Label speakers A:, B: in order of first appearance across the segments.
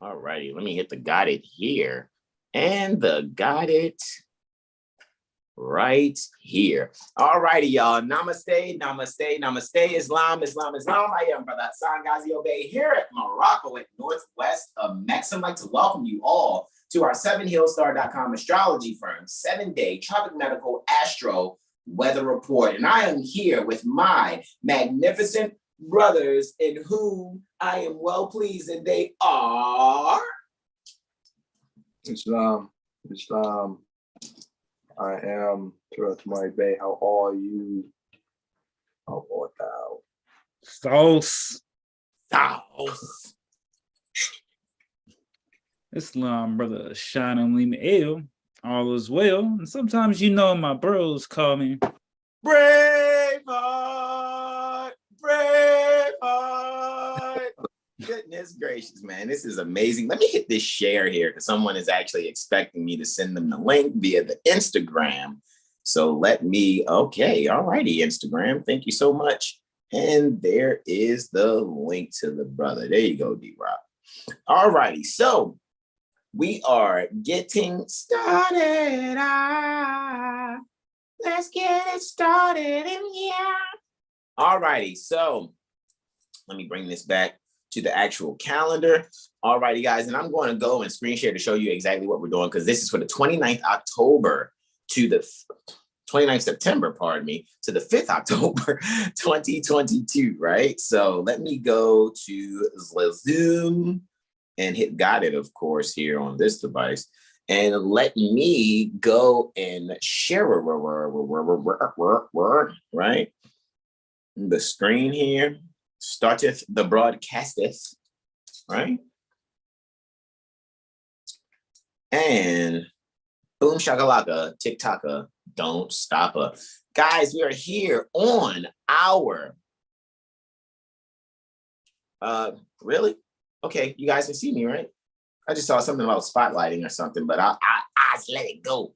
A: All righty, let me hit the got it here. And the got it right here. All righty, y'all. Namaste, namaste, namaste. Islam, Islam, Islam. I am Brother Hassan Ghazi Obey here at Morocco at northwest of Mexico. I'd like to welcome you all to our 7HealStar.com astrology firm, 7-day tropic medical astro weather report. And I am here with my magnificent brothers in whom I am well pleased, and they are
B: Islam. I am my Bay. How are you? How art thou?
C: Sauce.
D: Islam, brother Shine and Lima Ale. All is well. And sometimes my bros call me
A: Braveheart. Goodness gracious, man. This is amazing. Let me hit this share here because someone is actually expecting me to send them the link via the Instagram. So let me, okay, all righty, Instagram. Thank you so much. And there is the link to the brother. There you go, D-Rock. All righty, so we are getting started. Let's get it started in here. All righty, so let me bring this back to the actual calendar. All righty, guys, and I'm going to go and screen share to show you exactly what we're doing because this is for the 29th October to the 29th September, pardon me, to the 5th October, 2022, right? So let me go to Zoom and hit got it, of course, here on this device. And let me go and share, right? The screen here. Starteth the broadcasteth, right? And boom shakalaka, tick-tocka, don't stop her. Guys, we are here on our, really? Okay, you guys can see me, right? I just saw something about spotlighting or something, but I just let it go.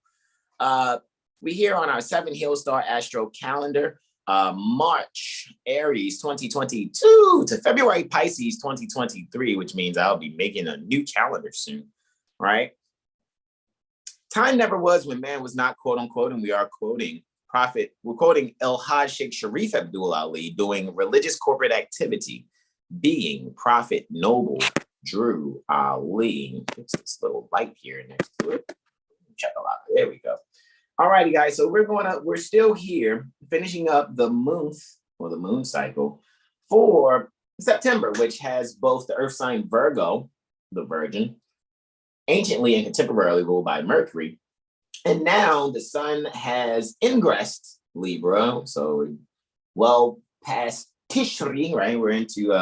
A: We're here on our 7HealStar Astro calendar. March Aries 2022 to February Pisces 2023, which means I'll be making a new calendar soon, right? Time never was when man was not, quote unquote, and we are quoting Prophet, we're quoting El Hajj Sheikh Sharif Abdul Ali doing religious corporate activity, being Prophet Noble Drew Ali. Fix this little light here next to it. Check it out. There we go. All righty, guys. So we're still here finishing up the month or the moon cycle for September, which has both the earth sign Virgo, the Virgin, anciently and contemporarily ruled by Mercury. And now the sun has ingressed Libra. So well past Tishri, right? We're into,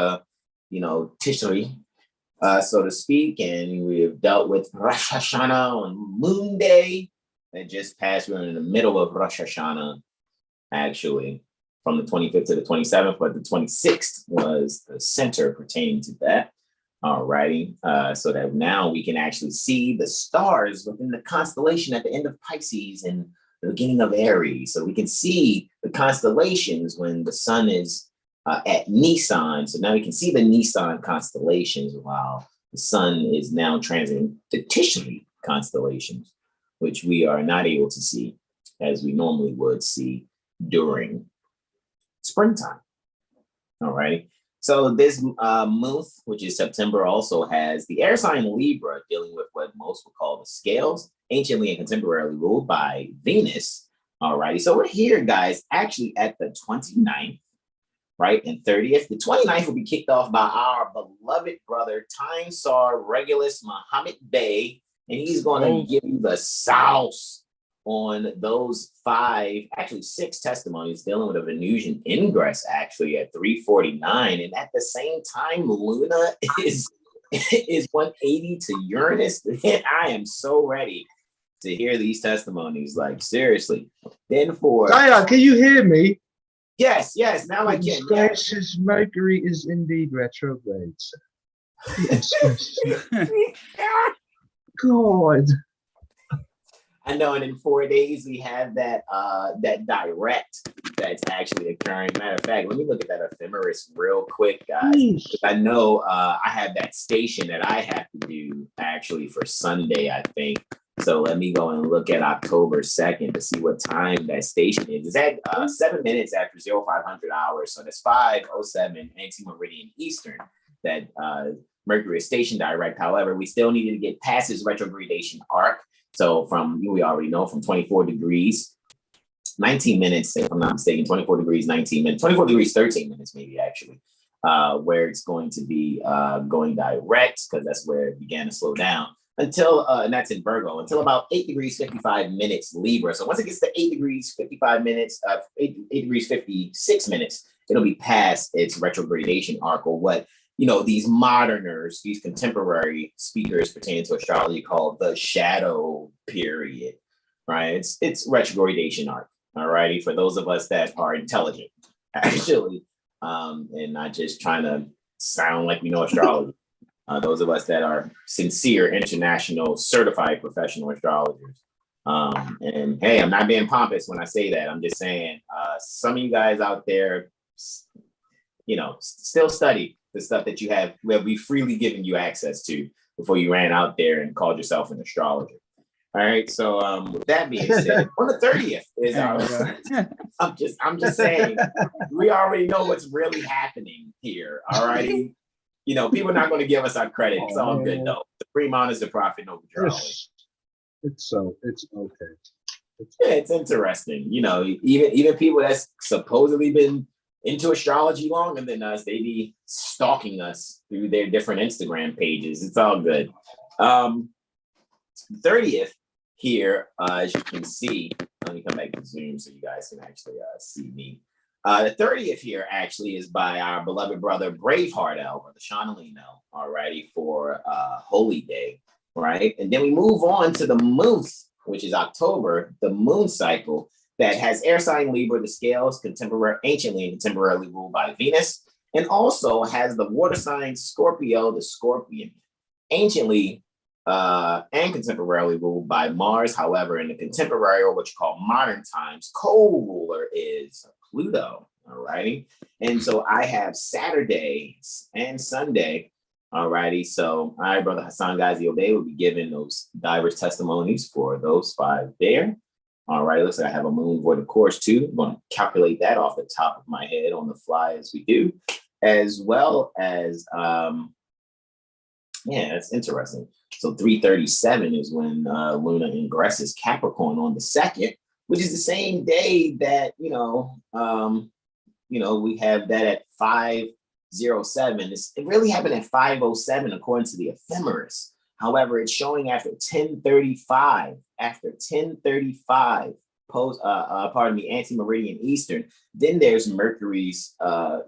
A: Tishri, so to speak. And we have dealt with Rosh Hashanah on Moon Day. That just passed. We're in the middle of Rosh Hashanah, actually, from the 25th to the 27th, but the 26th was the center pertaining to that. All righty. So that now we can actually see the stars within the constellation at the end of Pisces and the beginning of Aries. So we can see the constellations when the sun is at Nisan. So now we can see the Nisan constellations while the sun is now transiting the Tishri constellations, which we are not able to see as we normally would see during springtime. All right. So this month, which is September, also has the air sign Libra dealing with what most would call the scales, anciently and contemporarily ruled by Venus. All righty. So we're here, guys, actually at the 29th, right? And 30th. The 29th will be kicked off by our beloved brother, Time Sar Regulus Muhammad Bey. And he's going to give you the sauce on those 6 testimonies dealing with a Venusian ingress, actually, at 349. And at the same time, Luna is 180 to Uranus. I am so ready to hear these testimonies, like, seriously. Then for...
B: Zion, can you hear me?
A: Yes, now I can.
B: Yes. Mercury is indeed retrograde. Yes. God.
A: I know, and in 4 days we have that direct that's actually occurring. Matter of fact, let me look at that ephemeris real quick, guys. Because I know I have that station that I have to do actually for Sunday, I think. So let me go and look at October 2nd to see what time that station is. It's at 7 minutes after 0500 hours. So that's 5:07 ante-meridian Eastern that Mercury is station direct. However, we still needed to get past his retrogradation arc. So we already know from 24 degrees, 19 minutes, if I'm not mistaken, 24 degrees, 19 minutes, 24 degrees, 13 minutes, maybe actually, where it's going to be going direct because that's where it began to slow down until, and that's in Virgo, until about 8 degrees, 55 minutes Libra. So once it gets to 8 degrees, 55 minutes, 8 degrees, 56 minutes, it'll be past its retrogradation arc, or what, these moderners, these contemporary speakers pertaining to astrology call the shadow period, right? It's retrogradation arc. All righty, for those of us that are intelligent, actually, and not just trying to sound like we know astrology. Those of us that are sincere, international, certified professional astrologers. And hey, I'm not being pompous when I say that. I'm just saying, some of you guys out there, still study the stuff that you have, where we freely given you access to before you ran out there and called yourself an astrologer. All right. So with that being said, on the 30th is I'm just saying, we already know what's really happening here. All righty. People are not going to give us our credit. It's all good though. The Fremont is the prophet over astrology.
B: It's okay.
A: Yeah, it's interesting. Even people that's supposedly been into astrology longer than us, they be stalking us through their different Instagram pages. It's all good. 30th here, as you can see, let me come back to Zoom so you guys can actually see me. The 30th here actually is by our beloved brother Braveheart L, or the Sean Alim, alrighty, for Holy Day, right? And then we move on to the month, which is October, the moon cycle that has air sign Libra, the scales, anciently and contemporarily ruled by Venus, and also has the water sign Scorpio, the Scorpion, anciently and contemporarily ruled by Mars. However, in the contemporary, or what you call modern times, co-ruler is Pluto. All righty. And so I have Saturday and Sunday. All righty. So I, Brother Hassan Ghazi Obey, will be giving those diverse testimonies for those 5 there. All right. Looks like I have a moon void of course too. I'm going to calculate that off the top of my head on the fly as we do, as well as it's interesting. So 3:37 is when Luna ingresses Capricorn on the 2nd, which is the same day that, we have that at 5:07. It really happened at 5:07 according to the ephemeris. However, it's showing after 10:35, ante-meridian Eastern. Then there's Mercury's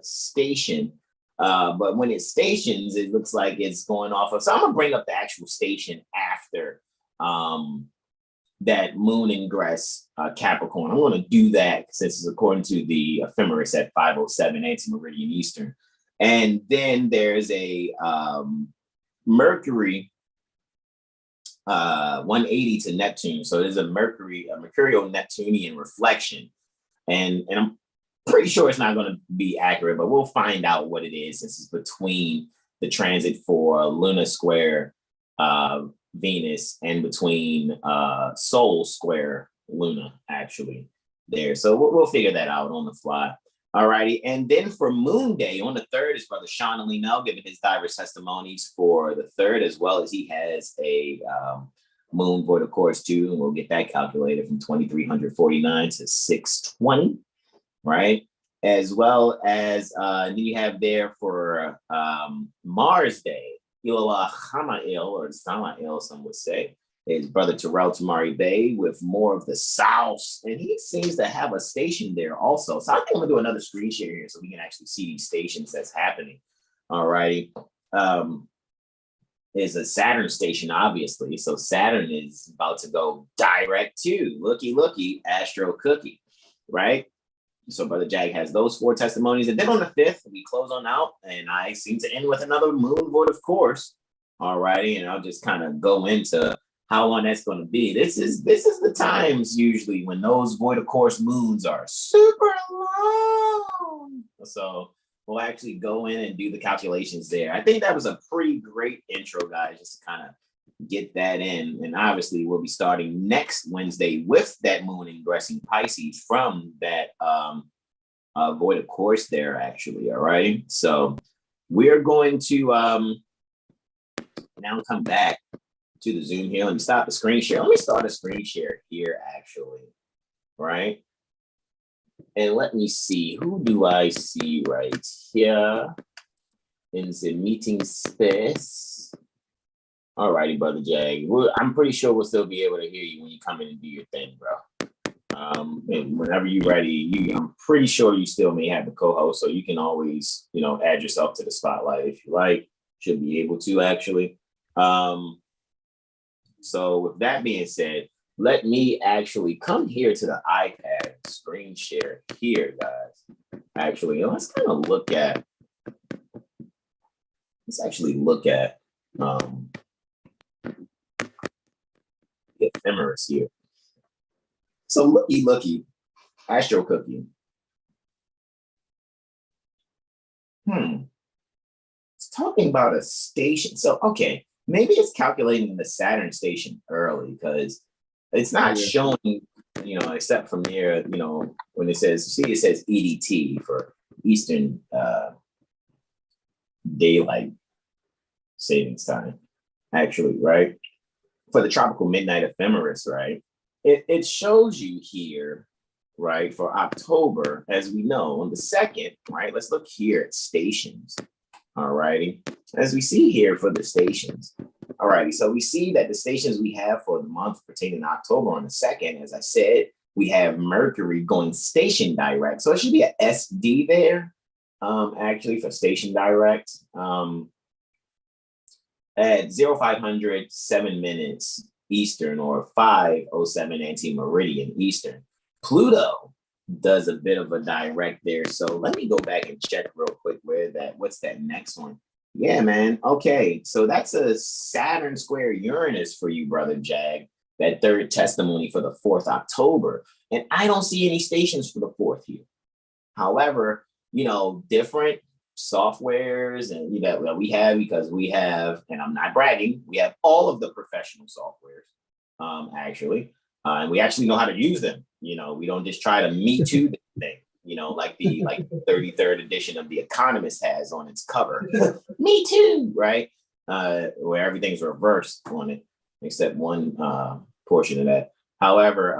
A: station. But when it stations, it looks like it's going off of. So I'm gonna bring up the actual station after that moon ingress Capricorn. I'm gonna do that since it's according to the ephemeris at 5:07 ante-meridian Eastern. And then there's a Mercury 180 to Neptune. So there's a Mercurial Neptunian reflection. And I'm pretty sure it's not going to be accurate, but we'll find out what it is since it's between the transit for Luna square Venus and between Sol square Luna actually there. So we'll figure that out on the fly. All righty. And then for Moon Day on the 3rd is Brother Sean Alim giving his diverse testimonies for the 3rd, as well as he has a moon void of course too. And we'll get that calculated from 2349 to 620. Right, as well as then you have there for Mars Day, Ilahamail or Samail, some would say, is Brother Terrell Tamari Bay with more of the South, and he seems to have a station there also. So I think I'm gonna do another screen share here so we can actually see these stations that's happening. All righty, is a Saturn station, obviously. So Saturn is about to go direct to looky, Astro Cookie, right? So Brother Jag has those 4 testimonies. And then on the 5th, we close on out. And I seem to end with another moon void, of course. All righty. And I'll just kind of go into how long that's going to be. This is the times usually when those void of course moons are super long. So we'll actually go in and do the calculations there. I think that was a pretty great intro, guys, just to kind of get that in. And obviously we'll be starting next Wednesday with that moon ingressing Pisces from that void of course there, actually. All right. So we're going to now come back to the Zoom here. Let me stop the screen share. Let me start a screen share here, actually. Right. And let me see, who do I see right here in the meeting space? All righty, Brother Jag. I'm pretty sure we'll still be able to hear you when you come in and do your thing, bro. And whenever you're ready, I'm pretty sure you still may have the co-host, so you can always, add yourself to the spotlight if you like. Should be able to, actually. So with that being said, let me actually come here to the iPad screen share here, guys. Actually, let's kind of look at, the ephemeris here. So looky, Astro Cookie. It's talking about a station. So, okay, maybe it's calculating the Saturn station early because it's not showing, except from there, when it says EDT for Eastern Daylight Savings Time, actually, right? For the tropical midnight ephemeris, right? It shows you here, right, for October, as we know, on the 2nd, right? Let's look here at stations. All righty. As we see here for the stations. All righty. So we see that the stations we have for the month pertaining to October on the 2nd, as I said, we have Mercury going station direct. So it should be an SD there, actually, for station direct. At 0500, 7 minutes Eastern, or 5:07 ante-meridian Eastern. Pluto does a bit of a direct there. So let me go back and check real quick what's that next one? Yeah, man. Okay. So that's a Saturn square Uranus for you, Brother Jag, that third testimony for the 4th October. And I don't see any stations for the 4th here. However, different softwares and that we have, because we have, and I'm not bragging, we have all of the professional softwares, actually. And we actually know how to use them. We don't just try to me too the thing, like the 33rd edition of The Economist has on its cover. Me too, right? Where everything's reversed on it, except one portion of that. However,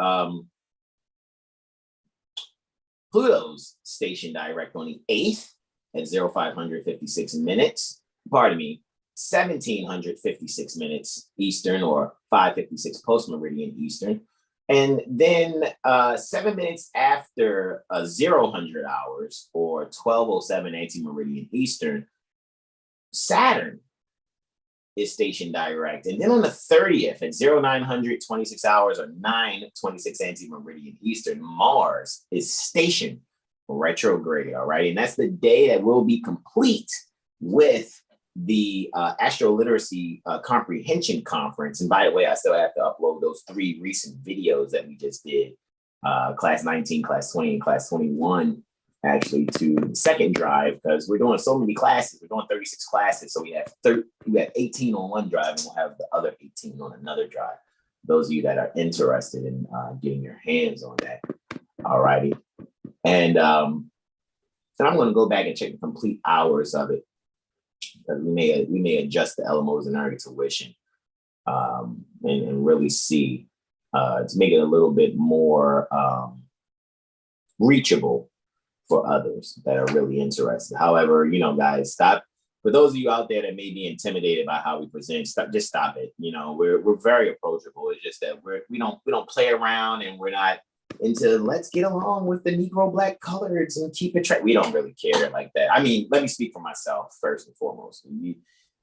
A: Pluto's station direct on the 8th at 0556 minutes. Pardon me, 1756 minutes Eastern, or 5:56 post-meridian Eastern. And then 7 minutes after 0000 hours, or 12:07 ante-meridian Eastern, Saturn is stationed direct. And then on the 30th at 0900 26 hours, or 9:26 ante-meridian Eastern, Mars is stationed retrograde. All right. And that's the day that will be complete with the AstroLiteracy Comprehension Conference. And by the way, I still have to upload those 3 recent videos that we just did, class 19, class 20, and class 21, actually, to the second drive, because we're doing so many classes. We're doing 36 classes. So we have 18 on one drive, and we'll have the other 18 on another drive. Those of you that are interested in getting your hands on that. All righty. And I'm going to go back and check the complete hours of it, because we may adjust the LMOs and early tuition, and really see to make it a little bit more reachable for others that are really interested. However, guys, stop. For those of you out there that may be intimidated by how we present, just stop it. We're very approachable. It's just that we don't play around, and we're not into let's get along with the Negro Black colors and keep it track. We don't really care like that. I mean, let me speak for myself first and foremost.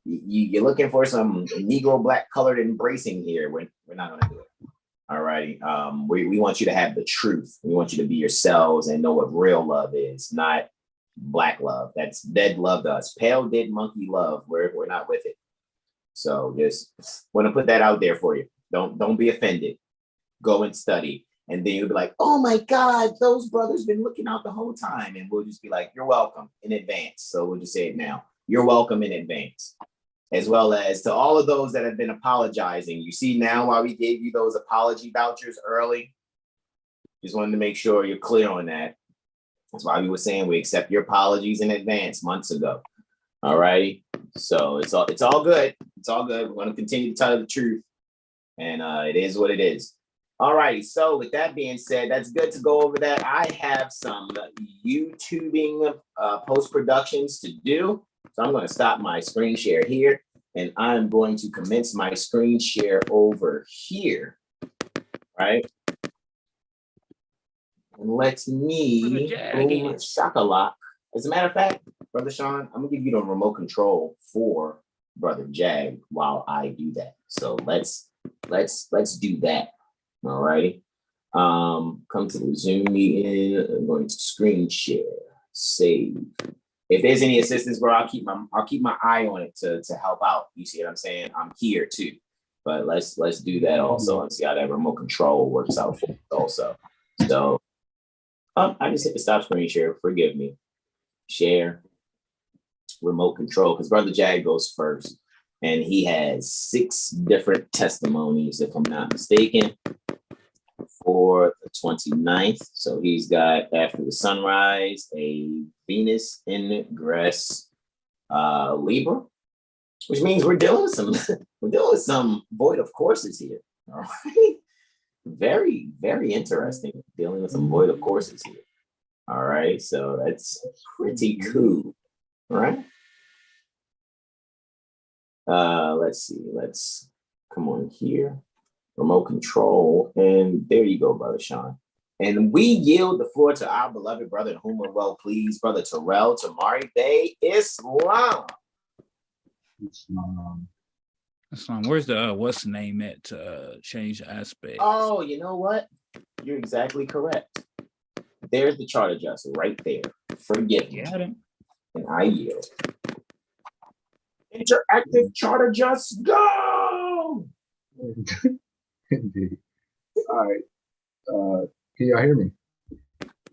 A: You're looking for some Negro Black colored embracing here. We're not going to do it. All righty. We want you to have the truth. We want you to be yourselves and know what real love is, not Black love. That's dead love to us. Pale dead monkey love. We're not with it. So just want to put that out there for you. Don't be offended. Go and study. And then you'll be like, oh my God, those brothers been looking out the whole time. And we'll just be like, you're welcome in advance. So we'll just say it now. You're welcome in advance. As well as to all of those that have been apologizing. You see now why we gave you those apology vouchers early. Just wanted to make sure you're clear on that. That's why we were saying we accept your apologies in advance months ago. All right. So it's all good. It's all good. We're going to continue to tell the truth. And it is what it is. All right. So with that being said, that's good to go over that. I have some YouTubing post-productions to do. So I'm going to stop my screen share here. And I'm going to commence my screen share over here. Right. And let me shakalak. As a matter of fact, Brother Sean, I'm gonna give you the remote control for Brother Jag while I do that. So let's do that. All right. Come to the Zoom meeting. I'm going to screen share, save. If there's any assistance, bro, I'll keep my eye on it to help out. You see what I'm saying? I'm here too. But let's do that also and see how that remote control works out for us also. So I just hit the stop screen share. Forgive me. Share remote control because Brother Jag goes first, and he has 6 different testimonies, if I'm not mistaken, for the 29th. So he's got after the sunrise a Venus ingress Libra, which means we're dealing with some void of courses here. All right. Very, very interesting. Dealing with some void of courses here. All right. So that's pretty cool. All right. Let's see. Let's come on here. Remote control. And there you go, Brother Sean. And we yield the floor to our beloved brother, in whom we're well pleased, Brother Terrell Tamari Bey Islam.
D: Islam. Where's the what's the name at to change the aspect?
A: Oh, you know what? You're exactly correct. There's the chart adjuster right there. Forgive me.
D: Got it.
A: And I yield. Interactive chart adjust, go!
B: Indeed. All right. Can y'all hear me?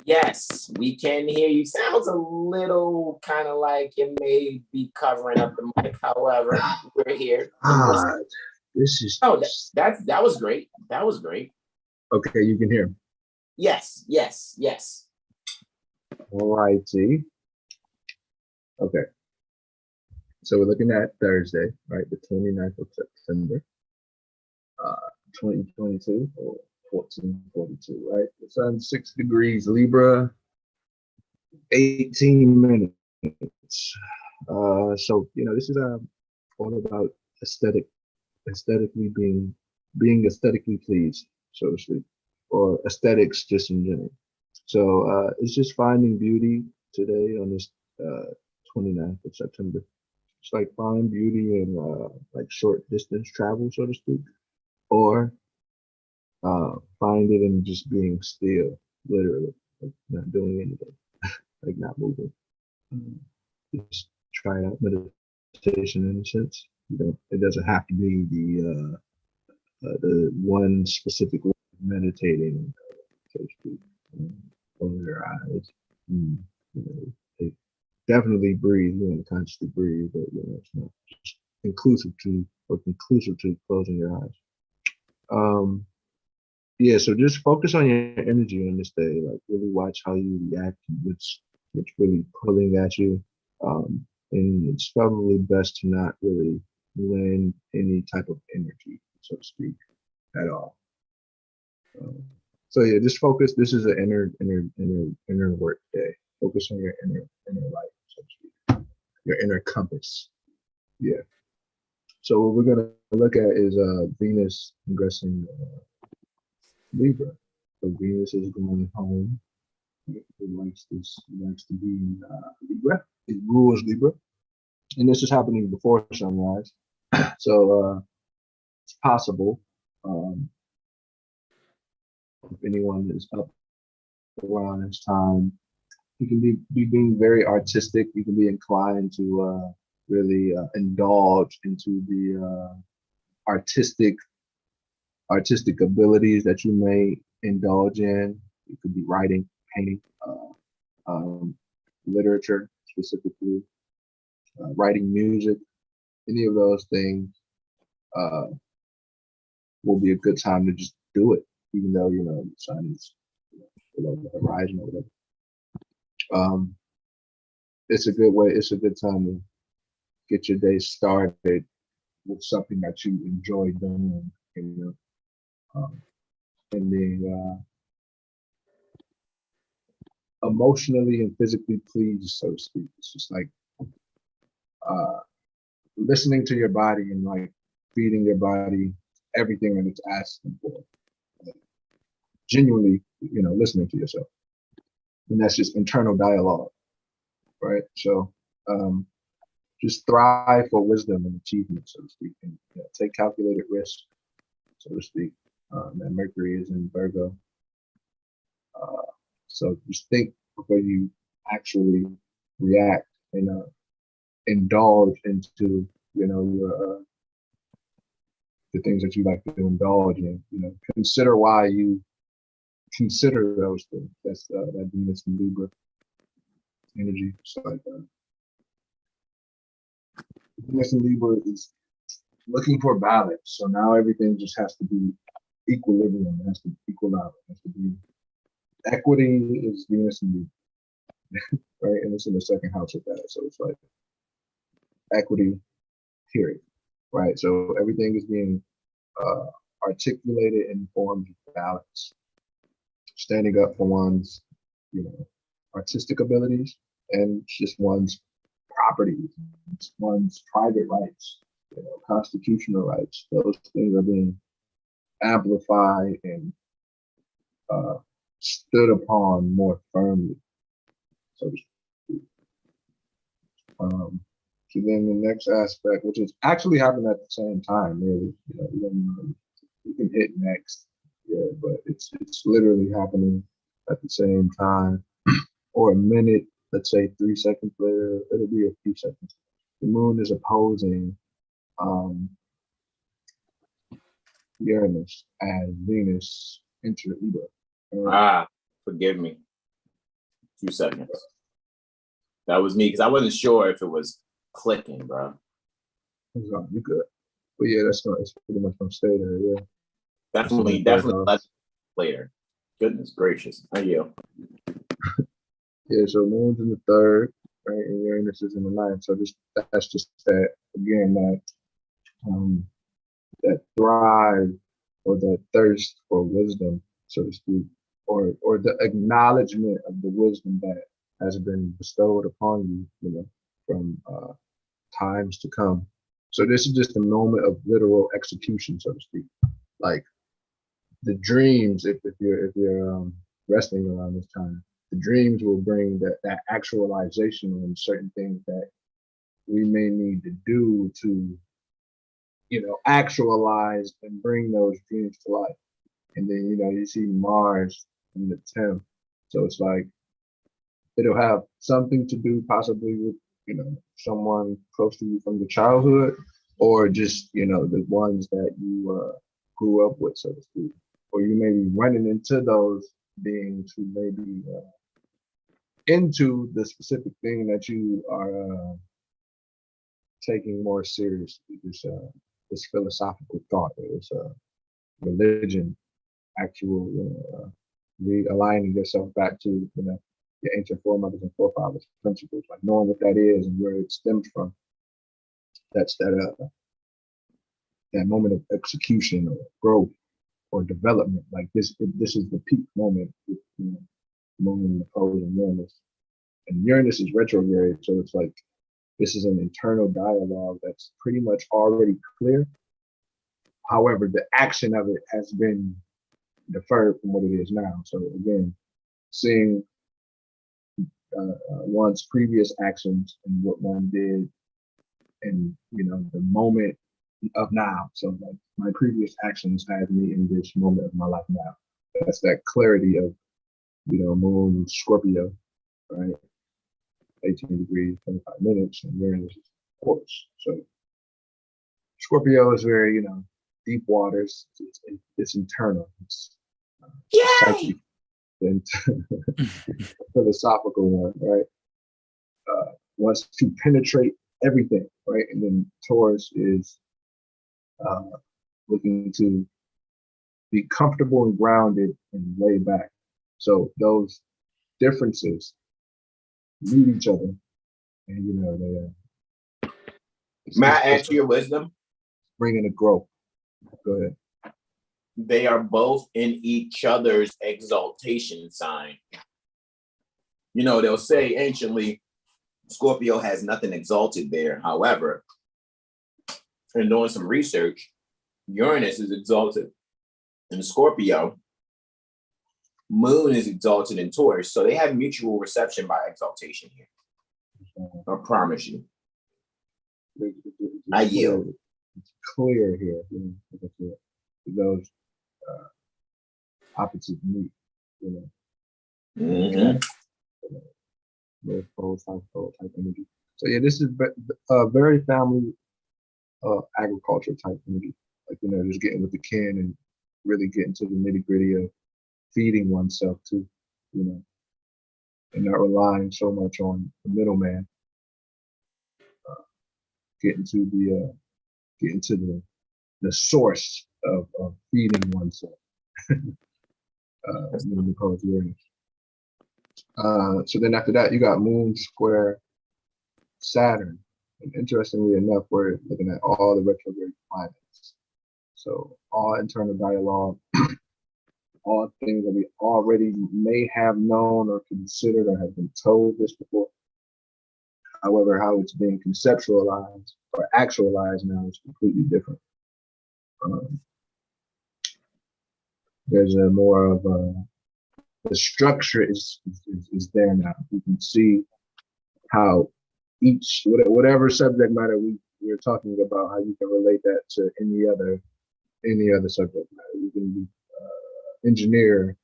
A: Yes, we can hear you. Sounds a little kind of like it may be covering up the mic. However, we're here.
B: This is.
A: Oh, that was great. That was great.
B: Okay, you can hear me.
A: Yes.
B: All righty. Okay. So we're looking at Thursday, right? The 29th of September, 2022 or 1442, right? The sun 6 degrees Libra, 18 minutes. So, this is all about aesthetically being aesthetically pleased, so to speak, or aesthetics just in general. So it's just finding beauty today on this 29th of September. It's like find beauty in like short distance travel, so to speak, or find it in just being still, literally, like not doing anything, like not moving. Just try out meditation in a sense. It doesn't have to be the one specific way of meditating, so to speak. Close your eyes. Definitely breathe. You want to consciously breathe, but it's not conclusive to closing your eyes. So just focus on your energy on this day. Like really watch how you react and what's really pulling at you. And it's probably best to not really lend any type of energy, so to speak, at all. Just focus. This is an inner work day. Focus on your inner life, so to speak, your inner compass. Yeah. So what we're gonna look at is Venus ingressing Libra. So Venus is going home. It likes to be in Libra. It rules Libra, and this is happening before sunrise. So it's possible. If anyone is up around this time, you can be being very artistic. You can be inclined to really indulge into the artistic artistic abilities that you may indulge in. It could be writing, painting, literature specifically, writing music. Any of those things will be a good time to just do it, even though the sun is below the horizon or whatever. It's a good way. It's a good time to get your day started with something that you enjoy doing, and then emotionally and physically pleased, so to speak. It's just like listening to your body and like feeding your body everything that it's asking for. Genuinely, listening to yourself, and that's just internal dialogue, right? So, just thrive for wisdom and achievement, so to speak, and take calculated risks, so to speak. And Mercury is in Virgo, so just think before you actually react and indulge into your the things that you like to indulge in. Consider why you consider those things. That's that Venus and Libra energy. So like Venus and Libra is looking for balance. So now everything just has to be equilibrium. It has to equal out. It has to be equity is Venus and Libra, right? And it's in the second house of that. So it's like equity, period, right? So everything is being articulated in forms of balance, standing up for one's, artistic abilities and just one's properties, one's private rights, constitutional rights. Those things are being amplified and stood upon more firmly. So so then the next aspect, which is actually happening at the same time, really, you can hit next, but it's literally happening at the same time, or a minute, let's say 3 seconds later, it'll be a few seconds. The moon is opposing Uranus and Venus enter Libra.
A: Forgive me. 2 seconds. That was me because I wasn't sure if it was clicking, bro.
B: You good. But yeah, it's pretty much gonna stay there, yeah.
A: Definitely later. Goodness gracious. How you?
B: Yeah, so moon's in the third, right? And Uranus is in the ninth. So that's just that again, that drive or that thirst for wisdom, so to speak, or the acknowledgement of the wisdom that has been bestowed upon you, from times to come. So this is just a moment of literal execution, so to speak. Like the dreams, if you're resting around this time, the dreams will bring that actualization on certain things that we may need to do to, actualize and bring those dreams to life. And then, you see Mars in the 10th. So it's like, it'll have something to do possibly with, someone close to you from your childhood, or just, the ones that you grew up with, so to speak. Or you may be running into those beings who may be into the specific thing that you are taking more seriously. This philosophical thought, this religion, actual realigning yourself back to your ancient foremothers and forefathers principles, like knowing what that is and where it stems from. That's that moment of execution or growth or development. Like this is the peak moment with moon opposing Uranus. And Uranus is retrograde, so it's like this is an internal dialogue that's pretty much already clear. However, the action of it has been deferred from what it is now. So again, seeing one's previous actions and what one did, and the moment of now. So like my previous actions had me in this moment of my life now. That's that clarity of moon Scorpio, right? 18 degrees, 25 minutes, and Uranus is of course. So Scorpio is very, deep waters. It's internal. It's
A: Yay!
B: psychic and philosophical one, right? Wants to penetrate everything, right? And then Taurus is looking to be comfortable and grounded and laid back. So those differences meet each other, and you know they.
A: May I add to your wisdom?
B: Bringing a growth. Go ahead.
A: They are both in each other's exaltation sign. You know, they'll say anciently, Scorpio has nothing exalted there. However, in doing some research, Uranus is exalted in Scorpio. Moon is exalted in Taurus. So they have mutual reception by exaltation here. I promise you. I yield.
B: It's clear here. You know, those opposites meet. You know.
A: Mm-hmm.
B: North pole, south pole type energy. So yeah, this is a very family agriculture type energy. Like, you know, just getting with the kin and really getting to the nitty gritty of feeding oneself too, you know, and not relying so much on the middleman. Getting to the source of feeding oneself. Because Uranus. So then after that, you got Moon square Saturn. And interestingly enough, we're looking at all the retrograde planets. So all internal dialogue, all things that we already may have known or considered or have been told this before. However, how it's being conceptualized or actualized now is completely different. There's a more of the structure is there now. You can see how each whatever subject matter we're talking about, how you can relate that to any other subject matter. You can engineer,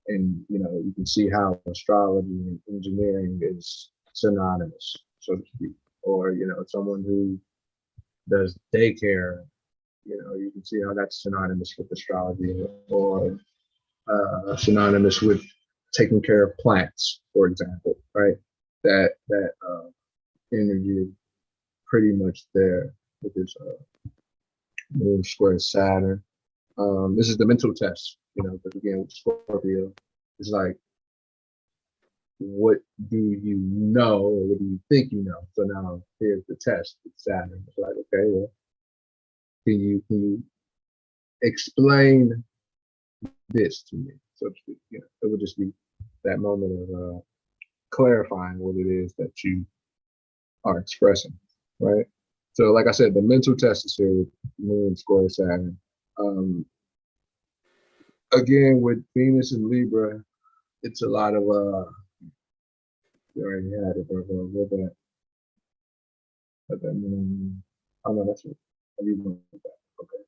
B: and you know you can see how astrology and engineering is synonymous, so to speak. Or you know someone who does daycare, you know you can see how that's synonymous with astrology, or synonymous with taking care of plants, for example, right? That energy is pretty much there with this Moon square Saturn. This is the mental test, you know, because again with Scorpio, it's like, what do you know, or what do you think you know? So now here's the test with Saturn. It's like, okay, well, can you explain this to me, so to speak? You know, it would just be that moment of clarifying what it is that you are expressing, right? So like I said, the mental test is here with Moon square Saturn. Again, with Venus and Libra, it's a lot of you already had it, but what that Moon, oh no, that's it. I need one with that. Okay.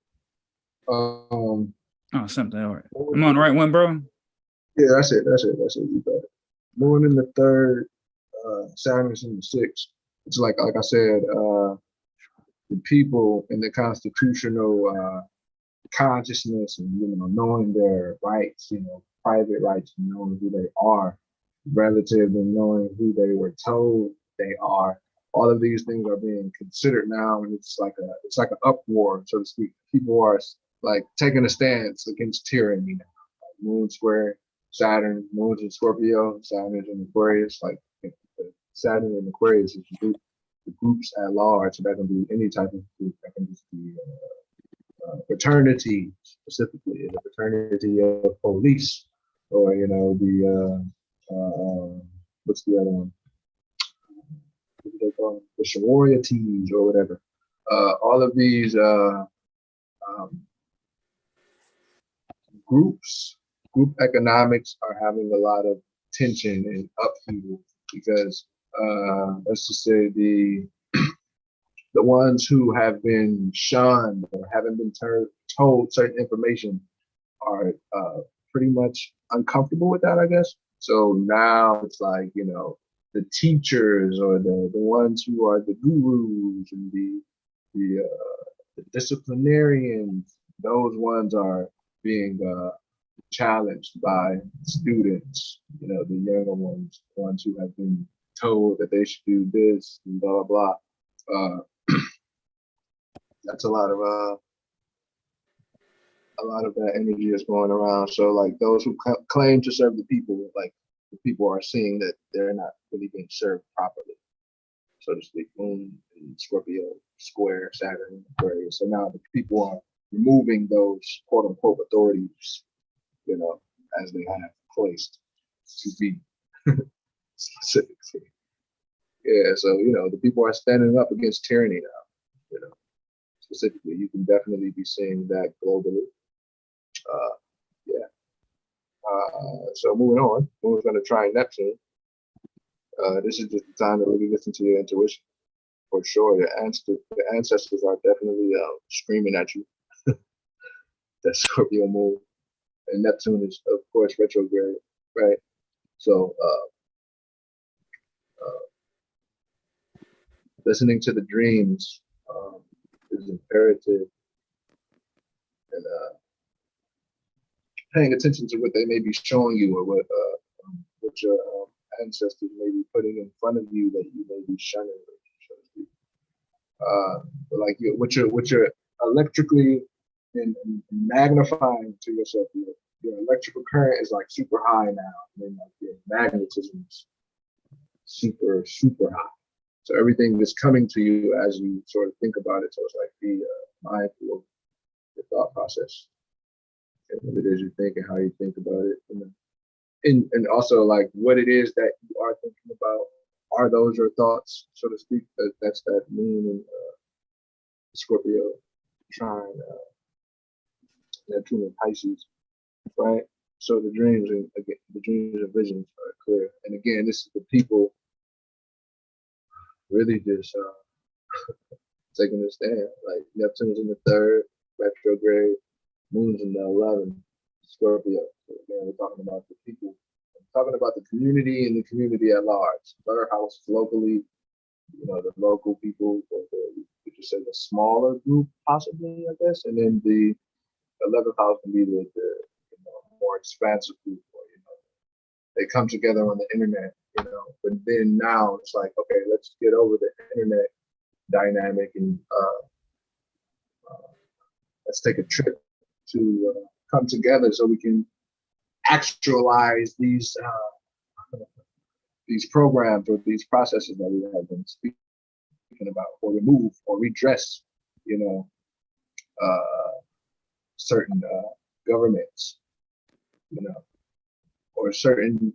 D: Oh, something. All right. I'm on the right one, bro.
B: Yeah, that's it. You got it. Moon in the third, Saturn's in the sixth. It's like I said, the people in the constitutional consciousness and, you know, knowing their rights, you know, private rights, and knowing who they are, relative to knowing who they were told they are. All of these things are being considered now, and it's like an uproar, so to speak. People are like taking a stance against tyranny now. Like Moon square Saturn, Moon's in Scorpio, Saturn's in Aquarius. Like Saturn and Aquarius is the groups at large. So that can be any type of group. That can just be fraternity, specifically the fraternity of police, or you know the what's the other one? What do they call them? The sororities or whatever. All of these group economics are having a lot of tension and upheaval because let's just say the ones who have been shunned or haven't been told certain information are pretty much uncomfortable with that, I guess. So now it's like, you know, the teachers or the ones who are the gurus and the disciplinarians, those ones are being challenged by students, the younger ones who have been told that they should do this and blah, blah, blah. That's a lot of that energy is going around. So like those who claim to serve the people, like the people are seeing that they're not really being served properly, so to speak. Moon and Scorpio square Saturn Aquarius. So now the people are removing those quote unquote authorities, as they have placed to be specific. Yeah, so the people are standing up against tyranny now, specifically. You can definitely be seeing that globally. So moving on, we're going to try Neptune. This is just the time to really listen to your intuition, for sure. The ancestors are definitely screaming at you. That Scorpio moon, and Neptune is, of course, retrograde, right? So listening to the dreams is imperative, and paying attention to what they may be showing you, or what your ancestors may be putting in front of you that you may be shunning, so to speak. But like what you're electrically and magnifying to yourself, your electrical current is like super high now, and like your magnetism is super, super high. So everything is coming to you as you sort of think about it. So it's like be mindful of your thought process and what it is you think and how you think about it. And also like what it is that you are thinking about. Are those your thoughts, so to speak? That's that moon and Scorpio trine Neptune and Pisces, right? So the dreams and visions are clear. And again, this is the people really just taking a stand. Like Neptune's in the 3rd, retrograde, Moon's in the 11th, Scorpio. So again, we're talking about the people. We're talking about the community and the community at large. 3rd house locally, the local people, or we could say the smaller group, possibly, I guess. And then the 11th house can be the more expansive group, or they come together on the internet, But then now it's like, okay, let's get over the internet dynamic and let's take a trip to come together so we can actualize these programs or these processes that we have been speaking about, or remove or redress, certain governments, or certain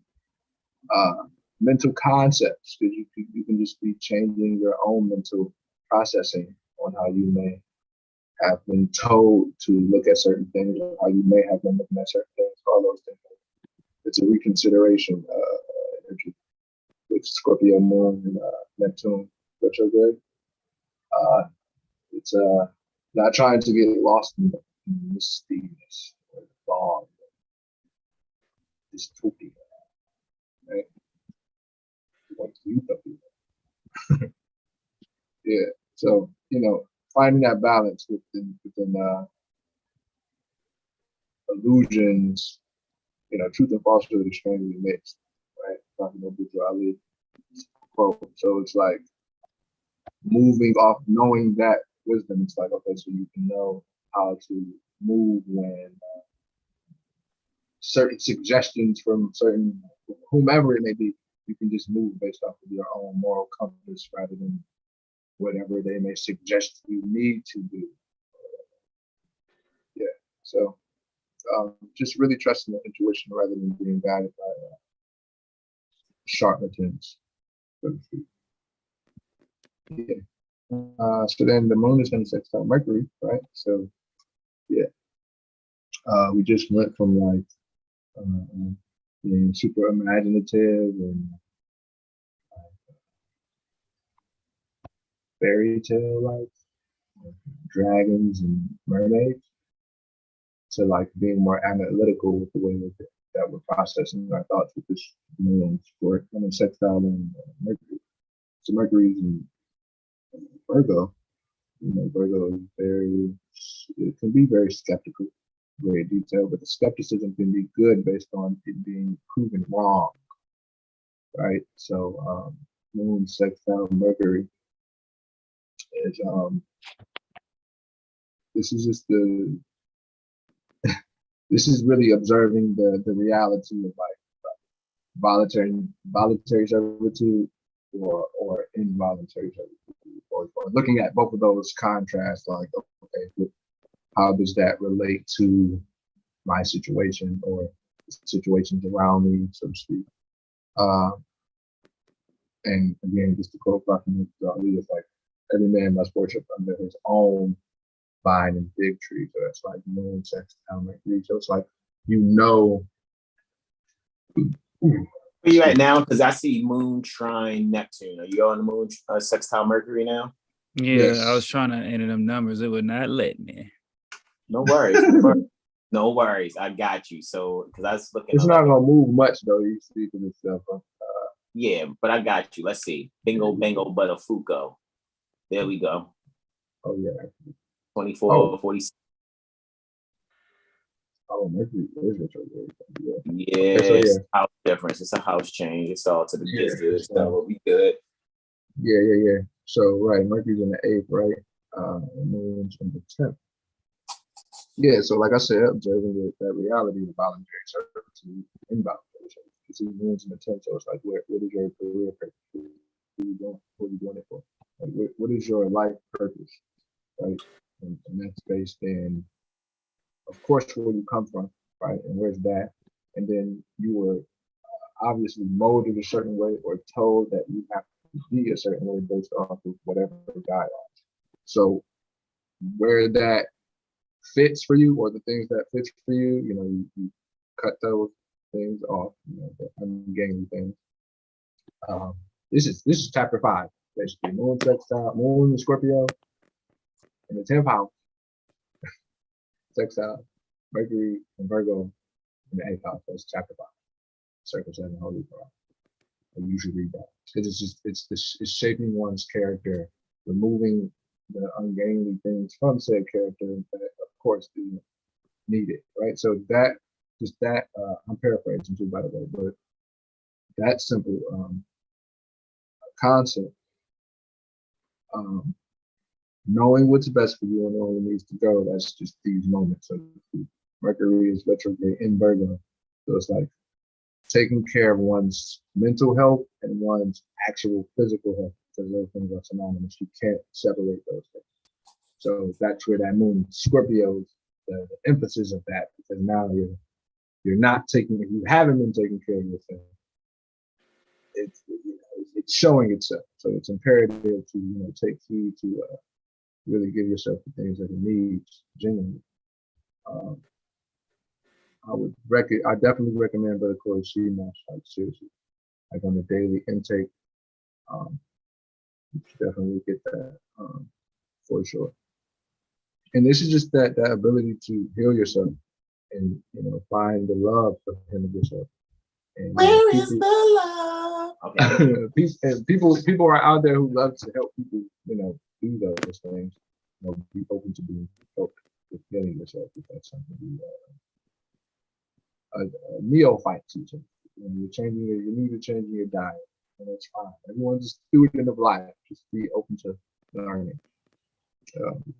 B: mental concepts, because you can just be changing your own mental processing on how you may have been told to look at certain things, or how you may have been looking at certain things. All those things. It's a reconsideration energy with Scorpio moon and Neptune retrograde. It's not trying to get lost in the mysterious or the fog, dystopia, right? Like utopia. Yeah. So finding that balance within illusions, truth and falsehood is strangely mixed, right? Talking about Ali quote. So it's like moving off, knowing that wisdom. It's like, okay, so you can know how to move when certain suggestions from certain whomever it may be, you can just move based off of your own moral compass rather than whatever they may suggest you need to do. Yeah. So just really trusting the intuition rather than being guided by charlatans. Yeah. So then the moon is going to sextile Mercury, right? So yeah, we just went from like being super imaginative and fairy tale like dragons and mermaids, to like being more analytical with the way that we're processing our thoughts with this moon square sextile and Mercury. So Mercury's in Virgo. Virgo is very can be very skeptical, very detailed, but the skepticism can be good based on it being proven wrong, right? So Moon sextile Mercury is this is just the this is really observing the reality of like voluntary servitude or involuntary servitude, or looking at both of those contrasts, like, okay, how does that relate to my situation or situations around me, so to speak. And again, just to quote from Ali, it's like every man must worship under his own vine and fig tree. So that's like Moon sextile Mercury. So it's like,
A: Where you at now? Because I see Moon trine Neptune. Are you on the Moon sextile Mercury now?
D: Yeah,
B: Yes.
D: I was trying to enter them numbers. It would not let me.
A: No worries. No worries. I got you. So, because I was looking.
B: It's not gonna move much though. You see for this stuff.
A: Yeah, but I got you. Let's see. Bingo, bingo, butterfuco. There we go.
B: Oh yeah.
A: 24, 46.
B: Oh, Mercury is retrograde. Yeah.
A: Yeah,
B: Okay, so
A: it's a house difference. It's a house change. It's all to the business. So we'll be good.
B: Yeah. So right, Mercury's in the 8th, right? Moon's in the 10th. Yeah, so like I said, observing that reality of voluntary servitude, involuntary servitude. You see Moon's in the 10th, so it's like, what is your career purpose? What are you doing? What are you doing it for? Like, what is your life purpose, right? And that's based in, of course, where you come from, right? And where's that? And then you were obviously molded a certain way or told that you have to be a certain way based off of whatever guidelines. So where that fits for you, or the things that fits for you, you cut those things off, the ungainly things. This is chapter 5, basically. Moon sextile, Moon in Scorpio in the 10th house, sextile Mercury and Virgo in the 8th house. That's chapter 5. Circle 7, Holy Quran. I usually read that because it's shaping one's character, removing the ungainly things from said character that, of course, is needed, right? So I'm paraphrasing too, by the way, but that simple concept, knowing what's best for you and knowing where it needs to go, that's just these moments. So Mercury is retrograde in Virgo, so it's like taking care of one's mental health and one's actual physical health, because those things are synonymous. You can't separate those things. So that's where that Moon Scorpio, the emphasis of that, because now you're not taking, if you haven't been taking care of yourself, it's showing itself. So it's imperative to take heed to really give yourself the things that it needs genuinely. I definitely recommend Better Core CMOS, like seriously, like on a daily intake. You should definitely get that for sure. And this is just that ability to heal yourself and find the love within yourself. And
A: Where is the love?
B: Okay. people are out there who love to help people, do those things. Be open to being helped with healing yourself if that's something a neophyte teaching. You need to change your diet, and that's fine. Everyone's a student of life. Just be open to learning.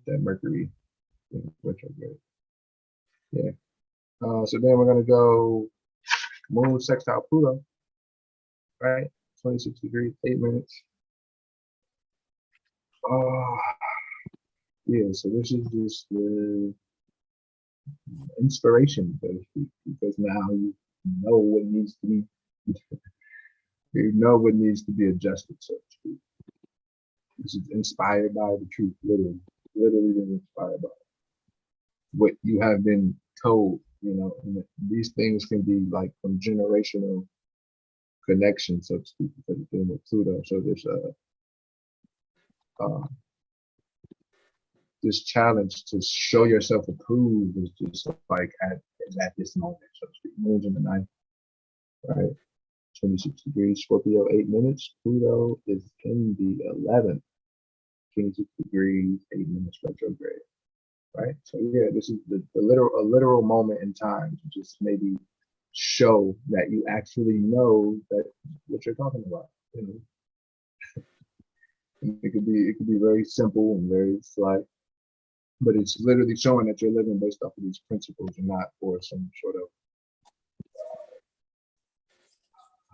B: That Mercury retrograde. Yeah. So then we're gonna go Moon sextile Pluto, right? 26 degrees, 8 minutes. Yeah. So this is just the inspiration, so to speak, because now you know what needs to be. You know what needs to be adjusted, so to speak. This is inspired by the truth, literally been inspired by what you have been told, and these things can be like from generational connection, so to speak, because it's dealing with Pluto. So this challenge to show yourself approved is just like at this moment, so to speak. Moon's in the 9th, right? 26 degrees, Scorpio, 8 minutes. Pluto is in the 11th, 26 degrees, 8 minutes retrograde. right? So yeah, this is a literal moment in time to just maybe show that you actually know that what you're talking about. You know, and it could be very simple and very slight, but it's literally showing that you're living based off of these principles and not for some sort of,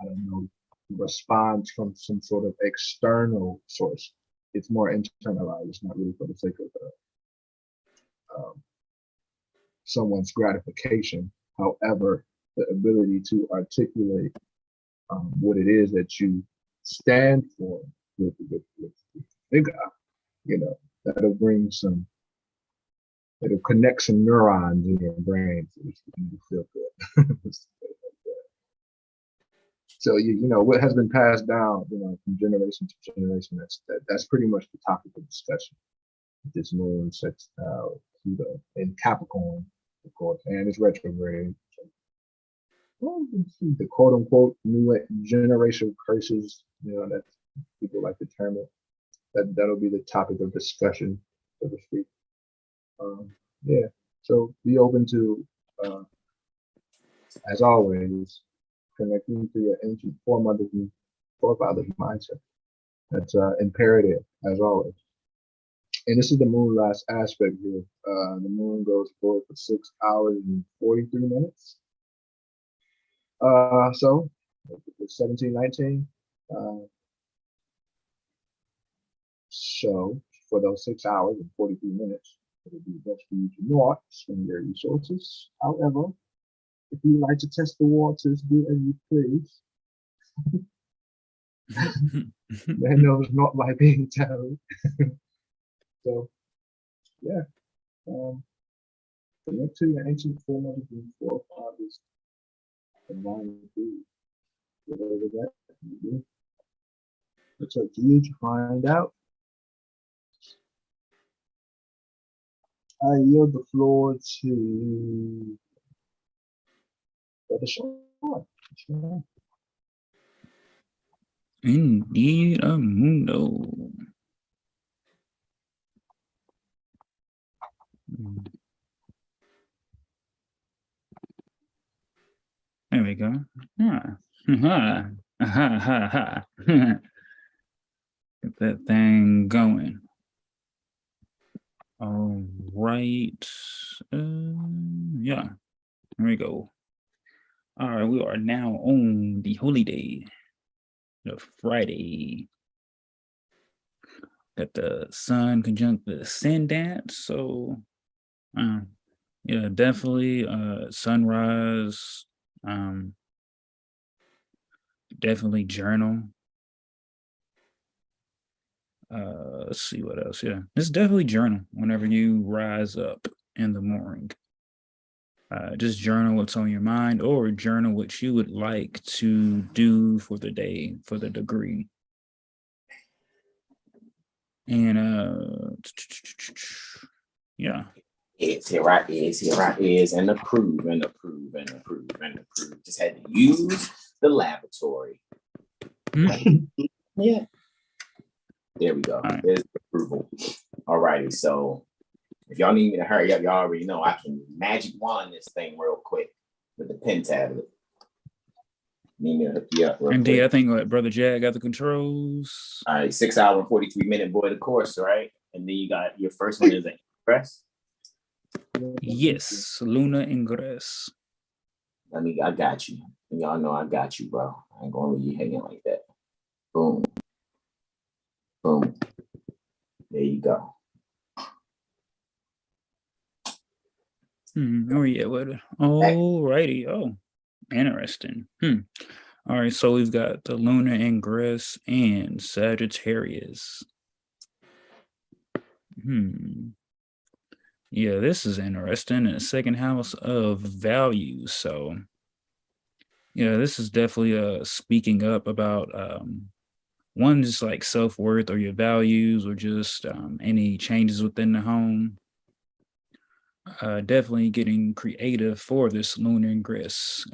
B: I don't know, response from some sort of external source. It's more internalized. It's not really for the sake of someone's gratification. However, the ability to articulate what it is that you stand for with figure, you know, that'll bring some, it'll connect some neurons in your brain so you feel good. So you know what has been passed down, you know, from generation to generation. That's pretty much the topic of discussion. This moon, Sextile, Pluto, and Capricorn, of course, and it's retrograde. So, well, the quote unquote new generational curses, you know, that people like to term it. That'll be the topic of discussion, so to speak. Yeah. So be open to, as always, connecting to your ancient forefathers mindset. That's imperative, as always. And this is the moon last aspect here. The moon goes forward for 6 hours and 43 minutes. So, 1719. So, for those 6 hours and 43 minutes, it would be best for you to not spend your resources. However, if you like to test the waters, do as you please. Man knows not by being told. So, yeah. Connect to your ancient foremothers and forefathers. Combine the food. Whatever that you do. It's up to you to find out. I yield the floor to Brother Sean.
D: Indeed, a mundo. There we go. Get that thing going. All right. Yeah. There we go. All right, we are now on the holy day, the Friday. Got the sun conjunct the ascendant, so yeah, definitely sunrise. Definitely journal. Let's see what else. Yeah, just definitely journal whenever you rise up in the morning. Just journal what's on your mind, or journal what you would like to do for the day, for the degree. And yeah.
A: Here I is, and approve. Just had to use the laboratory. Yeah. There we go. Right. There's the approval. All righty. So if y'all need me to hurry up, y'all already know I can magic wand this thing real quick with the pen tablet. Need me to hook you up real
D: Indeed,
A: quick.
D: I think Brother Jag got the controls.
A: All right, 6 hour and 43 minute boy the course, right? And then you got your first one is an Ingress.
D: Yes, Lunar Ingress.
A: I got you. And y'all know I got you, bro. I ain't gonna leave you hanging like that. Boom. Boom. There you go.
D: Oh yeah, what? All righty. Oh, interesting. All right, so we've got the Lunar Ingress and Sagittarius. Yeah, this is interesting. In the second house of values. So yeah, this is definitely speaking up about one, just like self-worth or your values, or just any changes within the home. Definitely getting creative for this lunar ingress.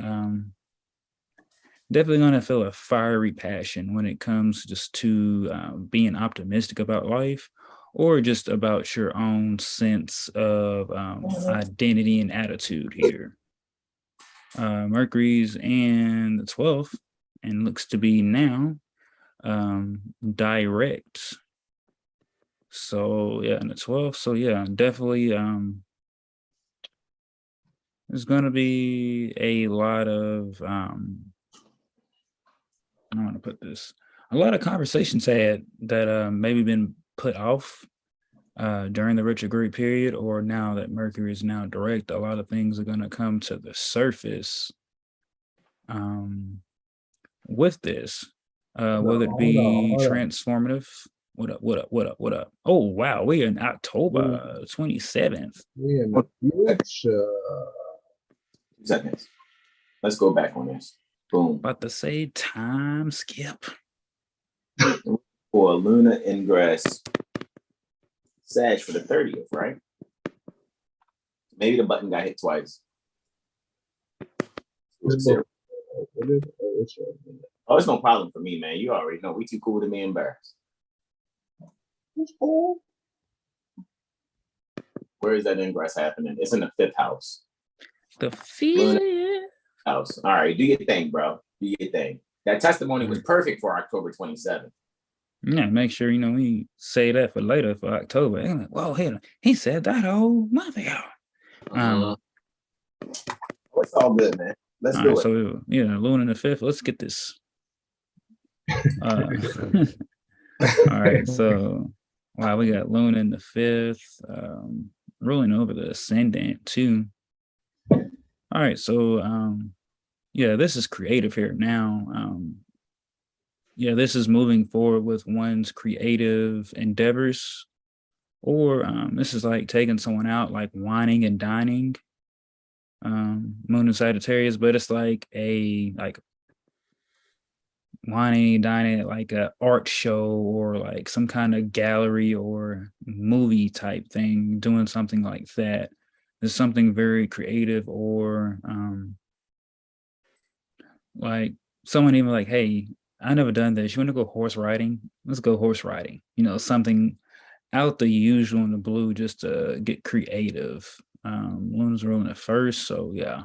D: Definitely gonna feel a fiery passion when it comes just to being optimistic about life, or just about your own sense of identity and attitude here. Mercury's in the 12th and looks to be now direct. So yeah, in the 12th. So yeah, definitely there's gonna be a lot of I want to put this, a lot of conversations had that maybe been put off during the retrograde period, or now that Mercury is now direct, a lot of things are gonna come to the surface with this. Whether it be transformative. What up? What up? What up? What up? Oh wow, we're in October 27th.
B: Yeah, in the future.
A: 2 seconds. Let's go back on this. Boom.
D: About to say time skip.
A: For a lunar ingress, Sag for the 30th, right? Maybe the button got hit twice. Oh, it's no problem for me, man. You already know. We too cool to be embarrassed. Where is that ingress happening? It's in the 5th house.
D: The 5th
A: house. All right, do your thing, bro. Do your thing. That testimony was perfect for October 27th.
D: Yeah, make sure we say that for later for October. I'm like, whoa, he said that whole month ago.
A: It's all good, man. Let's do it.
D: So yeah, Lunar in the 5th. Let's get this. All right, so wow, we got Lunar in the 5th, ruling over the ascendant too. All right, so yeah, this is creative here now. Yeah, this is moving forward with one's creative endeavors, or this is like taking someone out, like whining and dining. Moon in Sagittarius, but it's like whining and dining at like a art show or like some kind of gallery or movie type thing, doing something like that. There's something very creative, or like someone even like, hey, I never done this. You want to go horse riding? Let's go horse riding. Something out the usual in the blue, just to get creative. Lunar's ruling at first, so yeah.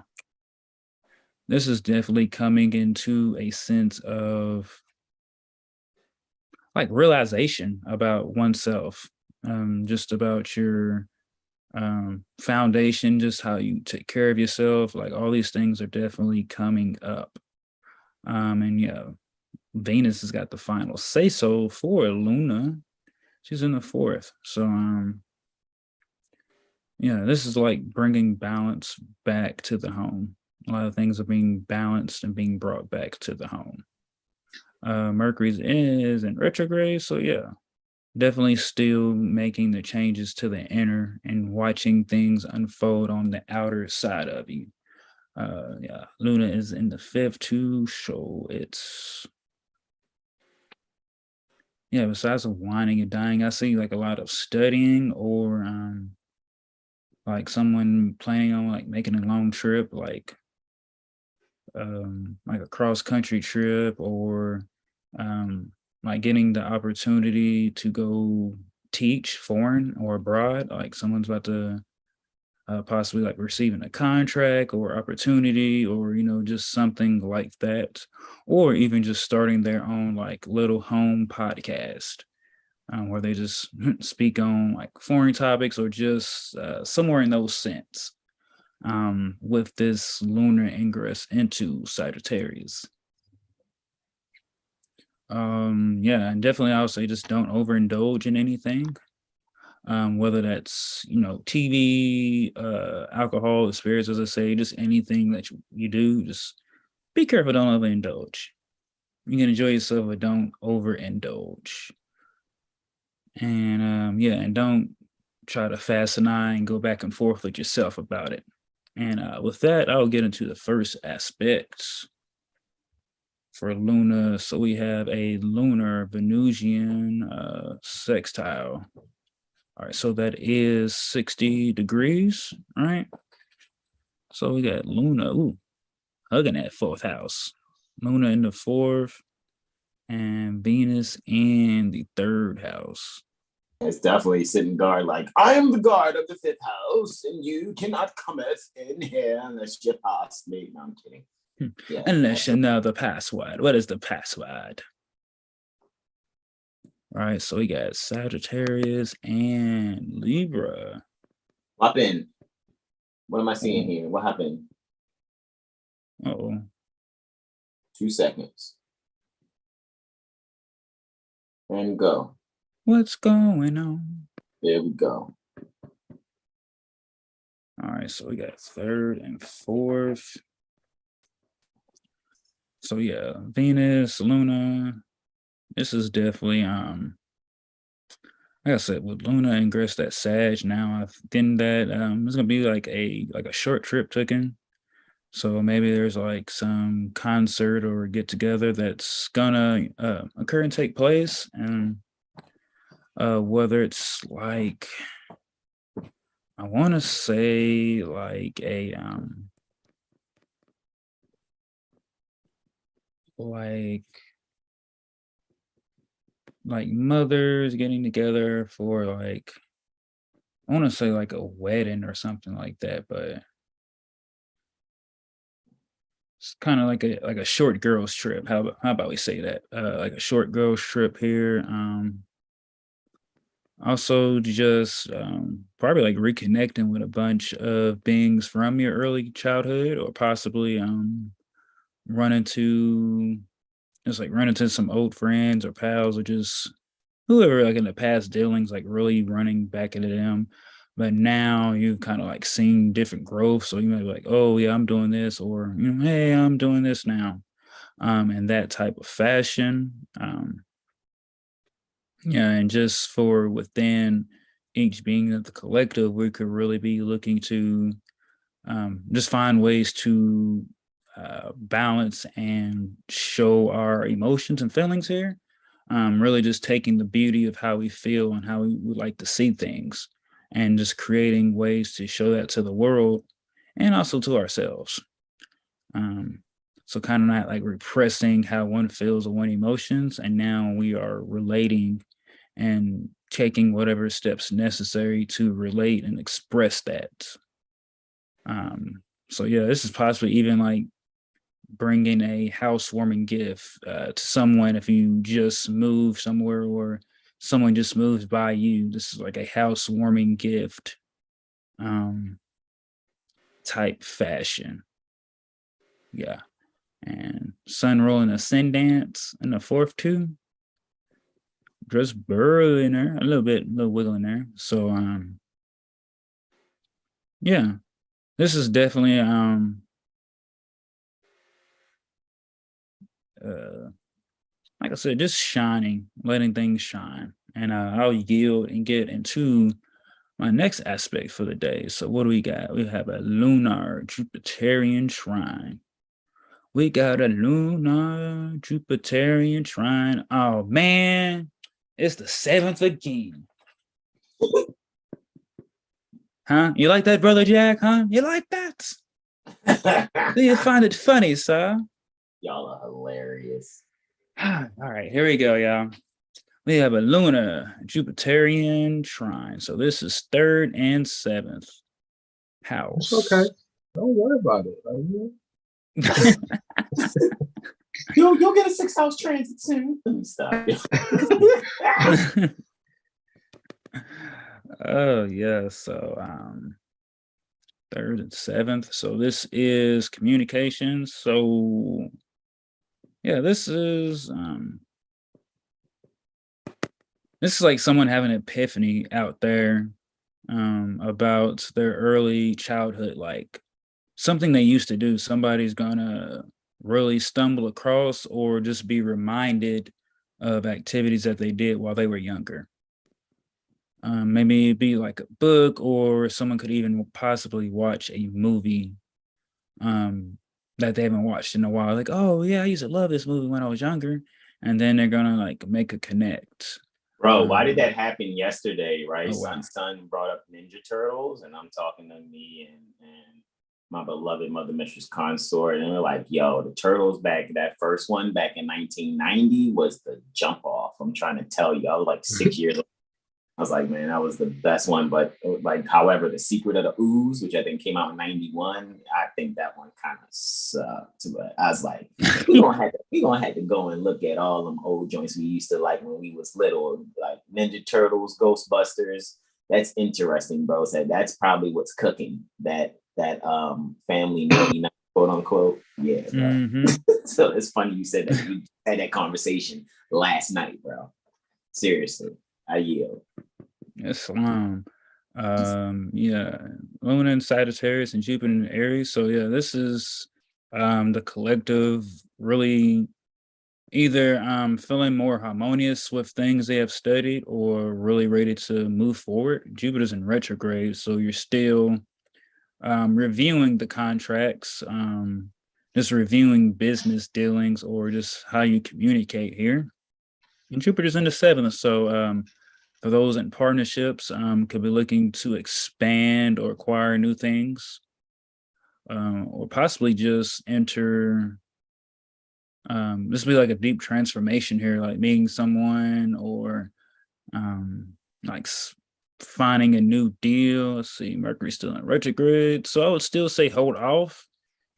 D: This is definitely coming into a sense of like realization about oneself, just about your foundation, just how you take care of yourself. Like all these things are definitely coming up. And yeah, Venus has got the final say so for Luna. She's in the 4th. So yeah, this is like bringing balance back to the home. A lot of things are being balanced and being brought back to the home. Mercury is in retrograde, so yeah, definitely still making the changes to the inner and watching things unfold on the outer side of you. Yeah, Luna is in the 5th too, so it's yeah, besides of whining and dying, I see like a lot of studying, or like someone planning on like making a long trip, like a cross-country trip, or like getting the opportunity to go teach foreign or abroad, like someone's about to possibly like receiving a contract or opportunity, or just something like that, or even just starting their own like little home podcast where they just speak on like foreign topics, or just somewhere in those sense, with this lunar ingress into Sagittarius. Yeah, and definitely I would say just don't overindulge in anything. Whether that's TV, alcohol, spirits, as I say, just anything that you do, just be careful, don't overindulge. You can enjoy yourself, but don't overindulge. And yeah, and don't try to fascinate and go back and forth with yourself about it. And with that, I'll get into the first aspects for Luna. So we have a lunar Venusian sextile. All right, so that is 60 degrees, all right? So we got Luna, hugging that 4th house. Luna in the 4th, and Venus in the 3rd house.
A: It's definitely sitting guard like, I am the guard of the fifth house, and you cannot cometh in here unless you pass me. No, I'm kidding. Yeah.
D: Unless you know the password. What is the password? All right, so we got Sagittarius and Libra.
A: Hop in. What am I seeing here? What happened?
D: Oh,
A: 2 seconds. And go.
D: what's going on?
A: There we go.
D: All right, so we got third and fourth. So yeah, Venus, Luna. This is definitely like I said, with Luna ingress that Sag now, I think that it's gonna be like a short trip taken. So maybe there's like some concert or get together that's gonna occur and take place, and whether it's like I want to say like a like mothers getting together for like I want to say like a wedding or something like that, but it's kind of like a short girls trip. How about we say that? Like a short girls trip here. Also just probably like reconnecting with a bunch of beings from your early childhood, or possibly run into some old friends or pals, or just whoever like in the past dealings, like really running back into them. But now you've kind of like seen different growth. So you might be like, oh yeah, I'm doing this, or hey, I'm doing this now. In that type of fashion. Yeah, and just for within each being of the collective, we could really be looking to just find ways to balance and show our emotions and feelings here. Really just taking the beauty of how we feel and how we would like to see things, and just creating ways to show that to the world and also to ourselves. So kind of not like repressing how one feels or one emotions, and now we are relating and taking whatever steps necessary to relate and express that. So yeah, this is possibly even like bringing a housewarming gift to someone if you just move somewhere, or someone just moves by you. This is like a housewarming gift type fashion. Yeah. And sun rolling ascendants in the fourth too. Just burrow in there a little wiggle in there. So yeah, this is definitely like I said, just shining, letting things shine. And I'll yield and get into my next aspect for the day. So what do we got? We have a lunar Jupiterian shrine. We got a lunar Jupiterian shrine. Oh man, it's the 7th again. Huh? You like that, Brother Jack? Huh? You like that? Do you find it funny, sir?
A: Y'all are hilarious.
D: All right, here we go, y'all. We have a lunar Jupiterian shrine. So this is 3rd and 7th house.
B: It's okay. Don't worry about it.
A: You'll get a 6th house transit soon. Let me stop.
D: Oh yeah, so 3rd and 7th. So this is communications. So yeah, this is like someone having an epiphany out there about their early childhood, like something they used to do. Somebody's gonna really stumble across or just be reminded of activities that they did while they were younger. Maybe it'd be like a book, or someone could even possibly watch a movie that they haven't watched in a while. Like, oh yeah, I used to love this movie when I was younger. And then they're gonna like make a connect.
A: Bro, why did that happen yesterday, right?
D: Oh, wow.
A: Son brought up Ninja Turtles, and I'm talking to me and my beloved mother mistress consort, and we're like, yo, the Turtles back, that first one back in 1990 was the jump off. I'm trying to tell you, I was like 6 years old. I was like, man, that was the best one. But like, however, The Secret of the Ooze, which I think came out in '91, I think that one kind of sucked. But I was like, we gonna have to go and look at all them old joints we used to like when we was little, like Ninja Turtles, Ghostbusters. That's interesting, bro. So that's probably what's cooking that family movie, quote unquote. Yeah, bro.
D: Mm-hmm.
A: So it's funny you said that. You had that conversation last night, bro. Seriously, I yield.
D: Islam. Yeah, Lunar in Sagittarius and Jupiter in Aries. So yeah, this is the collective really either feeling more harmonious with things they have studied or really ready to move forward. Jupiter's in retrograde, so you're still reviewing the contracts, just reviewing business dealings or just how you communicate here. And Jupiter's in the seventh, so for those in partnerships, could be looking to expand or acquire new things, or possibly just enter. This would be like a deep transformation here, like meeting someone or like finding a new deal. Let's see, Mercury's still in retrograde, so I would still say hold off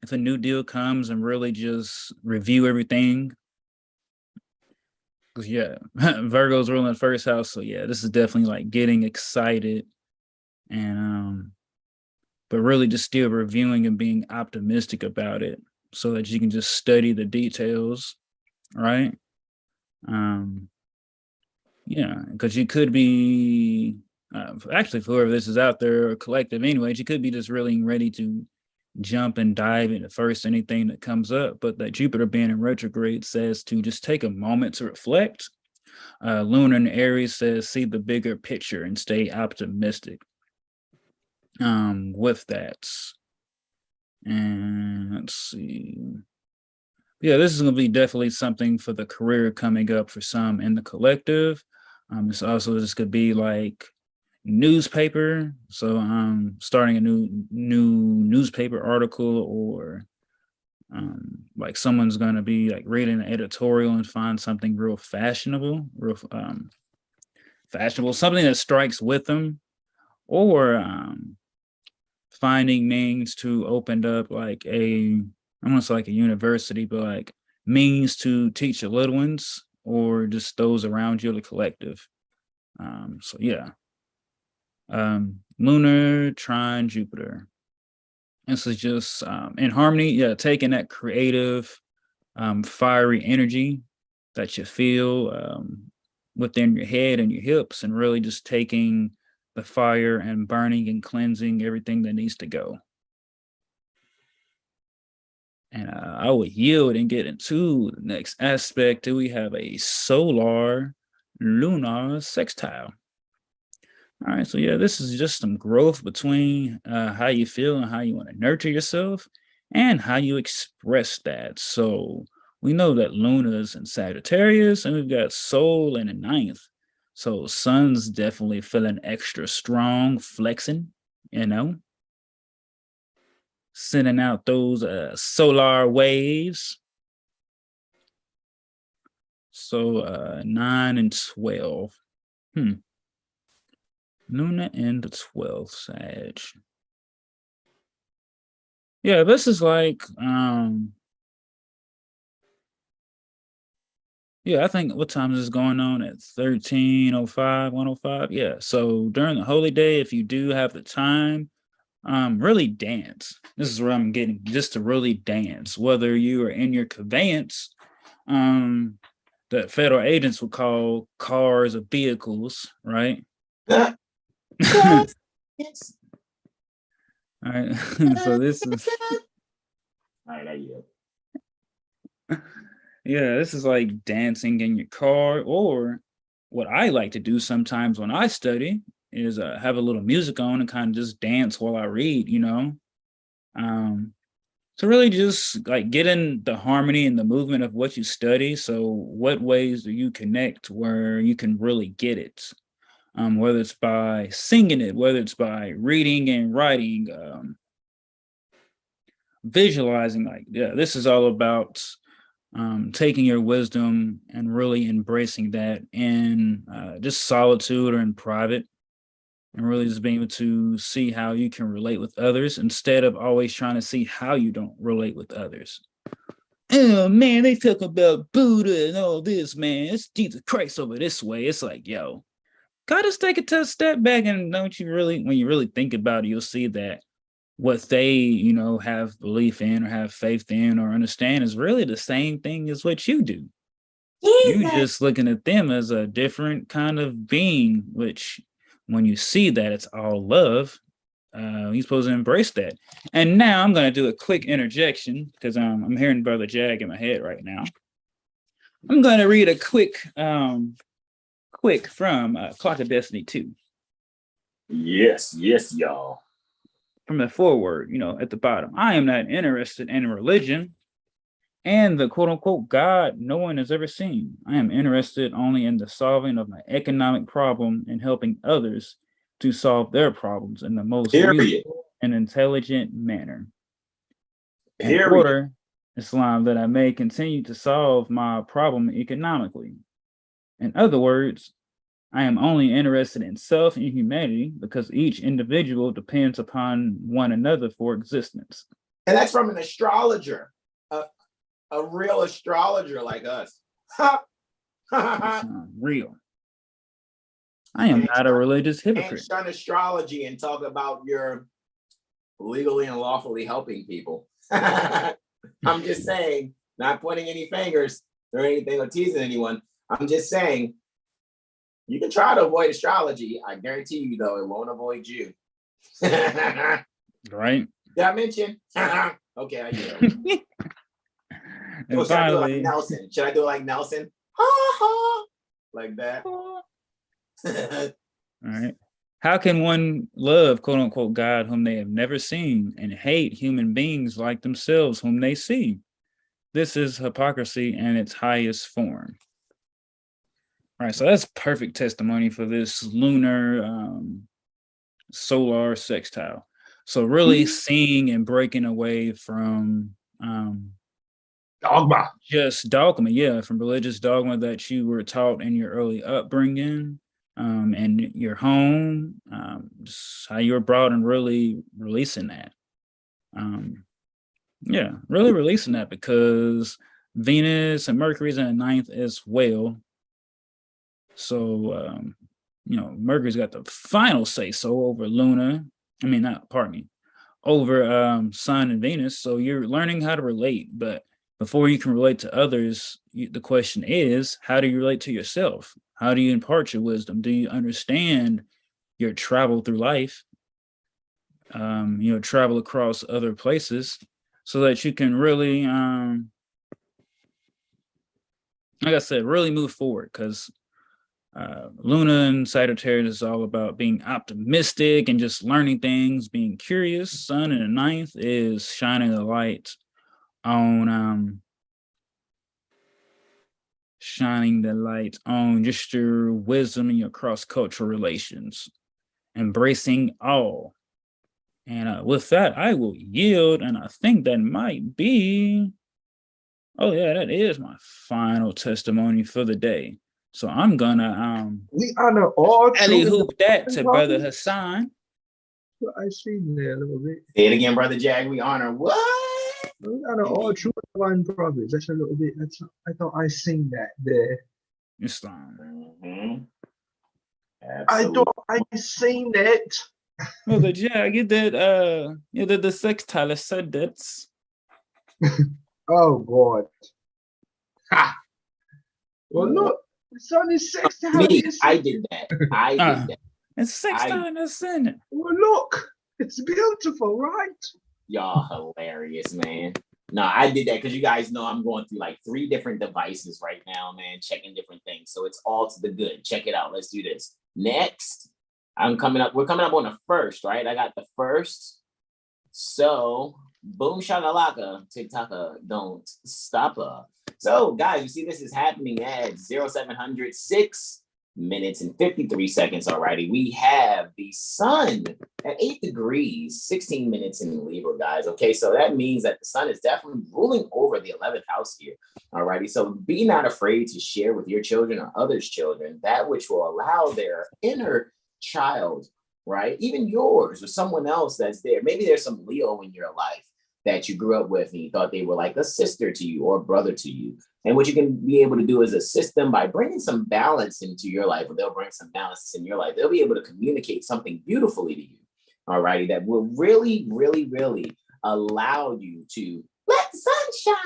D: if a new deal comes and really just review everything. Because yeah, Virgo's ruling the first house, so yeah, this is definitely like getting excited and but really just still reviewing and being optimistic about it so that you can just study the details, right? Yeah, because you could be actually for whoever this is out there or collective anyways, you could be just really ready to jump and dive into first anything that comes up, but that Jupiter being in retrograde says to just take a moment to reflect. Lunar in Aries says see the bigger picture and stay optimistic with that. And let's see. Yeah, this is going to be definitely something for the career coming up for some in the collective. It's also, this could be like newspaper, so starting a new newspaper article, or like someone's going to be like reading an editorial and find something real fashionable, something that strikes with them, or finding means to open up like almost like a university, but like means to teach the little ones or just those around you, the collective. So yeah. Lunar trine Jupiter. This is just in harmony, yeah, taking that creative, fiery energy that you feel within your head and your hips, and really just taking the fire and burning and cleansing everything that needs to go. And I would yield and get into the next aspect. Do we have a solar lunar sextile? All right, so yeah, this is just some growth between how you feel and how you want to nurture yourself and how you express that. So we know that Luna's in Sagittarius and we've got Sol in the ninth. So Sun's definitely feeling extra strong, flexing, sending out those solar waves. So 9 and 12. Luna in the 12th, Sag. Yeah, this is like, yeah, I think what time is this going on at 13:05, 1:05? Yeah, so during the holy day, if you do have the time, really dance. This is where I'm getting, just to really dance, whether you are in your conveyance, that federal agents would call cars or vehicles, right?
A: Yes.
D: All right. So this is
A: All right, I yield.
D: yeah, this is like dancing in your car, or what I like to do sometimes when I study is have a little music on and kind of just dance while I read, to really just like get in the harmony and the movement of what you study. So what ways do you connect where you can really get it? Whether it's by singing it, whether it's by reading and writing, visualizing, like, yeah, this is all about taking your wisdom and really embracing that in just solitude or in private, and really just being able to see how you can relate with others instead of always trying to see how you don't relate with others. Oh man, they talk about Buddha and all this, man. It's Jesus Christ over this way. It's like, yo, gotta take a step back, and don't you really, when you really think about it, you'll see that what they, have belief in or have faith in or understand is really the same thing as what you do. You just looking at them as a different kind of being, which when you see that it's all love, you're supposed to embrace that. And now I'm going to do a quick interjection because I'm hearing Brother Jag in my head right now. I'm going to read a quick from Clock of Destiny 2.
A: Yes, y'all.
D: From the foreword, at the bottom. I am not interested in religion and the quote unquote God no one has ever seen. I am interested only in the solving of my economic problem and helping others to solve their problems in the most reasonable and intelligent manner. In order, Islam, that I may continue to solve my problem economically. In other words, I am only interested in self and humanity because each individual depends upon one another for existence.
A: And that's from an astrologer, a real astrologer like us.
D: Real. I am not a religious hypocrite.
A: And shun astrology and talk about your legally and lawfully helping people. I'm just saying, not pointing any fingers or anything or teasing anyone. I'm just saying, you can try to avoid astrology. I guarantee you, though, it won't avoid you.
D: Right?
A: Did I mention? Okay, I do.
D: And
A: should I do it like Nelson? Should I do it like Nelson? Like that?
D: All right. How can one love, quote unquote, God whom they have never seen and hate human beings like themselves whom they see? This is hypocrisy in its highest form. All right, so that's perfect testimony for this lunar solar sextile. So really seeing and breaking away from
B: Dogma.
D: Just dogma, from religious dogma that you were taught in your early upbringing, and your home, just how you were brought, and really releasing that. Really releasing that, because Venus and Mercury's in the ninth as well. So, Mercury's got the final say so over over Sun and Venus. So you're learning how to relate, but before you can relate to others, the question is, how do you relate to yourself? How do you impart your wisdom? Do you understand your travel through life? Travel across other places so that you can really, like I said, really move forward, because Luna and Sagittarius is all about being optimistic and just learning things, being curious. Sun in the ninth is shining the light on just your wisdom and your cross-cultural relations, embracing all. And with that, I will yield, and I think that might be, that is my final testimony for the day. So I'm gonna
B: we honor all
D: alley hoop that to Brother Hassan.
B: I seen there a little bit.
A: Say it again, Brother Jag. We honor what?
B: We honor all true divine prophets. That's a little bit. I thought I seen that there.
D: Islam.
A: Mm-hmm.
B: I thought I seen it.
D: Brother Jag, you did the sextile said that.
B: Oh God. Ha. Well, look. The sun is sextile.
A: I did that.
D: It's sextile in the Senate.
B: Well, look. It's beautiful, right?
A: Y'all hilarious, man. No, I did that because you guys know I'm going through like 3 different devices right now, man, checking different things. So it's all to the good. Check it out. Let's do this. Next, we're coming up on the 1st, right? I got the 1st. So boom shakalaka, TikToker, don't stop her. So guys, you see this is happening at 0700 minutes and 53 seconds already. We have the sun at 8 degrees, 16 minutes in Libra, guys. Okay, so that means that the sun is definitely ruling over the 11th house here. Alrighty, so be not afraid to share with your children or others' children that which will allow their inner child, right? Even yours or someone else that's there. Maybe there's some Leo in your life that you grew up with and you thought they were like a sister to you or a brother to you. And what you can be able to do is assist them by bringing some balance into your life, or they'll bring some balance in your life. They'll be able to communicate something beautifully to you, all righty, that will really, really, really allow you to let the sun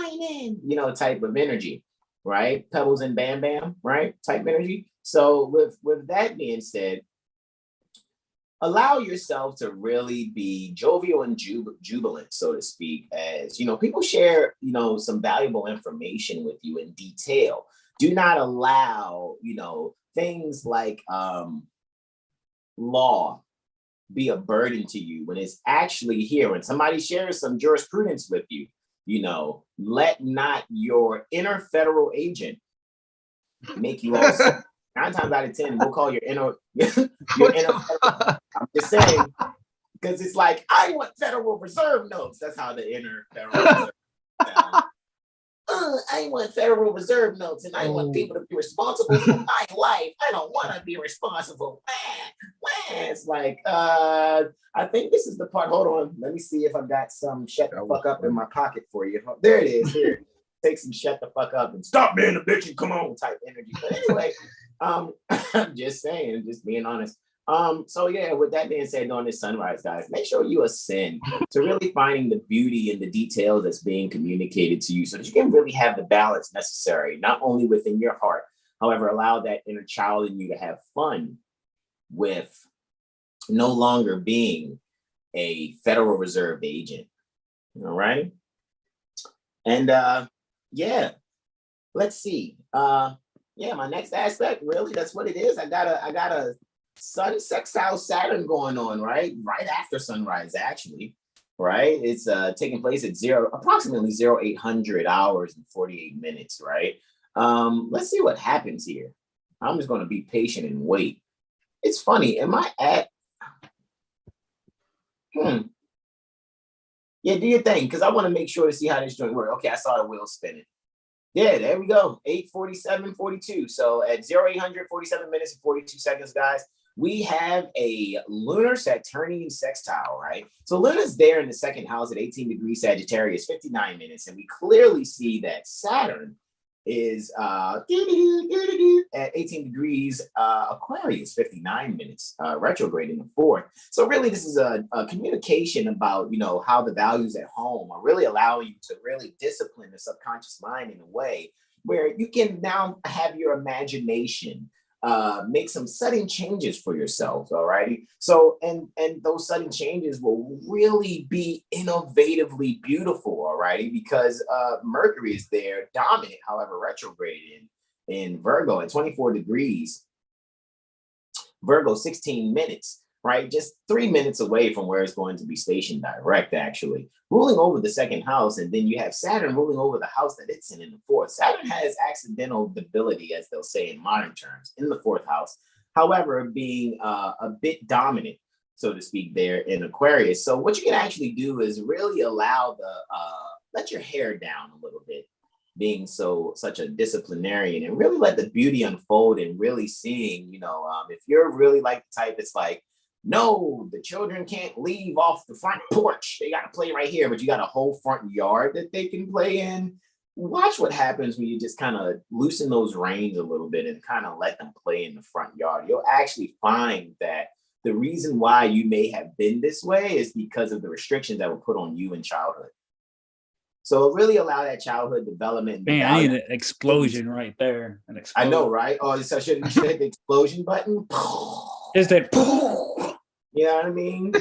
A: shine in, you know, type of energy, right? Pebbles and bam, bam, right? Type energy. So with that being said, allow yourself to really be jovial and jubilant, so to speak, as, you know, people share, you know, some valuable information with you in detail. Do not allow, you know, things like law be a burden to you when it's actually here. When somebody shares some jurisprudence with you, you know, let not your inner federal agent make you all 9 times out of 10, we'll call your inner I'm just saying, because it's like, I want Federal Reserve notes. That's how the inner Federal Reserve sounds. I want Federal Reserve notes, and I want people to be responsible for my life. I don't want to be responsible. It's like, I think this is the part. Hold on. Let me see if I've got some shut the fuck up in my pocket for you. There it is. Here. Take some shut the fuck up and stop being a bitch and come on type energy. But anyway, I'm just saying, just being honest. So yeah, with that being said, on this sunrise, guys, make sure you ascend to really finding the beauty in the details that's being communicated to you so that you can really have the balance necessary, not only within your heart, however, allow that inner child in you to have fun with no longer being a Federal Reserve agent. All right. And yeah, let's see. Yeah, my next aspect, really, that's what it is. I got a Sun sextile Saturn going on, right after sunrise, actually, right? It's taking place at approximately 0800 hours and 48 minutes, right? Let's see what happens here. I'm just going to be patient and wait. It's funny. Am I at? Yeah, do your thing, because I want to make sure to see how this joint works. Okay, I saw the wheel spinning. Yeah, there we go. 8:47:42. So at 0800 47 minutes and 42 seconds, guys, we have a lunar Saturnian sextile, right? So Luna's there in the second house at 18 degrees Sagittarius, 59 minutes. And we clearly see that Saturn is at 18 degrees Aquarius, 59 minutes, retrograde in the fourth. So really, this is a communication about, you know, how the values at home are really allowing you to really discipline the subconscious mind in a way where you can now have your imagination make some sudden changes for yourselves. All righty. So, and those sudden changes will really be innovatively beautiful. All righty. Because Mercury is there dominant, however, retrograde in Virgo at 24 degrees, Virgo, 16 minutes, right? Just 3 minutes away from where it's going to be stationed direct, actually, ruling over the second house. And then you have Saturn ruling over the house that it's in the fourth. Saturn has accidental debility, as they'll say in modern terms, in the fourth house. However, being a bit dominant, so to speak, there in Aquarius. So what you can actually do is really allow let your hair down a little bit, being such a disciplinarian, and really let the beauty unfold and really seeing, you know, if you're really like the type that's like, no, the children can't leave off the front porch. They got to play right here, but you got a whole front yard that they can play in. Watch what happens when you just kind of loosen those reins a little bit and kind of let them play in the front yard. You'll actually find that the reason why you may have been this way is because of the restrictions that were put on you in childhood. So really allow that childhood development.
D: Man, I need an explosion right there. An explosion.
A: I know, right? Oh, so should hit the explosion button?
D: Is that?
A: You know what I mean?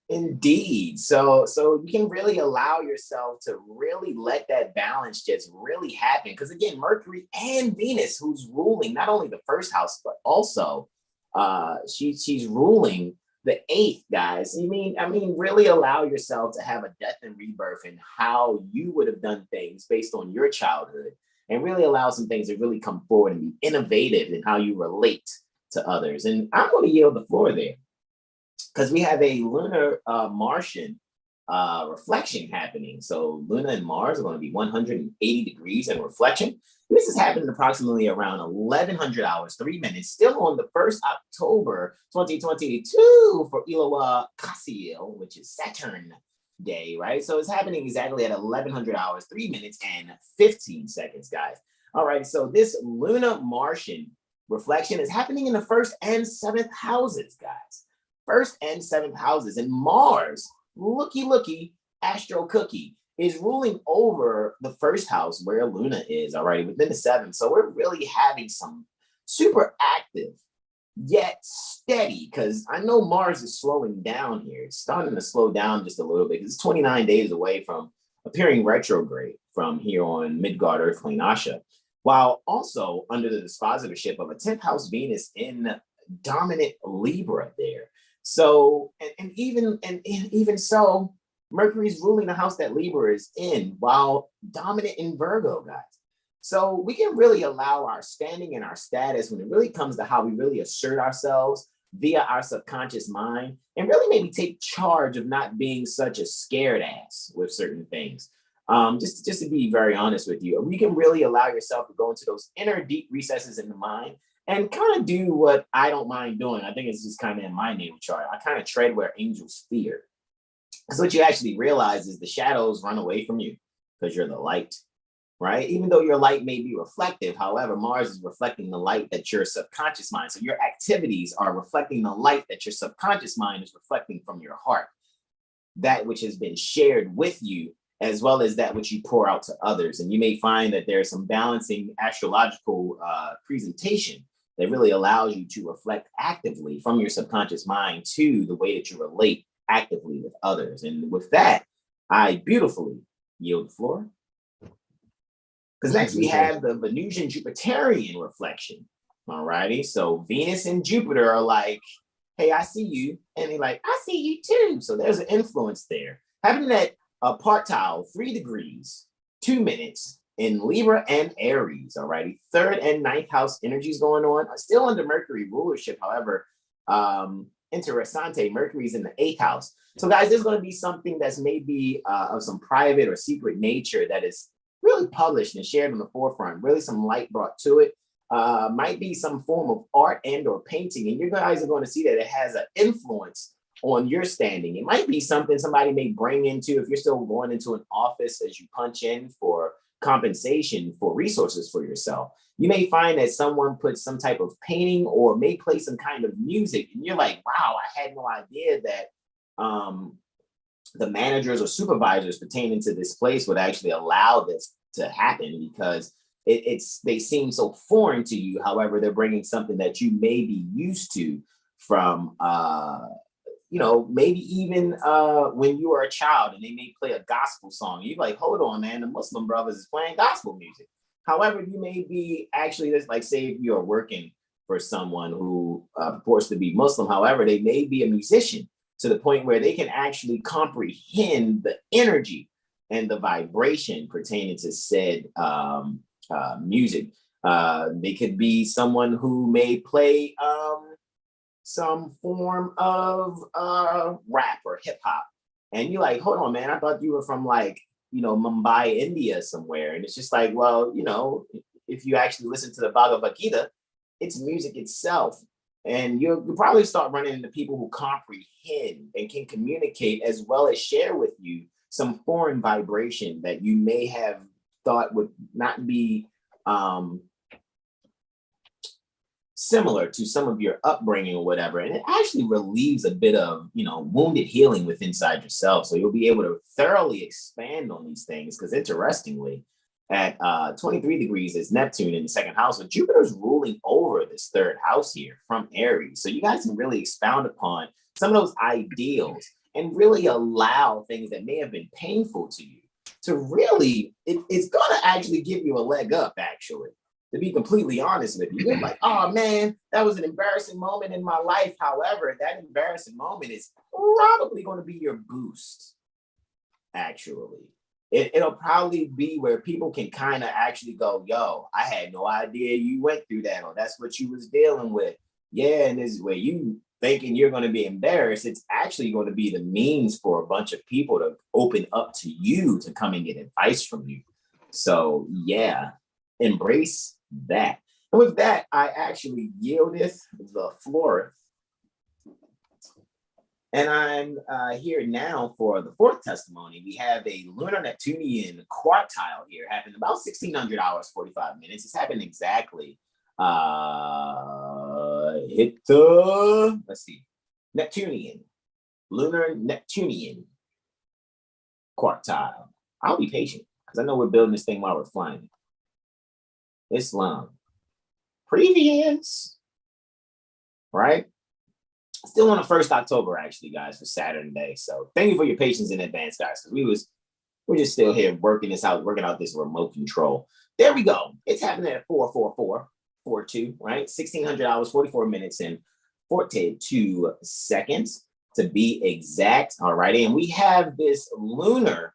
A: Indeed. So you can really allow yourself to really let that balance just really happen. Because again, Mercury and Venus, who's ruling not only the first house, but also she's ruling the eighth, guys. I mean, really allow yourself to have a death and rebirth in how you would have done things based on your childhood. and really allow some things to really come forward and be innovative in how you relate to others. And I'm going to yield the floor there because we have a lunar Martian reflection happening. So Luna and Mars are going to be 180 degrees in reflection. This is happening approximately around 1100 hours, 3 minutes, still on the 1st October 2022 for Iloa Cassiel, which is Saturn day, right? So it's happening exactly at 1100 hours, 3 minutes and 15 seconds, guys. All right, so this Luna Martian reflection is happening in the 1st and 7th houses, guys. 1st and 7th houses. And Mars, looky, Astro Cookie, is ruling over the 1st house where Luna is, all right, within the 7th. So we're really having some super active, yet steady, because I know Mars is slowing down here. It's starting to slow down just a little bit. It's 29 days away from appearing retrograde from here on Midgard Earthling Asha, while also under the dispositorship of a 10th house Venus in dominant Libra there. So, and even so, Mercury's ruling the house that Libra is in, while dominant in Virgo, guys. So we can really allow our standing and our status when it really comes to how we really assert ourselves via our subconscious mind, and really maybe take charge of not being such a scared ass with certain things. Just to be very honest with you, we can really allow yourself to go into those inner deep recesses in the mind and kind of do what I don't mind doing. I think it's just kind of in my natal chart. I kind of tread where angels fear. So what you actually realize is the shadows run away from you because you're the light, right? Even though your light may be reflective, however, Mars is reflecting the light that your subconscious mind. So your activities are reflecting the light that your subconscious mind is reflecting from your heart, that which has been shared with you, as well as that which you pour out to others. And you may find that there's some balancing astrological presentation that really allows you to reflect actively from your subconscious mind to the way that you relate actively with others. And with that, I beautifully yield the floor. Because next we have the Venusian Jupitarian reflection. All righty. So Venus and Jupiter are like, hey, I see you. And they're like, I see you too. So there's an influence there. Having that Quartile, 3 degrees, 2 minutes in Libra and Aries. All righty. 3rd and 9th house energies going on. Still under Mercury rulership. However, interessante, Mercury's in the 8th house. So guys, there's going to be something that's maybe of some private or secret nature that is really published and shared on the forefront, really some light brought to it. Might be some form of art and or painting, and you guys are going to see that it has an influence on your standing. It might be something somebody may bring into, if you're still going into an office as you punch in for compensation for resources for yourself. You may find that someone puts some type of painting or may play some kind of music, and you're like, wow, I had no idea that the managers or supervisors pertaining to this place would actually allow this to happen, because they seem so foreign to you. However, they're bringing something that you may be used to from, maybe even when you were a child and they may play a gospel song. You're like, hold on, man, the Muslim brothers is playing gospel music. However, you may be actually, just like, say if you're working for someone who purports to be Muslim, however, they may be a musician to the point where they can actually comprehend the energy and the vibration pertaining to said music. They could be someone who may play some form of rap or hip hop. And you're like, hold on, man, I thought you were from Mumbai, India somewhere. And it's just like, well, if you actually listen to the Bhagavad Gita, it's music itself. And you'll probably start running into people who comprehend and can communicate as well as share with you some foreign vibration that you may have thought would not be similar to some of your upbringing or whatever. And it actually relieves a bit of, wounded healing within inside yourself. So you'll be able to thoroughly expand on these things, because interestingly, at 23 degrees is Neptune in the 2nd house, but Jupiter's ruling over this 3rd house here from Aries. So you guys can really expound upon some of those ideals and really allow things that may have been painful to you to really, it's going to actually give you a leg up, actually, to be completely honest with you. You're like, oh man, that was an embarrassing moment in my life. However, that embarrassing moment is probably going to be your boost, actually. it'll probably be where people can kind of actually go, yo, I had no idea you went through that, or that's what you was dealing with. Yeah, and this is where you thinking you're going to be embarrassed. It's actually going to be the means for a bunch of people to open up to you to come and get advice from you. So yeah, embrace that. And with that, I actually yieldeth the floor. And I'm here now for the fourth testimony. We have a lunar Neptunian quartile here, happened about 1600 hours, 45 minutes. It's happened exactly. Let's see, Neptunian, lunar Neptunian quartile. I'll be patient because I know we're building this thing while we're flying. Islam. Previous. Right? Still on the 1st October, actually, guys, for Saturn Day. So thank you for your patience in advance, guys, because we're just still here working out this remote control. There we go. It's happening at 4:42, right? 1600 hours, 44 minutes, and 42 seconds to be exact. All right. And we have this lunar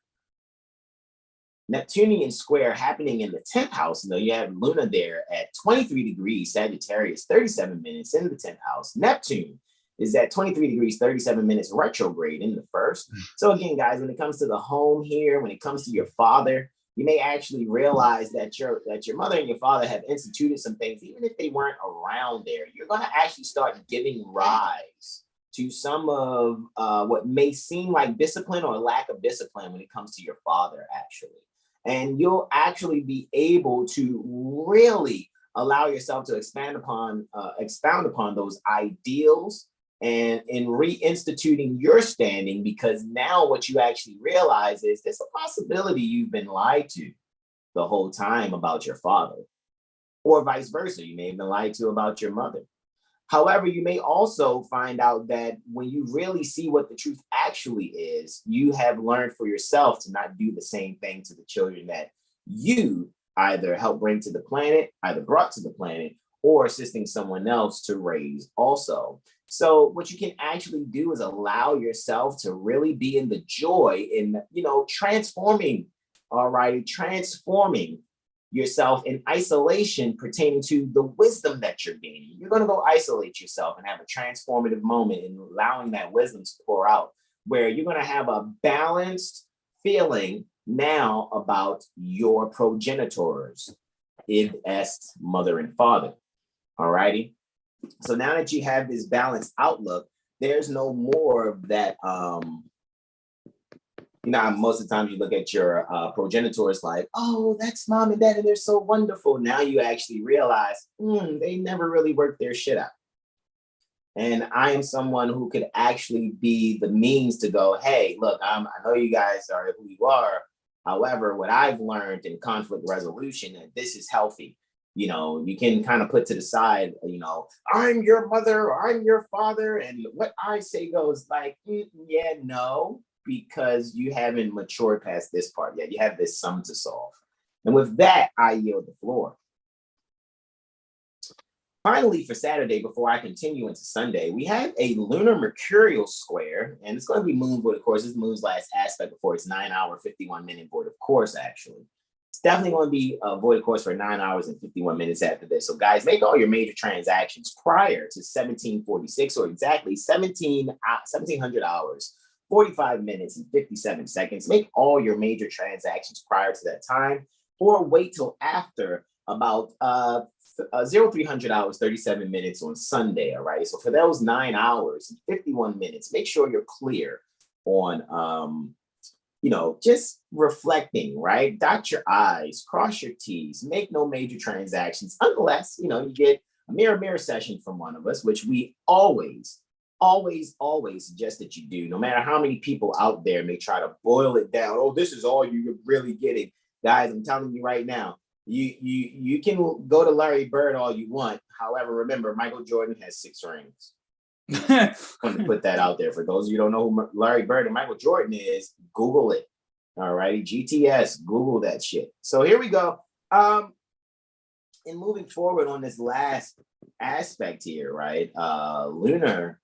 A: Neptunian square happening in the 10th house. You know, you have Luna there at 23 degrees, Sagittarius, 37 minutes in the 10th house. Neptune is at 23 degrees, 37 minutes retrograde in the first. So again, guys, when it comes to the home here, when it comes to your father, you may actually realize that your mother and your father have instituted some things, even if they weren't around there. You're going to actually start giving rise to some of what may seem like discipline or lack of discipline when it comes to your father, actually. And you'll actually be able to really allow yourself to expound upon those ideals and in reinstituting your standing, because now what you actually realize is there's a possibility you've been lied to the whole time about your father, or vice versa. You may have been lied to about your mother. However, you may also find out that when you really see what the truth actually is, you have learned for yourself to not do the same thing to the children that you either helped bring to the planet, either brought to the planet, or assisting someone else to raise also. So what you can actually do is allow yourself to really be in the joy in, transforming yourself in isolation pertaining to the wisdom that you're gaining. You're going to go isolate yourself and have a transformative moment in allowing that wisdom to pour out, where you're going to have a balanced feeling now about your progenitors, id est mother and father. All righty. So now that you have this balanced outlook, there's no more of that. Most of the time you look at your progenitors like, oh, that's mom and dad, and they're so wonderful. Now you actually realize they never really worked their shit out. And I am someone who could actually be the means to go, hey, look, I know you guys are who you are. However, what I've learned in conflict resolution, that this is healthy. You can kind of put to the side, I'm your mother, or I'm your father. And what I say goes like, yeah, no, because you haven't matured past this part yet. You have this sum to solve. And with that, I yield the floor. Finally, for Saturday, before I continue into Sunday, we have a lunar Mercurial square, and it's going to be moon void, of course. This moon's last aspect before it's 9-hour, 51-minute void, of course, actually. It's definitely going to be a void, of course, for 9 hours and 51 minutes after this. So, guys, make all your major transactions prior to 1746, or exactly 1700 hours, 45 minutes, and 57 seconds. Make all your major transactions prior to that time, or wait till after about 0300 hours, 37 minutes on Sunday. All right. So for those 9 hours and 51 minutes, make sure you're clear on, just reflecting, right? Dot your I's, cross your T's, make no major transactions unless, you get a mirror session from one of us, which we always suggest that you do, no matter how many people out there may try to boil it down. Oh, this is all you're really getting. Guys, I'm telling you right now, you can go to Larry Bird all you want. However, remember, Michael Jordan has 6 rings. I want to put that out there. For those of you who don't know who Larry Bird and Michael Jordan is, Google it. All righty, GTS, Google that shit. So here we go. And moving forward on this last aspect here, right? Luna,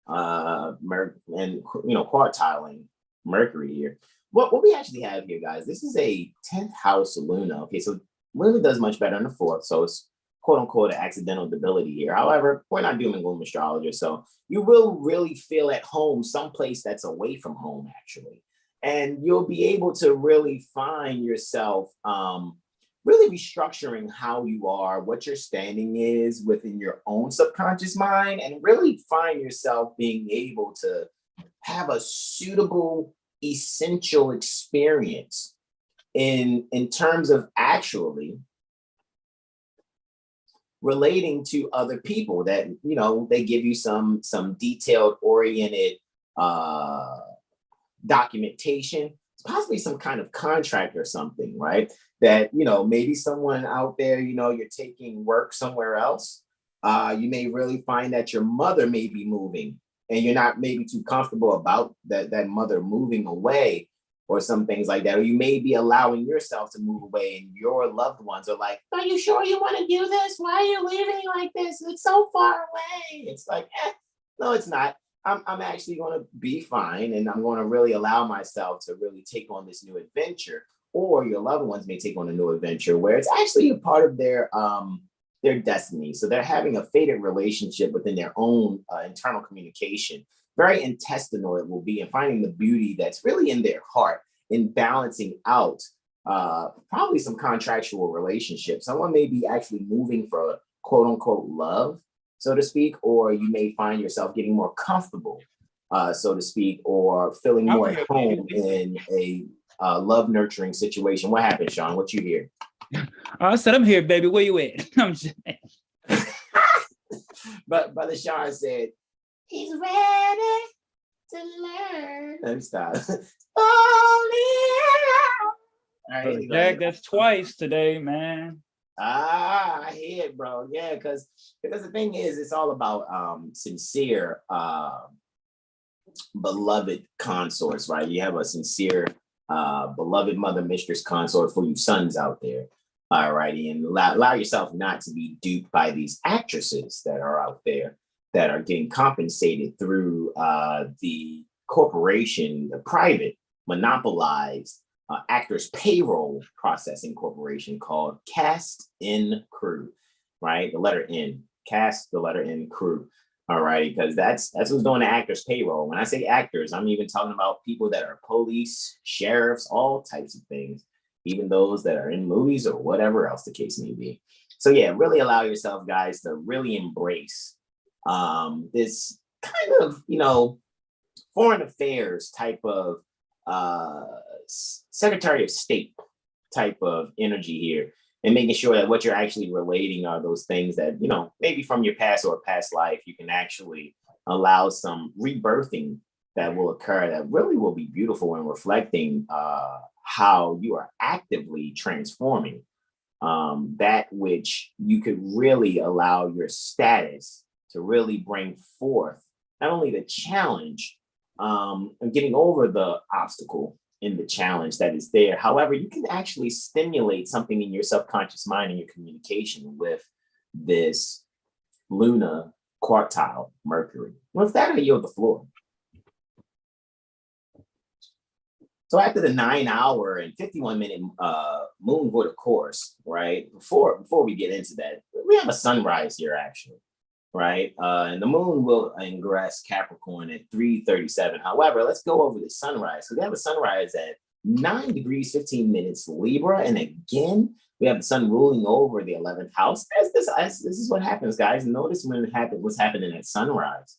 A: and quartiling Mercury here. what we actually have here, guys, this is a 10th house Luna. Okay, so Luna does much better in the 4th, so it's quote unquote an accidental debility here. However, we're not doom and gloom astrologers, so you will really feel at home someplace that's away from home, actually. And you'll be able to really find yourself really restructuring how you are, what your standing is within your own subconscious mind, and really find yourself being able to have a suitable, essential experience in terms of actually relating to other people that, you know, they give you some detailed oriented documentation, possibly some kind of contract or something, right? That, you know, maybe someone out there, you know, you're taking work somewhere else. You may really find that your mother may be moving and you're not maybe too comfortable about that mother moving away or some things like that. Or you may be allowing yourself to move away and your loved ones are like, are you sure you want to do this? Why are you leaving like this? It's so far away. It's like, no, it's not. I'm actually going to be fine and I'm going to really allow myself to really take on this new adventure. Or your loved ones may take on a new adventure where it's actually a part of their destiny. So they're having a fated relationship within their own internal communication. Very intestinal it will be, and finding the beauty that's really in their heart in balancing out probably some contractual relationships. Someone may be actually moving for quote unquote love, so to speak, or you may find yourself getting more comfortable, so to speak, or feeling more at home in a love nurturing situation. What happened, Sean? What you hear?
D: I said, I'm here, baby. Where you at? I'm just...
A: But Brother Sean said, he's ready to learn. Let me stop.
D: Right, Jack, that's twice today, man.
A: I hear it, bro. Yeah, because the thing is, it's all about sincere, beloved consorts, right? You have a sincere, beloved mother mistress consort for you sons out there. All righty, and allow yourself not to be duped by these actresses that are out there that are getting compensated through the corporation, the private, monopolized actors payroll processing corporation called Cast In Crew, right? The letter N, Cast, the letter N Crew. All righty, because that's what's doing the actors payroll. When I say actors, I'm even talking about people that are police, sheriffs, all types of things, even those that are in movies or whatever else the case may be. So yeah, really allow yourself, guys, to really embrace this kind of, you know, foreign affairs type of Secretary of State type of energy here, and making sure that what you're actually relating are those things that, you know, maybe from your past or past life, you can actually allow some rebirthing that will occur that really will be beautiful and reflecting how you are actively transforming that which you could really allow your status to really bring forth not only the challenge and getting over the obstacle in the challenge that is there. However, you can actually stimulate something in your subconscious mind and your communication with this Luna quartile Mercury. With that, I yield the floor. So after the 9-hour and 51-minute moon void course, right? Before we get into that, we have a sunrise here actually, right? And the moon will ingress Capricorn at 3:37. However, let's go over the sunrise. So we have a sunrise at 9 degrees 15 minutes Libra, and again we have the sun ruling over the 11th house. This is what happens, guys. Notice what's happening at sunrise,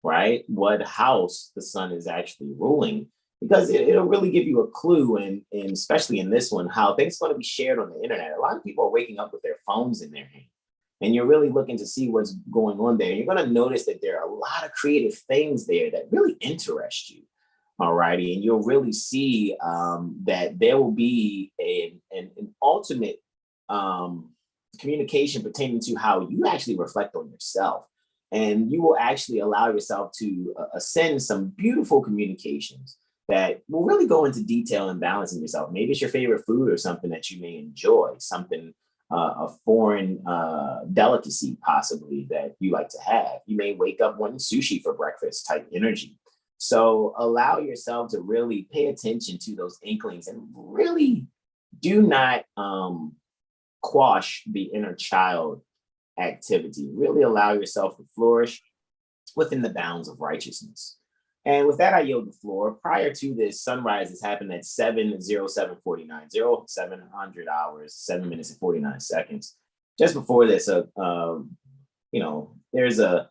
A: right? What house the sun is actually ruling, because it'll really give you a clue, and especially in this one, how things are going to be shared on the internet. A lot of people are waking up with their phones in their hand, and you're really looking to see what's going on there. You're going to notice that there are a lot of creative things there that really interest you. All righty. And you'll really see that there will be an ultimate communication pertaining to how you actually reflect on yourself. And you will actually allow yourself to ascend some beautiful communications that will really go into detail and balancing yourself. Maybe it's your favorite food or something that you may enjoy, something, a foreign delicacy possibly that you like to have. You may wake up wanting sushi for breakfast type energy. So allow yourself to really pay attention to those inklings and really do not quash the inner child activity. Really allow yourself to flourish within the bounds of righteousness. And with that, I yield the floor. Prior to this, sunrise has happened at 7:07:49, 0700 hours, 7 minutes and 49 seconds. Just before this, there's a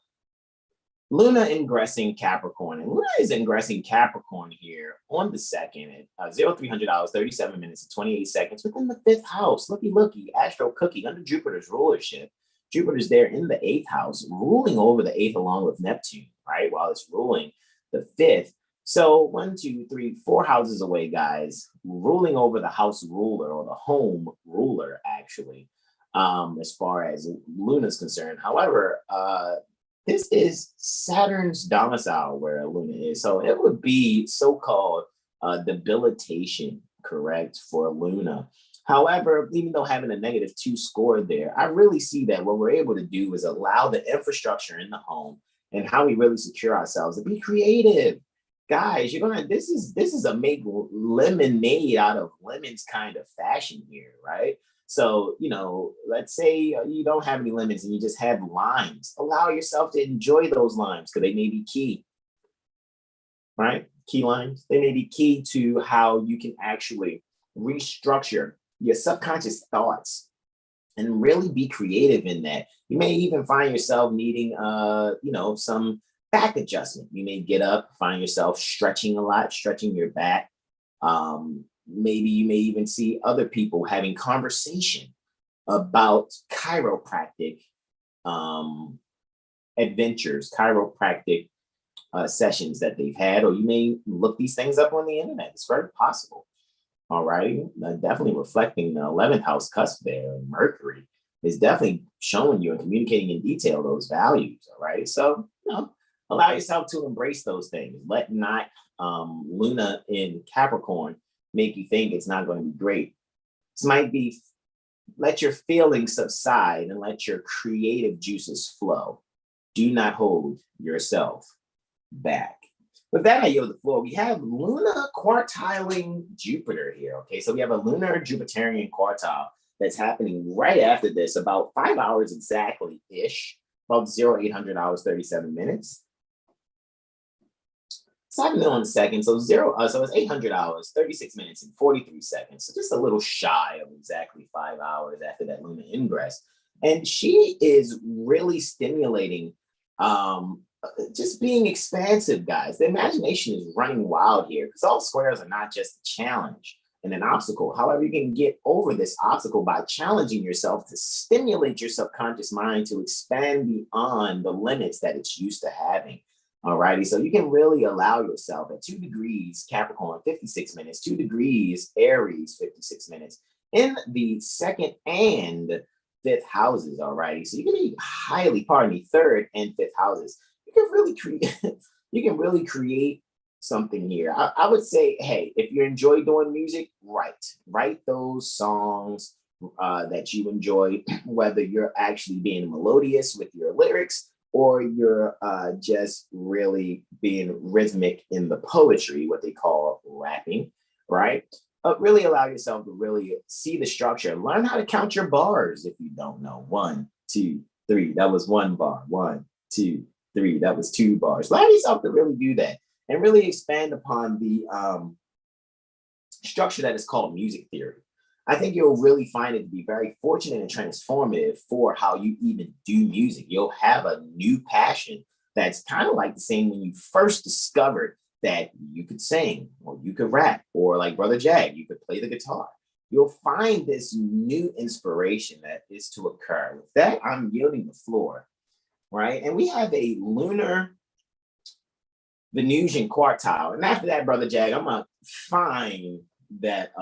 A: Luna ingressing Capricorn, and Luna is ingressing Capricorn here on the 2nd at 0300 hours, 37 minutes and 28 seconds within the 5th house. Looky, Astro Cookie under Jupiter's rulership. Jupiter's there in the 8th house, ruling over the 8th along with Neptune, right? While it's ruling the 5th. So 1, 2, 3, 4 houses away, guys, ruling over the house ruler or the home ruler, actually, as far as Luna's concerned. However, this is Saturn's domicile where Luna is. So it would be so-called debilitation, correct, for Luna. However, even though having a -2 score there, I really see that what we're able to do is allow the infrastructure in the home and how we really secure ourselves to be creative. Guys, this is a make lemonade out of lemons kind of fashion here, right? So, let's say you don't have any lemons and you just have limes. Allow yourself to enjoy those limes because they may be key, right? Key limes. They may be key to how you can actually restructure your subconscious thoughts and really be creative in that. You may even find yourself needing, some back adjustment. You may get up, find yourself stretching a lot, stretching your back. Maybe you may even see other people having conversation about chiropractic adventures, chiropractic sessions that they've had, or you may look these things up on the internet. It's very possible. All right, definitely reflecting the 11th house cusp there. Mercury is definitely showing you and communicating in detail those values. All right, so allow yourself to embrace those things. Let not Luna in Capricorn make you think it's not going to be great. This might be, let your feelings subside and let your creative juices flow. Do not hold yourself back. With that, I yield the floor. We have Luna quartiling Jupiter here. Okay, so we have a lunar Jupitarian quartile that's happening right after this, about 5 hours exactly-ish, about 0800 hours, 37 minutes. It's happening on the 2nd, so it's 800 hours, 36 minutes and 43 seconds. So just a little shy of exactly 5 hours after that lunar ingress. And she is really stimulating just being expansive, guys. The imagination is running wild here because all squares are not just a challenge and an obstacle. However, you can get over this obstacle by challenging yourself to stimulate your subconscious mind to expand beyond the limits that it's used to having. All righty, so you can really allow yourself at 2 degrees Capricorn, 56 minutes, 2 degrees Aries, 56 minutes, in the 2nd and 5th houses. All righty, so you can be highly, 3rd and 5th houses. You can really create something here. I would say, hey, if you enjoy doing music, write those songs that you enjoy, whether you're actually being melodious with your lyrics or you're just really being rhythmic in the poetry, what they call rapping, right? Really allow yourself to really see the structure. Learn how to count your bars if you don't know. 1, 2, 3. That was 1 bar. 1, 2, 3. That was 2 bars. Allow yourself to really do that and really expand upon the structure that is called music theory. I think you'll really find it to be very fortunate and transformative for how you even do music. You'll have a new passion that's kind of like the same when you first discovered that you could sing or you could rap, or like Brother Jag, you could play the guitar. You'll find this new inspiration that is to occur. With that, I'm yielding the floor, right? And we have a lunar Venusian quartile. And after that, Brother Jag, I'm gonna find that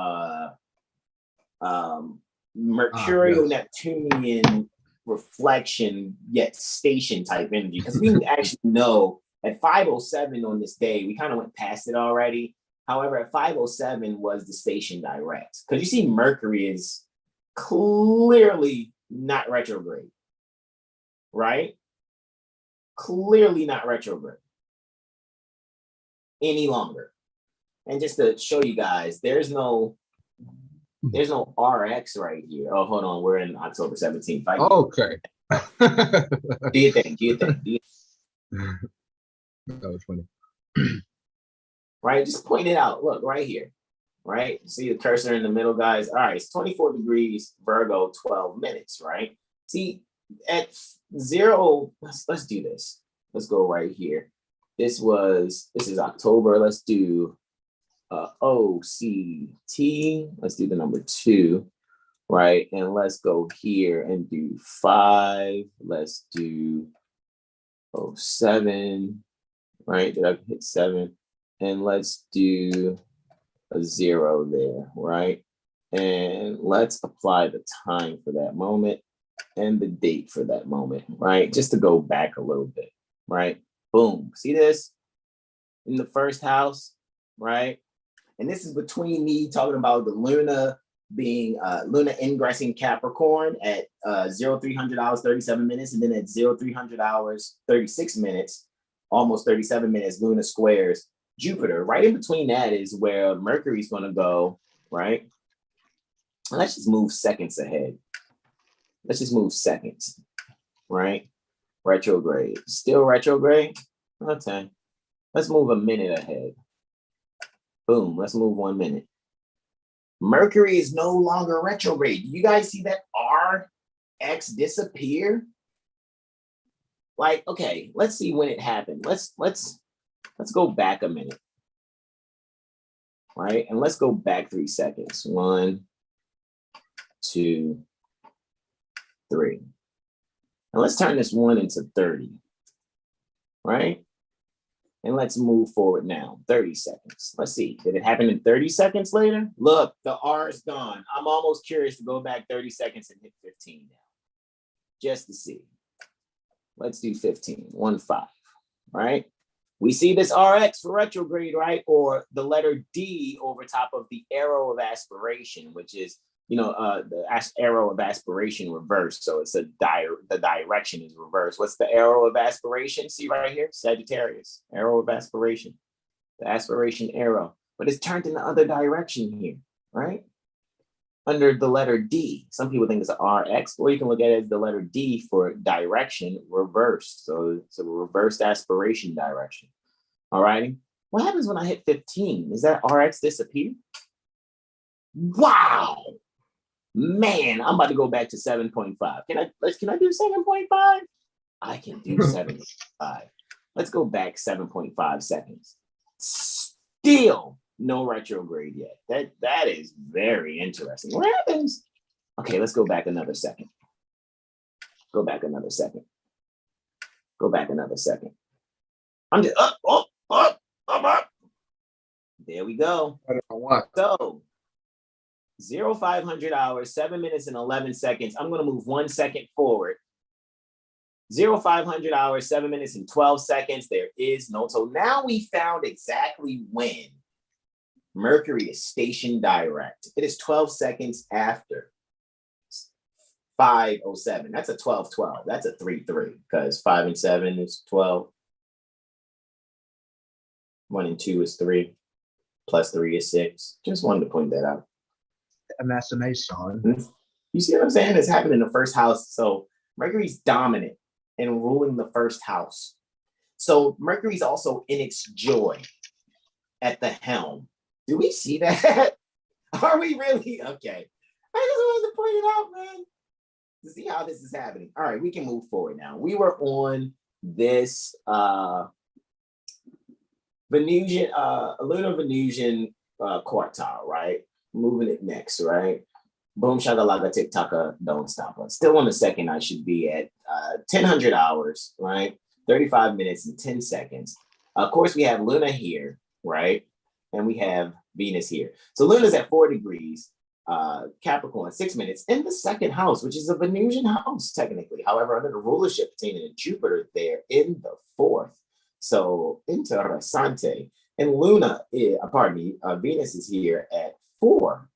A: Mercurial Neptunian reflection yet station type energy, because we actually know at 5:07 on this day, we kind of went past it already. However, at 5:07 was the station direct, because you see Mercury is clearly not retrograde, right? Clearly not retrograde. any longer. And just to show you guys, there's no RX right here. Oh, hold on. We're in October 17th.
B: Okay.
A: Do you think?
B: That was funny.
A: Right? Just point it out. Look, right here. Right? See the cursor in the middle, guys? All right, it's 24 degrees, Virgo, 12 minutes, right? See, at 0, let's do this. Let's go right here. This is October. Let's do OCT. Let's do the number 2, right? And let's go here and do 5. Let's do 07, right? Did I hit 7? And let's do a 0 there, right? And let's apply the time for that moment and the date for that moment, right? Just to go back a little bit, right? Boom. See this in the first house, right? And this is between me talking about the Luna being Luna ingressing Capricorn at 0300 hours 37 minutes, and then at 0300 hours 36 minutes, almost 37 minutes, Luna squares Jupiter. Right in between that is where Mercury's going to go, right? And let's just move seconds ahead. Let's just move seconds, right? Retrograde. Still retrograde? Okay. Let's move a minute ahead. Boom. Let's move 1 minute. Mercury is no longer retrograde. You guys see that RX disappear? Like, okay, let's see when it happened. Let's go back a minute, right? And let's go back 3 seconds. 1, 2, 3. And let's turn this 1 into 30, right? And let's move forward now, 30 seconds. Let's see, did it happen in 30 seconds later? Look, the R is gone. I'm almost curious to go back 30 seconds and hit 15 now, just to see. Let's do 15, 1, 5, right? We see this RX for retrograde, right? Or the letter D over top of the arrow of aspiration, which is, the arrow of aspiration reversed. So it's the direction is reversed. What's the arrow of aspiration? See right here, Sagittarius, arrow of aspiration, the aspiration arrow, but it's turned in the other direction here, right? Under the letter D. Some people think it's an RX, or you can look at it as the letter D for direction reversed. So it's a reversed aspiration direction. All righty. What happens when I hit 15? Is that RX disappear? Wow. Man, I'm about to go back to 7.5. Can I do 7.5? I can do 7.5. Let's go back 7.5 seconds. Still no retrograde yet. That is very interesting. What happens? Okay, let's go back another second. Go back another second. Go back another second. I'm just up. There we go.
B: I don't know what.
A: So 0500 hours, 7 minutes and 11 seconds. I'm going to move 1 second forward. 0500 hours, 7 minutes and 12 seconds. There is no. So now we found exactly when Mercury is stationed direct. It is 12 seconds after 5:07. That's a 12:12. That's a 3:3 because 5 and 7 is 12. 1 and 2 is 3. Plus 3 is 6. Just wanted to point that out.
B: And that's an son.
A: You see what I'm saying? It's happening in the first house. So Mercury's dominant and ruling the first house. So Mercury's also in its joy at the helm. Do we see that? Are we really? Okay. I just wanted to point it out, man, to see how this is happening. All right, we can move forward now. We were on this Venusian, lunar Venusian quartile, right? Moving it next, right? Boom, shagalaga, tick taka, don't stop us. Still on the second, I should be at 1000 hours, right? 35 minutes and 10 seconds. Of course, we have Luna here, right? And we have Venus here. So Luna's at 4 degrees, Capricorn, 6 minutes in the second house, which is a Venusian house, technically. However, under the rulership pertaining to Jupiter, there in the 4th. So interessante. And Luna, Venus is here at 4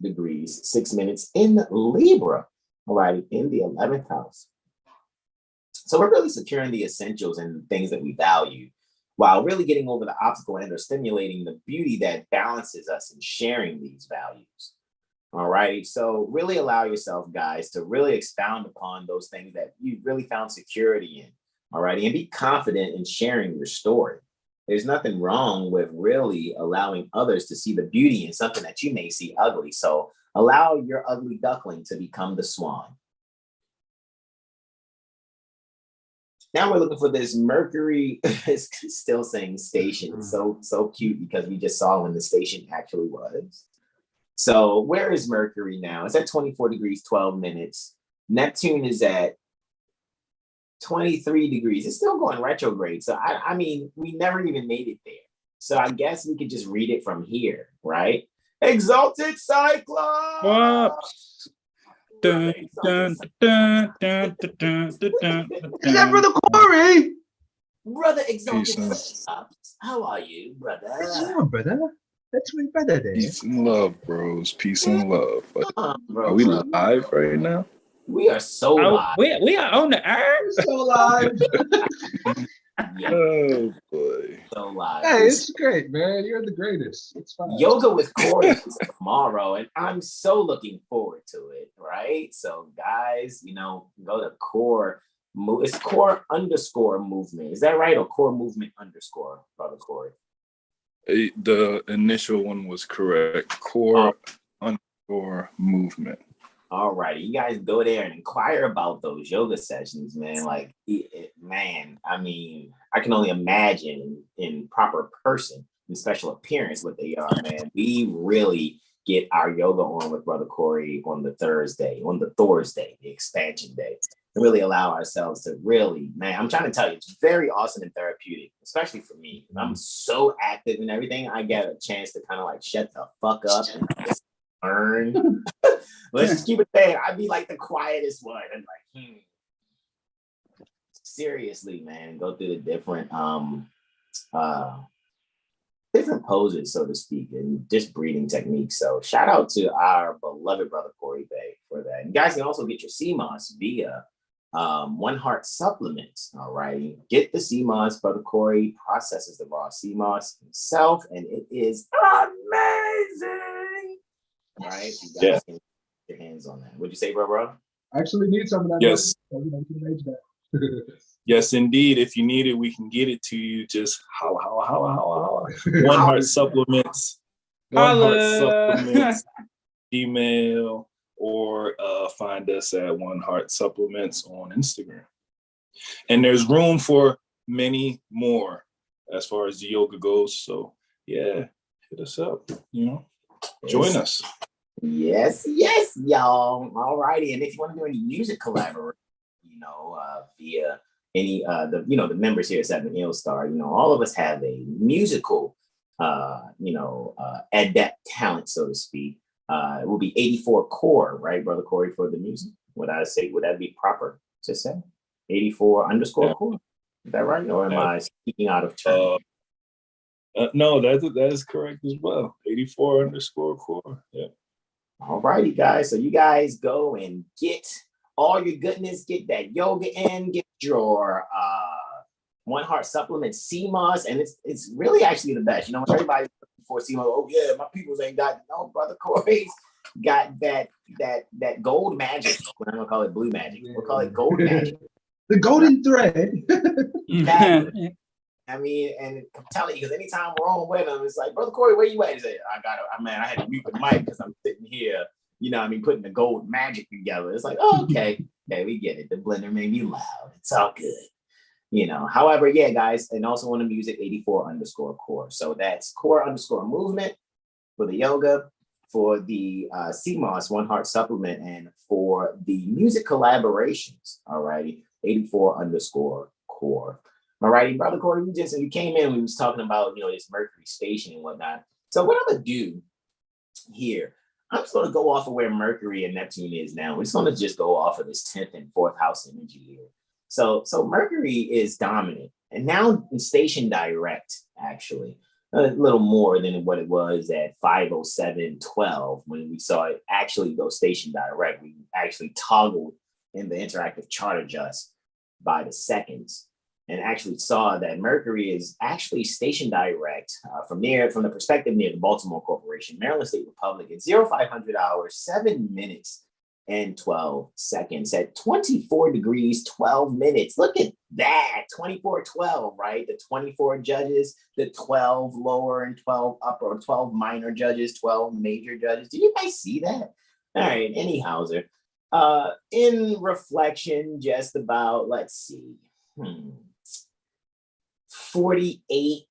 A: degrees, 6 minutes in Libra, all right, in the 11th house. So we're really securing the essentials and things that we value while really getting over the obstacle and or stimulating the beauty that balances us in sharing these values. All right. So really allow yourself, guys, to really expound upon those things that you really found security in. All right. And be confident in sharing your story. There's nothing wrong with really allowing others to see the beauty in something that you may see ugly. So allow your ugly duckling to become the swan. Now we're looking for this Mercury. It's still saying station. It's so cute because we just saw when the station actually was. So where is Mercury now? It's at 24 degrees, 12 minutes. Neptune is at 23 degrees. It's still going retrograde. So I mean, we never even made it there. So I guess we could just read it from here, right? Exalted Cyclops!
D: Dun, dun, dun, dun, dun, dun, dun, dun,
B: Is that Brother Corey?
A: Brother Exalted
E: Peace.
A: Cyclops. How are you, brother?
B: Yeah, brother. That's my brother there.
E: Peace and love, bros. Peace and love.
A: Bro,
E: Are we live right now?
A: we are so
D: Oh,
A: live.
D: we are on the air.
B: We're so live.
A: Yeah,
E: Oh boy.
A: so live.
B: Hey, it's great, man. You're the greatest. It's fine.
A: Yoga with Corey is tomorrow, and I'm so looking forward to it, right? So, guys, you know, go to Core. It's Core _ movement. Is that right? Or Core movement _ Brother Corey?
E: The initial one was correct. Core _ movement.
A: All righty, you guys go there and inquire about those yoga sessions, man. Like, man, I mean, I can only imagine in proper person, in special appearance, what they are, man. We really get our yoga on with Brother Corey on the Thursday, the expansion day, and really allow ourselves to really, man, I'm trying to tell you, it's very awesome and therapeutic, especially for me. I'm so active and everything. I get a chance to kind of like shut the fuck up and just learn. Let's just keep it there. I'd be like the quietest one. And like, seriously, man, go through the different different poses, so to speak, and just breathing techniques. So shout out to our beloved brother Corey Bay for that. You guys can also get your CMOS via One Heart supplements. All right, get the CMOS. Brother Corey processes the raw CMOS himself, and it is amazing. Right, you guys can get your hands on that. What'd you say, bro?
B: I actually need some of that.
E: Yes.
B: That.
E: Yes, indeed. If you need it, we can get it to you. Just holla. One Heart supplements. One Heart supplements. Email or find us at One Heart Supplements on Instagram. And there's room for many more as far as the yoga goes. So yeah, hit us up. You know, join us.
A: Yes, y'all. All righty. And if you want to do any music collaboration, you know, via any the members here at 7HealStar, you know, all of us have a musical adept talent, so to speak. It will be 84 core, right, Brother Corey, for the music. Would that be proper to say? 84 _ core. Is that right? Or am I speaking out of turn?
E: No, that is correct as well. 84 _ core. Yeah.
A: All righty, guys. So you guys go and get all your goodness, get that yoga in, get your One Heart supplement CMOS, and it's really actually the best. You know, everybody before CMOS, oh yeah, my peoples ain't got no. Brother Corey's got that gold magic. We're not gonna call it blue magic. We'll call it gold magic.
B: The golden thread.
A: Exactly. I mean, and I'm telling you, because anytime we're on with them, it's like, Brother Corey, where you at? He said, I had to mute the mic because I'm sitting here, putting the gold magic together. It's like, oh, okay, we get it. The blender made me loud. It's all good. However, yeah, guys, and also on the music, 84 _ core. So that's core _ movement for the yoga, for the CMOS One Heart supplement, and for the music collaborations. All righty, 84 _ core. All righty, Brother Corey, you came in, we was talking about, this Mercury station and whatnot. So what I'm going to do here, I'm just going to go off of where Mercury and Neptune is now. We're just going to just go off of this 10th and 4th house energy here. So Mercury is dominant and now in station direct, actually, a little more than what it was at 5:07:12 when we saw it actually go station direct. We actually toggled in the interactive chart adjust by the seconds. and actually saw that Mercury is actually stationed direct from the perspective near the Baltimore Corporation, Maryland State Republic at 0500 hours, 7 minutes and 12 seconds at 24 degrees, 12 minutes. Look at that, 24-12, right? The 24 judges, the 12 lower and 12 upper, 12 minor judges, 12 major judges. Did you guys see that? All right, anyhow, in reflection, just about, let's see, 48.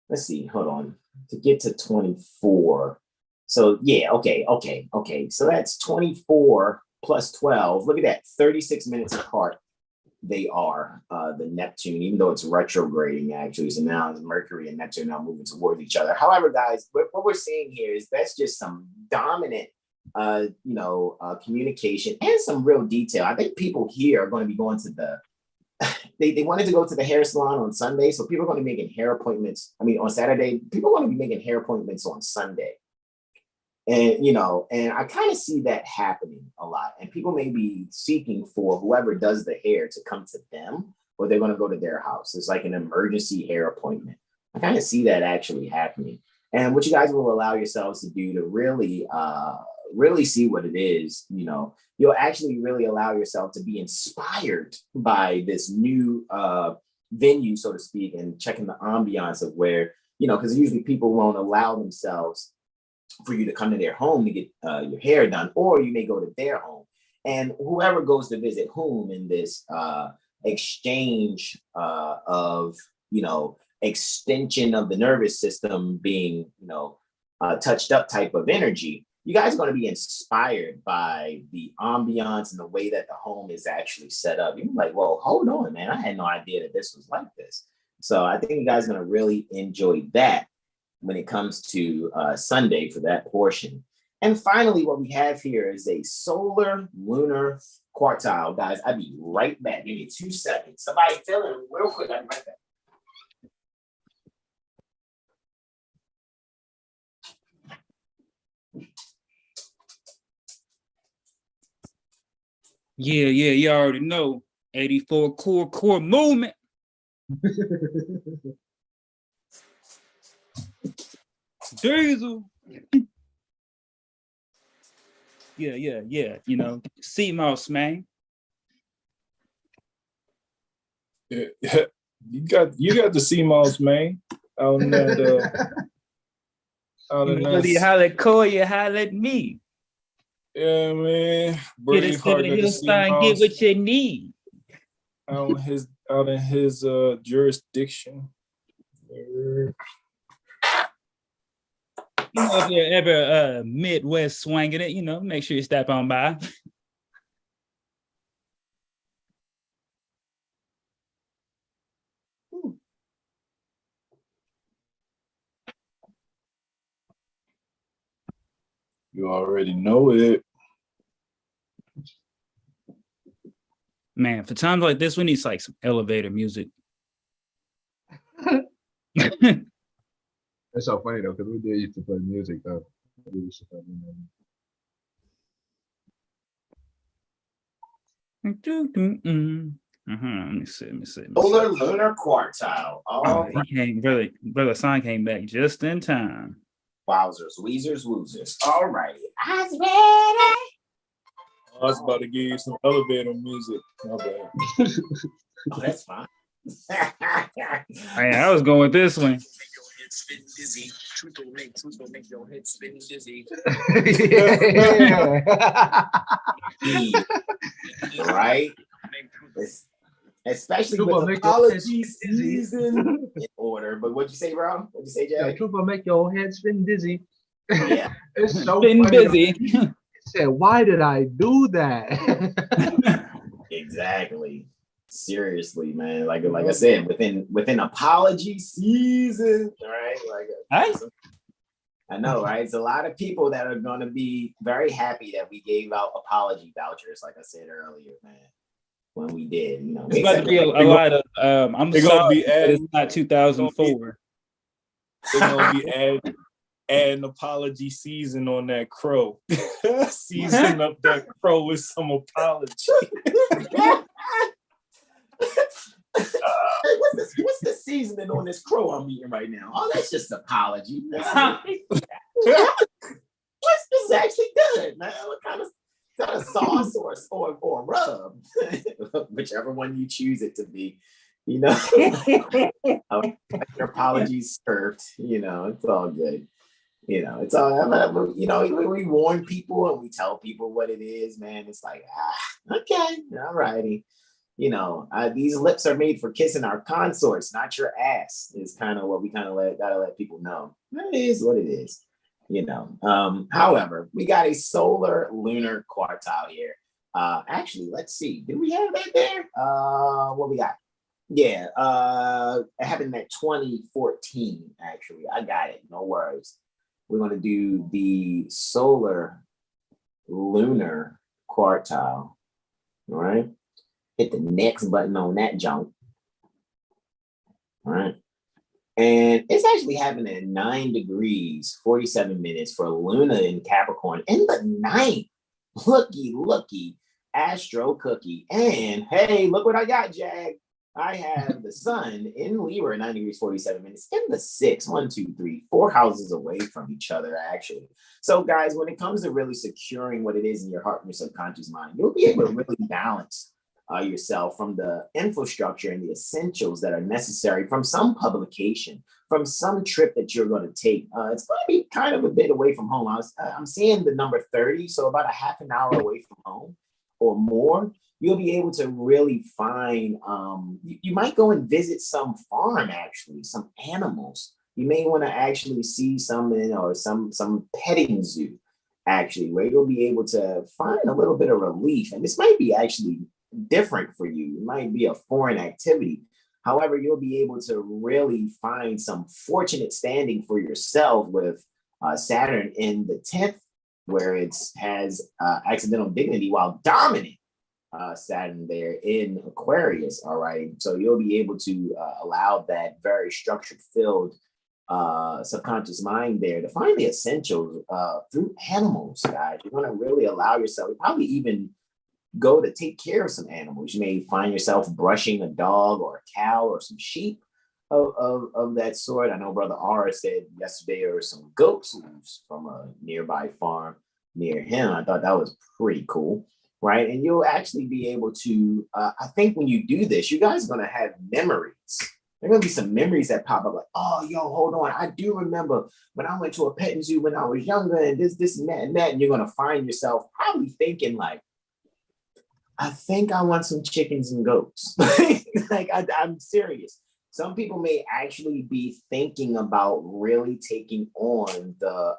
A: Let's see, hold on, to get to 24. So yeah, okay. So that's 24 plus 12. Look at that, 36 minutes apart. They are the Neptune, even though it's retrograding actually. So now Mercury and Neptune now moving towards each other. However, guys, what we're seeing here is that's just some dominant, communication and some real detail. I think people here are going to be going to they wanted to go to the hair salon on Sunday. So people are going to be making hair appointments. On Saturday, people are going to be making hair appointments on Sunday. And, and I kind of see that happening a lot. And people may be seeking for whoever does the hair to come to them, or they're going to go to their house. It's like an emergency hair appointment. I kind of see that actually happening. And what you guys will allow yourselves to do to really, really see what it is, you'll actually really allow yourself to be inspired by this new venue, so to speak, and checking the ambiance of where, because usually people won't allow themselves for you to come to their home to get your hair done, or you may go to their home. And whoever goes to visit whom in this exchange of, extension of the nervous system being, touched up type of energy, you guys are going to be inspired by the ambiance and the way that the home is actually set up. You're like, well, hold on, man. I had no idea that this was like this. So I think you guys are going to really enjoy that when it comes to Sunday for that portion. And finally, what we have here is a solar lunar quartile. Guys, I'll be right back. Give me 2 seconds. Somebody fill in real quick. I'll be right back.
D: Yeah, you already know. 84 core movement. Diesel. Yeah. Sea moss, man.
E: Yeah. You got the sea moss, man. Out in that
D: You holler at Corey, you holler at me.
E: Yeah, man.
D: Get a 7HealStar and get what you need.
E: Out in his jurisdiction.
D: If you're ever Midwest swinging it, make sure you step on by.
E: You already know it.
D: Man, for times like this, we need like some elevator music.
B: It's so funny though, because we did used to play music though.
D: Let me see.
A: Solar lunar quartile.
D: Brother Son came back just in time.
A: Wowzers, weezers, woozers. All righty. I was ready.
E: I was about to give you some elevator music. My bad.
A: Oh, that's fine.
D: I was going with this one.
F: Spin dizzy. Truth will make your head spin dizzy.
A: Right? Especially with the apology season in order. But what'd you say, bro? What'd you say, Jay?
B: Yeah, truth will make your head spin dizzy.
A: Yeah.
B: It's so
D: Spin
B: funny.
D: busy.
B: It said, why did I do that?
A: Exactly. Seriously, man. Like I said, within apology season, right? I know, right? It's a lot of people that are going to be very happy that we gave out apology vouchers, like I said earlier, man. When we did,
D: it's about to be a lot of. I'm sorry, it's not 2004.
E: They're gonna be adding apology season on that crow. Season up that crow with some apology.
A: What's the seasoning on this crow I'm eating right now? Oh, that's just apology. This is actually good, man. What kind of sauce or rub, whichever one you choose it to be, your apologies served. It's all good. It's all. We warn people and we tell people what it is, man. It's like, okay, all righty. These lips are made for kissing our consorts, not your ass. Is kind of what we gotta let people know. That is what it is. However, we got a solar lunar quartile here. Actually, let's see. Do we have that there? What we got? Yeah, it happened in 2014. Actually, I got it. No worries. We're gonna do the solar lunar quartile. All right. Hit the next button on that junk. All right. And it's actually happening at 9 degrees, 47 minutes for Luna in Capricorn in the 9th. Looky, Astro Cookie. And hey, look what I got, Jag. I have the sun in Libra, 9 degrees, 47 minutes in the 6th. 1, 2, 3, 4 houses away from each other, actually. So, guys, when it comes to really securing what it is in your heart and your subconscious mind, you'll be able to really balance yourself from the infrastructure and the essentials that are necessary from some publication, from some trip that you're going to take. It's going to be kind of a bit away from home. I'm seeing the number 30, so about a half an hour away from home or more. You'll be able to really find, you might go and visit some farm, actually, some animals. You may want to actually see some petting zoo, actually, where you'll be able to find a little bit of relief. And this might be actually different for you. It might be a foreign activity. However, you'll be able to really find some fortunate standing for yourself with Saturn in the 10th, where it has accidental dignity, while dominant Saturn there in Aquarius. All right. So you'll be able to allow that very structured filled subconscious mind there to find the essentials through animals, guys. You're going to really allow yourself, probably even go to take care of some animals. You may find yourself brushing a dog or a cow or some sheep of that sort. I know Brother R said yesterday there were some goats loose from a nearby farm near him. I thought that was pretty cool, right? And you'll actually be able to, I think when you do this, you guys are going to have memories. There are going to be some memories that pop up like, oh, yo, hold on. I do remember when I went to a petting zoo when I was younger and this and that. And you're going to find yourself probably thinking like, I think I want some chickens and goats. I'm serious. Some people may actually be thinking about really taking on the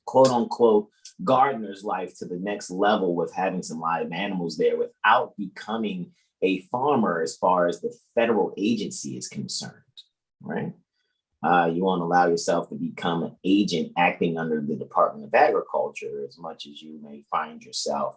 A: quote unquote gardener's life to the next level with having some live animals there without becoming a farmer as far as the federal agency is concerned, right? You want to allow yourself to become an agent acting under the Department of Agriculture as much as you may find yourself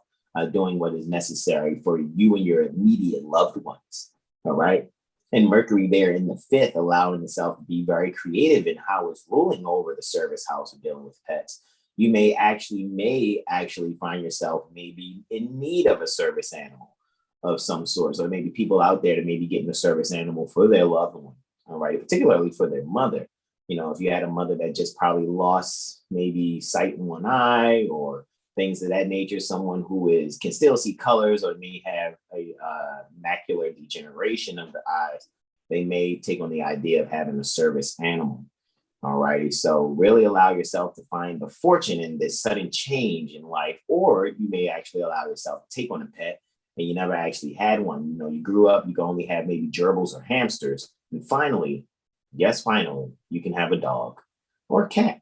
A: doing what is necessary for you and your immediate loved ones, all right? And Mercury there in the 5th, allowing itself to be very creative in how it's ruling over the service house of dealing with pets. You may actually find yourself maybe in need of a service animal of some sort. So maybe people out there that may be getting a service animal for their loved one, all right? Particularly for their mother. If you had a mother that just probably lost maybe sight in one eye or things of that nature, someone who can still see colors or may have a macular degeneration of the eyes, they may take on the idea of having a service animal. All righty. So really allow yourself to find the fortune in this sudden change in life, or you may actually allow yourself to take on a pet and you never actually had one. You grew up, you can only have maybe gerbils or hamsters. And finally, you can have a dog or a cat.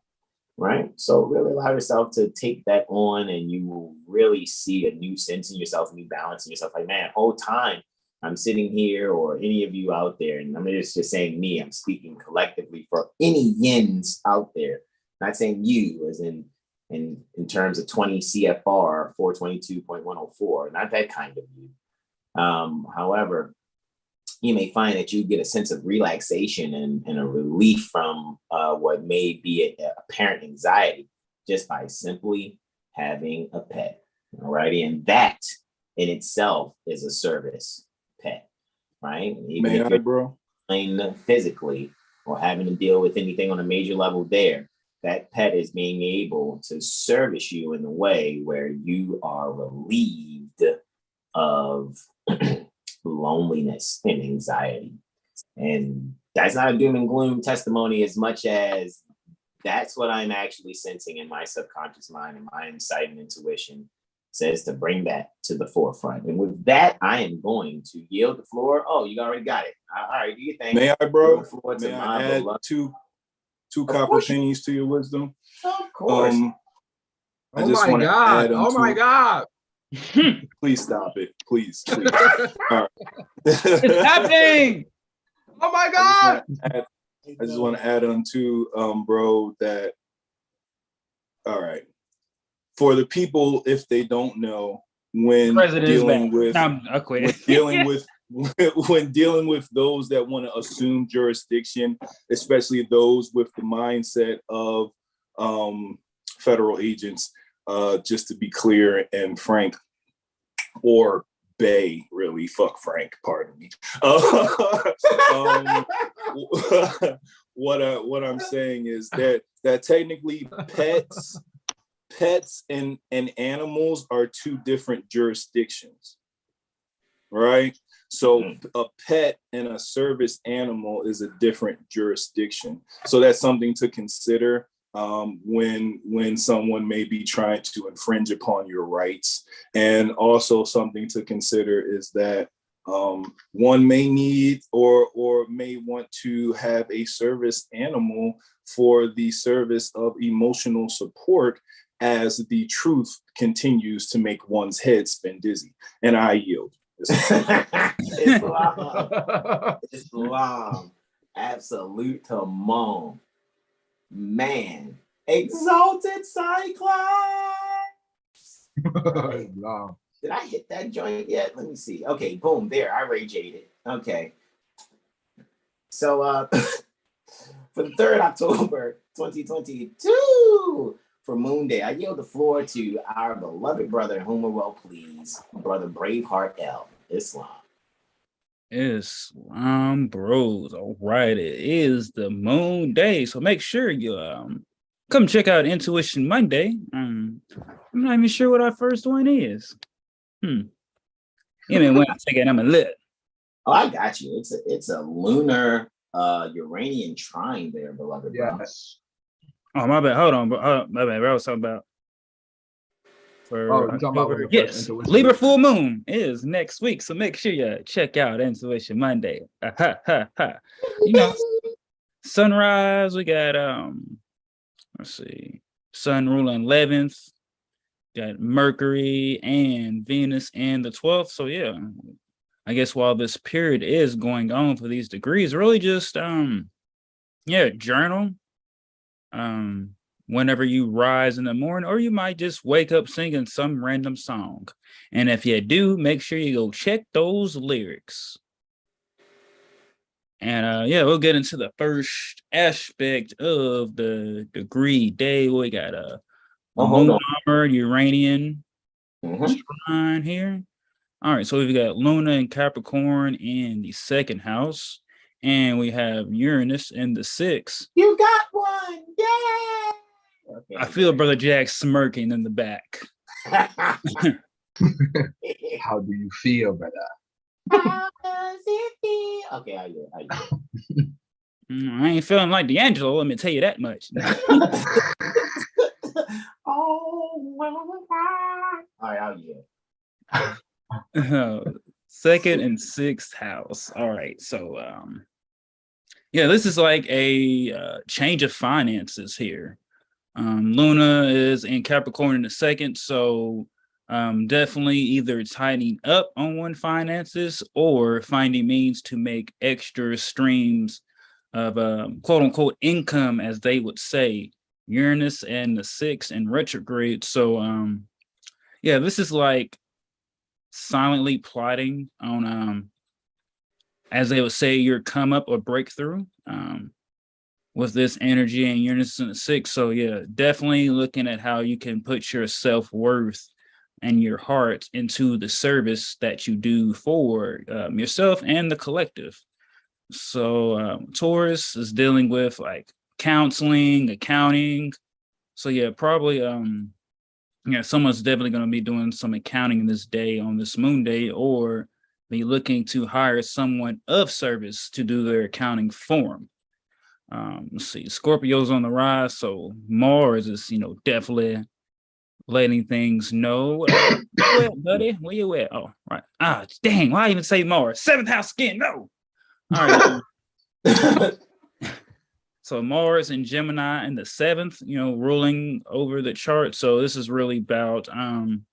A: Right. So really allow yourself to take that on and you will really see a new sense in yourself, a new balance in yourself. Like, man, whole time I'm sitting here, or any of you out there, and I'm just saying me, I'm speaking collectively for any yins out there, not saying you as in terms of 20 CFR 422.104, not that kind of you. However, you may find that you get a sense of relaxation and a relief from what may be apparent anxiety just by simply having a pet. All righty. And that in itself is a service pet, right? Even
E: May
A: if
E: I,
A: you're
E: bro?
A: playing physically or having to deal with anything on a major level there, that pet is being able to service you in a way where you are relieved of loneliness and anxiety. And that's not a doom and gloom testimony as much as that's what I'm actually sensing in my subconscious mind, and my insight and intuition says to bring that to the forefront. And with that, I am going to yield the floor. Oh, you already got it. All right, do you think?
E: May I, bro?
A: May
E: I add two copper pennies to your wisdom?
A: Of course.
E: I just want to add
B: Oh my God.
E: Please stop it. Please. All right.
D: It's happening.
B: Oh my God.
E: I just want to add on to, bro, that, all right. For the people, if they don't know, when dealing with when dealing with those that want to assume jurisdiction, especially those with the mindset of federal agents, just to be clear and frank, or Bay, really, fuck Frank, pardon me. What I'm saying is that technically pets and animals are two different jurisdictions, right? So a pet and a service animal is a different jurisdiction. So that's something to consider when someone may be trying to infringe upon your rights. And also something to consider is that one may need or may want to have a service animal for the service of emotional support as the truth continues to make one's head spin dizzy. And I yield.
A: Islam. Absolute Timon. Man. Exalted Cyclops.
B: Wow.
A: Did I hit that joint yet? Let me see. Okay, boom, there. I radiated. Okay. So for the 3rd October 2022, for Moon Day, I yield the floor to our beloved brother, whom we're well pleased, Brother Braveheart L. Islam.
D: Islam bros. All right, it is the Moon Day, so make sure you come check out Intuition Monday. I'm not even sure what our first one is. Give me 1 second. I'm a lit.
A: Oh, I got you. It's a lunar Uranian trine there, beloved.
B: Yes.
D: Oh, my bad. Hold on, bro. My bad. I was talking about
B: you're talking about when the first
D: yes,
B: intuition
D: Libra full moon is next week, so make sure you check out Intuition Monday. You know, sunrise. We got let's see, Sun ruling 11th. Got Mercury and Venus in the 12th. So yeah, I guess while this period is going on for these degrees, really just journal. Whenever you rise in the morning, or you might just wake up singing some random song. And if you do, make sure you go check those lyrics. And we'll get into the first aspect of the degree day. We got moon armor, Uranian trine here. All right, so we've got Luna and Capricorn in the 2nd house, and we have Uranus in the 6th.
A: You got one, yay! Okay,
B: I
D: feel Brother Jack smirking in the back.
B: How do you feel, brother?
A: How does it feel? Okay, I get.
D: I ain't feeling like D'Angelo, let me tell you that much.
A: All right, I'll get.
D: 2nd and 6th house. All right, so this is like a change of finances here. Luna is in Capricorn in the 2nd, so definitely either tightening up on one finances or finding means to make extra streams of quote unquote income, as they would say. Uranus and the 6th in retrograde. So this is like silently plotting on as they would say, your come up or breakthrough. With this energy and Uranus in the 6th. So yeah, definitely looking at how you can put your self-worth and your heart into the service that you do for yourself and the collective. So Taurus is dealing with like counseling, accounting. So yeah, probably someone's definitely going to be doing some accounting this day on this moon day, or be looking to hire someone of service to do their accounting for them. Let's see, Scorpio's on the rise, so Mars is definitely letting things know. Where you at, buddy? Where you at? Oh, right. Ah, dang, why even say Mars? 7th house again, no. All right. So Mars and Gemini in the 7th, ruling over the chart. So this is really about, I'm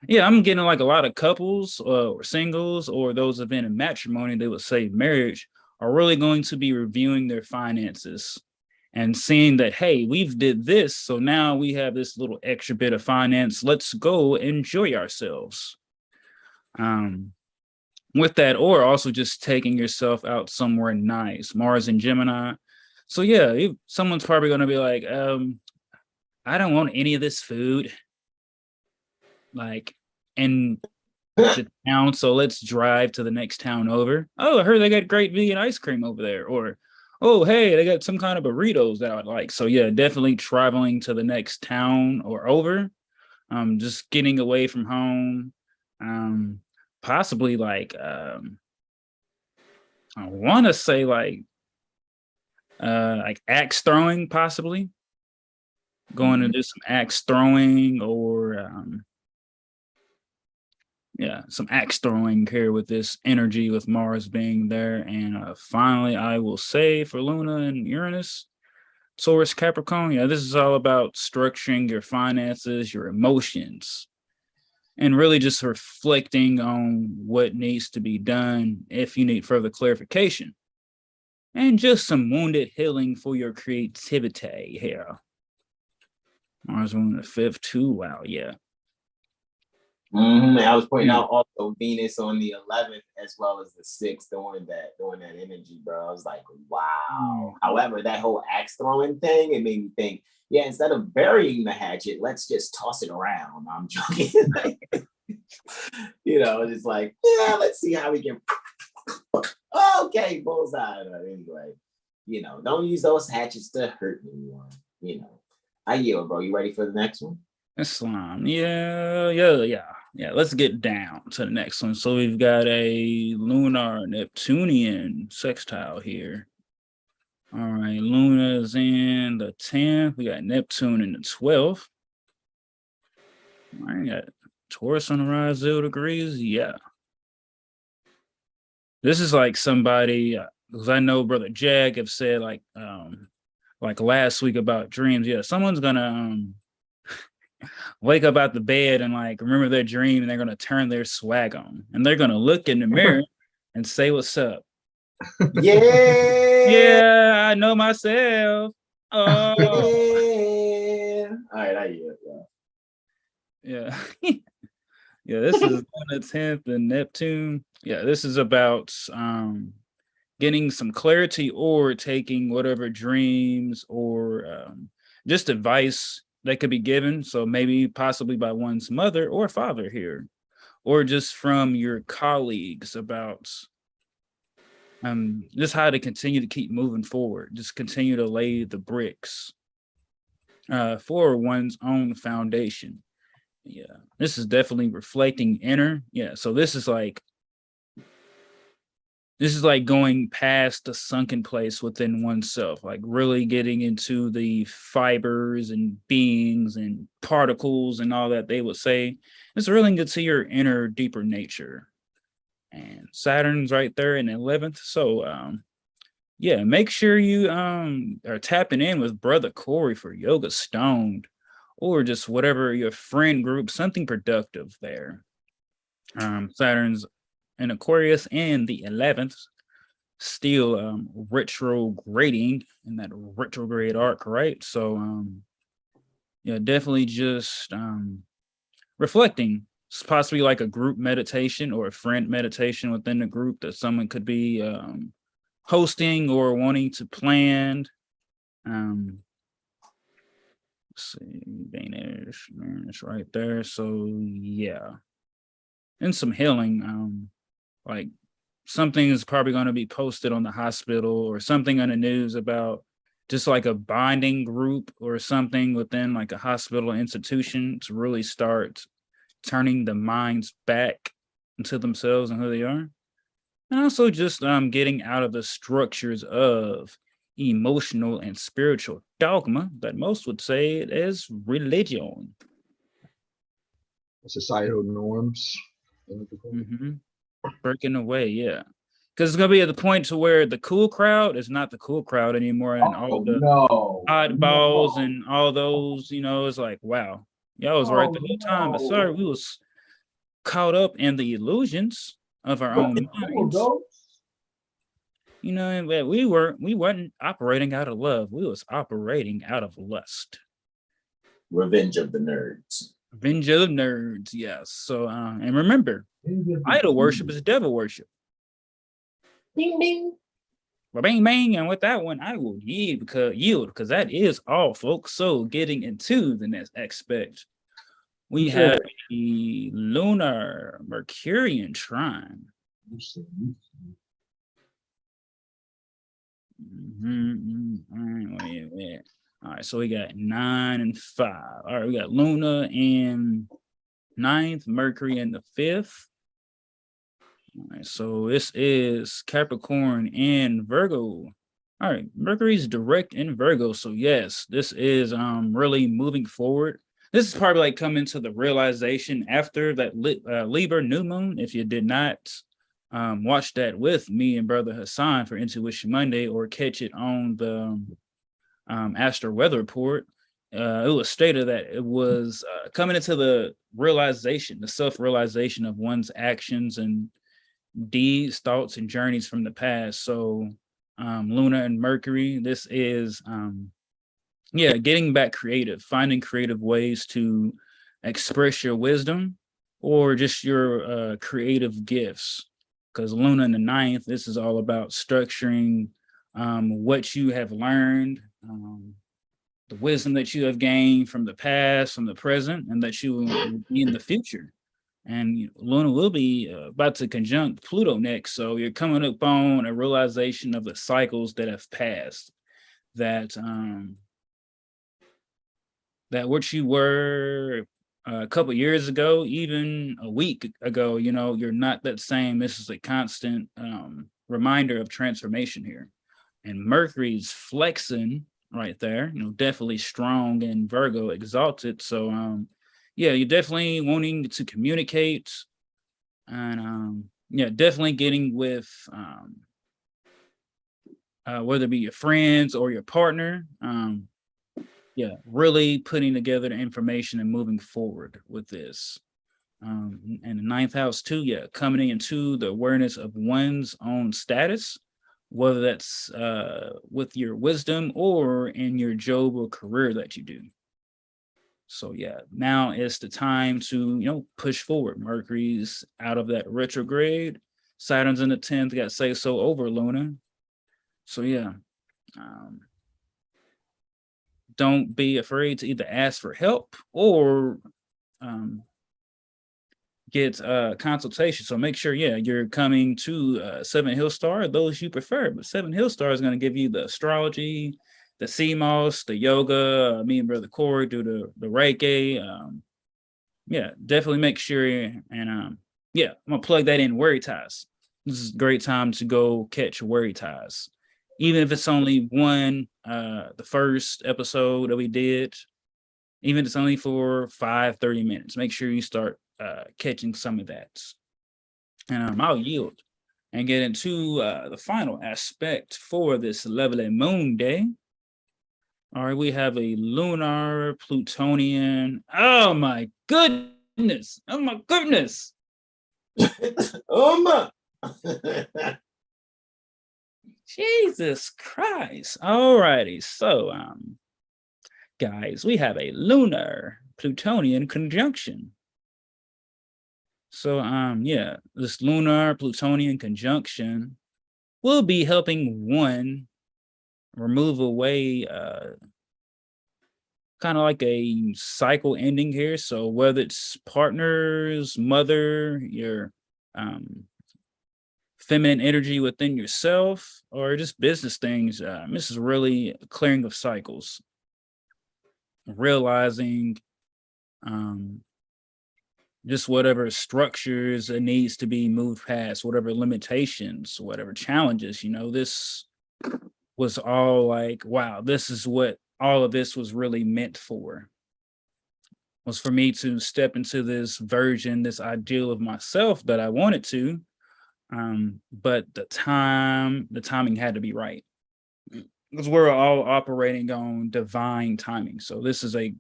D: getting like a lot of couples or singles, or those have been in matrimony, they would say marriage, are really going to be reviewing their finances and seeing that, hey, we've did this, so now we have this little extra bit of finance. Let's go enjoy ourselves. With that, or also just taking yourself out somewhere nice. Mars and Gemini. So yeah, someone's probably going to be like, I don't want any of this food, like in the town, so let's drive to the next town over. Oh, I heard they got great vegan ice cream over there. Or, oh, hey, they got some kind of burritos that I would like. So yeah, definitely traveling to the next town or over. Just getting away from home. Possibly like I want to say like axe throwing, possibly going to do some axe throwing, or some axe throwing here with this energy with Mars being there. And finally, I will say for Luna and Uranus, Taurus, Capricorn, this is all about structuring your finances, your emotions, and really just reflecting on what needs to be done if you need further clarification. And just some wounded healing for your creativity here. Mars on the 5th too. Wow, yeah.
A: I was pointing out also Venus on the 11th as well as the 6th doing that energy, bro. I was like, wow. However, that whole axe throwing thing, it made me think, instead of burying the hatchet, let's just toss it around. I'm joking. It's like, let's see how we can. Okay, bullseye. Anyway, don't use those hatchets to hurt anyone. I yield, bro. You ready for the next one?
D: Islam. Yeah. Let's get down to the next one. So we've got a lunar Neptunian sextile here. All right, Luna is in the 10th. We got Neptune in the 12th. All right, got Taurus on the rise, 0 degrees. Yeah. This is like somebody, because I know Brother Jag have said like last week about dreams. Yeah, someone's gonna wake up out the bed and like remember their dream, and they're gonna turn their swag on, and they're gonna look in the mirror and say, "What's up?" Yeah, I know myself. Oh,
A: all right, I yield.
D: Yeah. This is on the 10th and Neptune. Yeah, this is about getting some clarity or taking whatever dreams or just advice that could be given. So maybe possibly by one's mother or father here, or just from your colleagues about just how to continue to keep moving forward, just continue to lay the bricks for one's own foundation. Yeah, this is definitely reflecting inner. Yeah, so this is like going past the sunken place within oneself, like really getting into the fibers and beings and particles and all that they would say. It's really good to your inner, deeper nature. And Saturn's right there in the 11th. So make sure you are tapping in with Brother Corey for Yoga Stoned, or just whatever your friend group, something productive there. Saturn's in Aquarius in the 11th, still retrograding in that retrograde arc, right? So definitely just reflecting. It's possibly like a group meditation or a friend meditation within the group that someone could be hosting or wanting to plan. see, Danish, Uranus right there. So yeah. And some healing. Like something is probably going to be posted on the hospital or something on the news about just like a bonding group or something within like a hospital institution to really start turning the minds back into themselves and who they are. And also just getting out of the structures of emotional and spiritual dogma that most would say it is religion.
B: Societal norms.
D: Mm-hmm. Breaking away, yeah. Because it's gonna be at the point to where the cool crowd is not the cool crowd anymore, and all the oddballs and all those, it's like, wow, y'all was right the whole time. But sorry, we was caught up in the illusions of our own minds. And we weren't operating out of love. We was operating out of lust.
A: Revenge of the nerds.
D: Revenge of the nerds, yes. So and remember, idol worship is devil worship.
A: Bing bing.
D: Well, bang bang, and with that one, I will yield because that is all, folks. So getting into the next aspect, we have the lunar Mercurian trine. Wait. All right, so we got 9 and 5. All right, we got Luna in 9th, Mercury in the 5th. All right, so this is Capricorn and Virgo. All right, Mercury's direct in Virgo. So yes, this is really moving forward. This is probably like coming to the realization after that Libra new moon. If you did not watch that with me and Brother Hassan for Intuition Monday, or catch it on the AstroWeather report, it was stated that it was coming into the realization, the self-realization of one's actions and deeds, thoughts, and journeys from the past. So Luna and Mercury, this is getting back creative, finding creative ways to express your wisdom or just your creative gifts. Because Luna in the 9th, this is all about structuring what you have learned, the wisdom that you have gained from the past, from the present, and that you will be in the future. And Luna will be about to conjunct Pluto next. So you're coming up on a realization of the cycles that have passed, that what you were a couple years ago, even a week ago, you're not that same. This is a constant reminder of transformation here. And Mercury's flexing right there, definitely strong in Virgo, exalted. So you're definitely wanting to communicate, and definitely getting with whether it be your friends or your partner. Really putting together the information and moving forward with this. And the 9th house too, coming into the awareness of one's own status, whether that's with your wisdom or in your job or career that you do. So now is the time to push forward. Mercury's out of that retrograde. Saturn's in the 10th, got say so over Luna. So don't be afraid to either ask for help or get consultation. So make sure, you're coming to 7HealStar, those you prefer. But 7HealStar is going to give you the astrology, the CMOS, the yoga. Me and Brother Corey do the Reiki. Definitely make sure. And I'm gonna plug that in. Worry ties. This is a great time to go catch worry ties. Even if it's only one, the first episode that we did, even if it's only for 30 minutes, make sure you start catching some of that. And I'll yield and get into the final aspect for this lovely moon day. All right, we have a lunar Plutonian. Oh my goodness. Oh my goodness.
A: Oh my.
D: Jesus Christ. All righty. So, guys, we have a lunar Plutonian conjunction. So, this lunar Plutonian conjunction will be helping one remove away kind of like a cycle ending here. So whether it's partners, mother, your feminine energy within yourself, or just business things, this is really a clearing of cycles, realizing just whatever structures it needs to be moved past, whatever limitations, whatever challenges, this was all like, wow, this is what all of this was really meant for, was for me to step into this version, this ideal of myself that I wanted to, but the timing had to be right, because we're all operating on divine timing. So this is a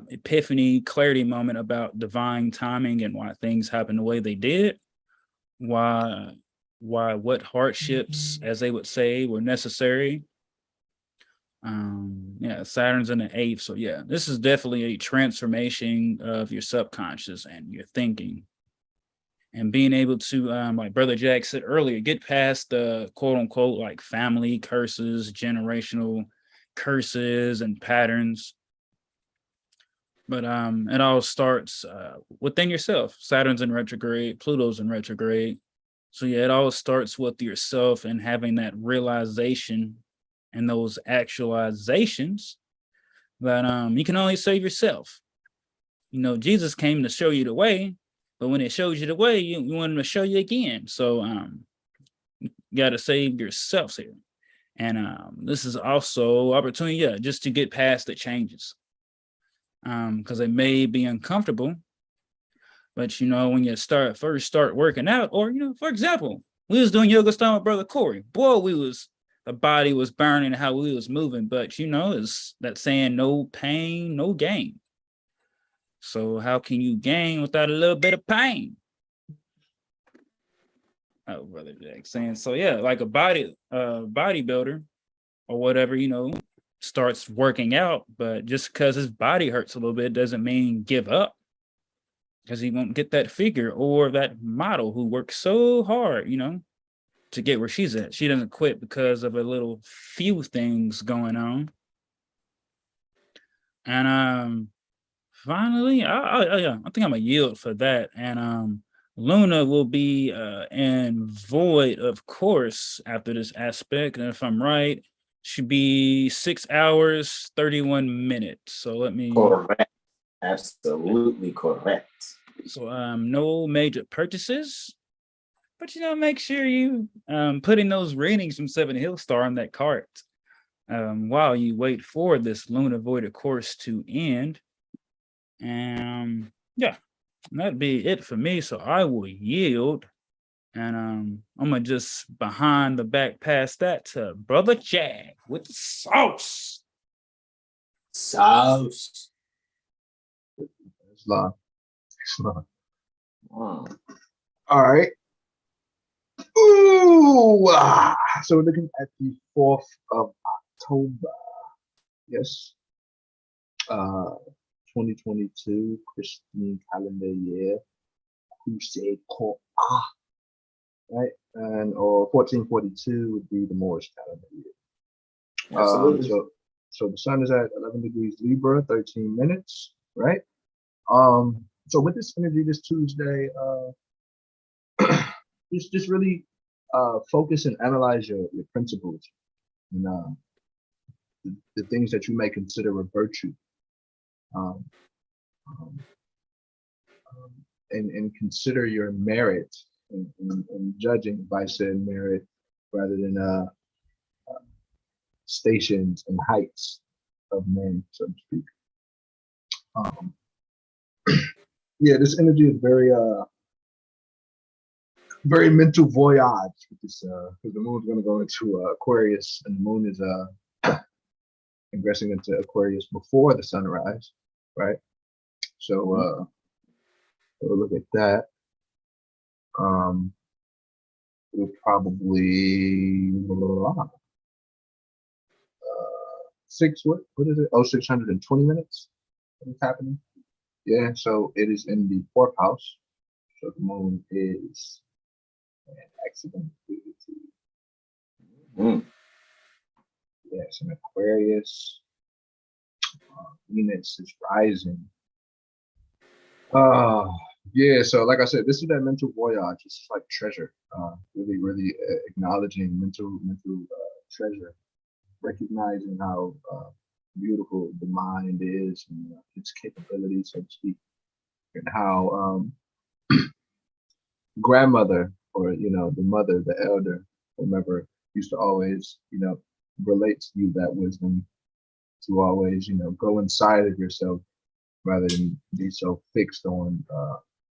D: epiphany, clarity moment about divine timing and why things happen the way they did, why what hardships, as they would say, were necessary. Saturn's in the 8th, so yeah, this is definitely a transformation of your subconscious and your thinking, and being able to, like Brother Jack said earlier, get past the quote unquote like family curses, generational curses and patterns. But it all starts within yourself. Saturn's in retrograde, Pluto's in retrograde. So yeah, it all starts with yourself and having that realization and those actualizations that you can only save yourself. Jesus came to show you the way, but when it shows you the way, you want him to show you again. So you got to save yourself here. And this is also opportunity, just to get past the changes. Because it may be uncomfortable, but when you first start working out, or for example, we was doing yoga style with Brother Corey. Boy, the body was burning how we was moving, but it's that saying, no pain, no gain. So how can you gain without a little bit of pain? Oh, Brother Jack saying, so yeah, like a bodybuilder or whatever, starts working out, but just because his body hurts a little bit doesn't mean give up, because he won't get that figure, or that model who works so hard, to get where she's at. She doesn't quit because of a little few things going on. And finally, I think I'm gonna yield for that. And Luna will be in void, of course, after this aspect. And if I'm right, should be 6 hours, 31 minutes. So let me.
A: Correct. Absolutely correct.
D: So no major purchases, but make sure you put in those readings from 7HealStar on that cart while you wait for this lunar void course to end. And that'd be it for me. So I will yield, and I'm gonna just behind the back pass that to Brother Jack with the sauce.
A: Sauce.
B: It's long.
A: Wow.
B: All right. Ooh, so we're looking at the 4th of October. Yes. 2022 Christian calendar year. Crusade called right? And or 1442 would be the Moorish calendar year.
A: Absolutely.
B: So the sun is at 11 degrees Libra, 13 minutes, right? So with this energy this Tuesday, just really focus and analyze your principles and the things that you may consider a virtue, and consider your merit in judging by said merit rather than stations and heights of men, so to speak. This energy is very mental voyage with this, because the moon's going to go into Aquarius, and the moon is ingressing into Aquarius before the sunrise, right? So we'll look at that. We'll probably what is it? 620 minutes. What's happening? Yeah, so it is in the 4th house. So the moon is an accident. Yes, in Aquarius. Venus is rising. Yeah, so like I said, this is that mental voyage. It's like treasure. Really acknowledging mental treasure, recognizing how beautiful the mind is and its capabilities, so to speak, and how grandmother or the mother, the elder, whomever used to always relate to you that wisdom to always go inside of yourself rather than be so fixed on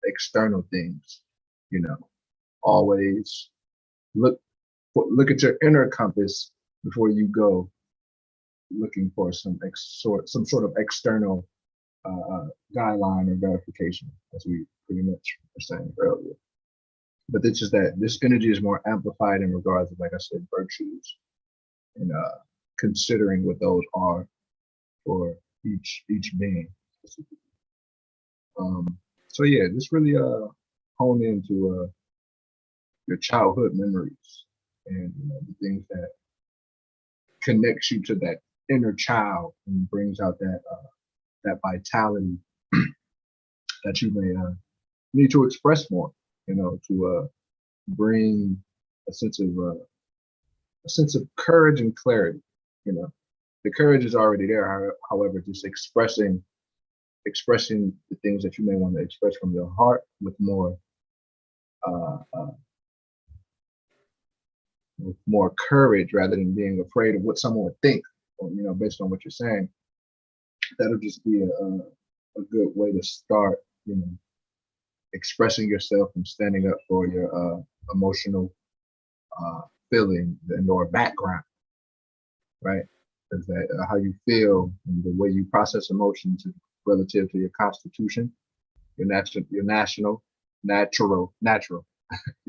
B: external things. Always look at your inner compass before you go looking for some sort of external guideline or verification, as we pretty much were saying earlier. But it's just that this energy is more amplified in regards of, like I said, virtues and considering what those are for each being. So yeah, just really hone into your childhood memories and the things that connects you to that inner child and brings out that vitality that you may need to express more, to bring a sense of courage and clarity. The courage is already there. However, just expressing the things that you may want to express from your heart with more courage rather than being afraid of what someone would think, or, based on what you're saying. That'll just be a good way to start, expressing yourself and standing up for your emotional feeling and your background, right? Because that how you feel and the way you process emotions is relative to your constitution, your natural your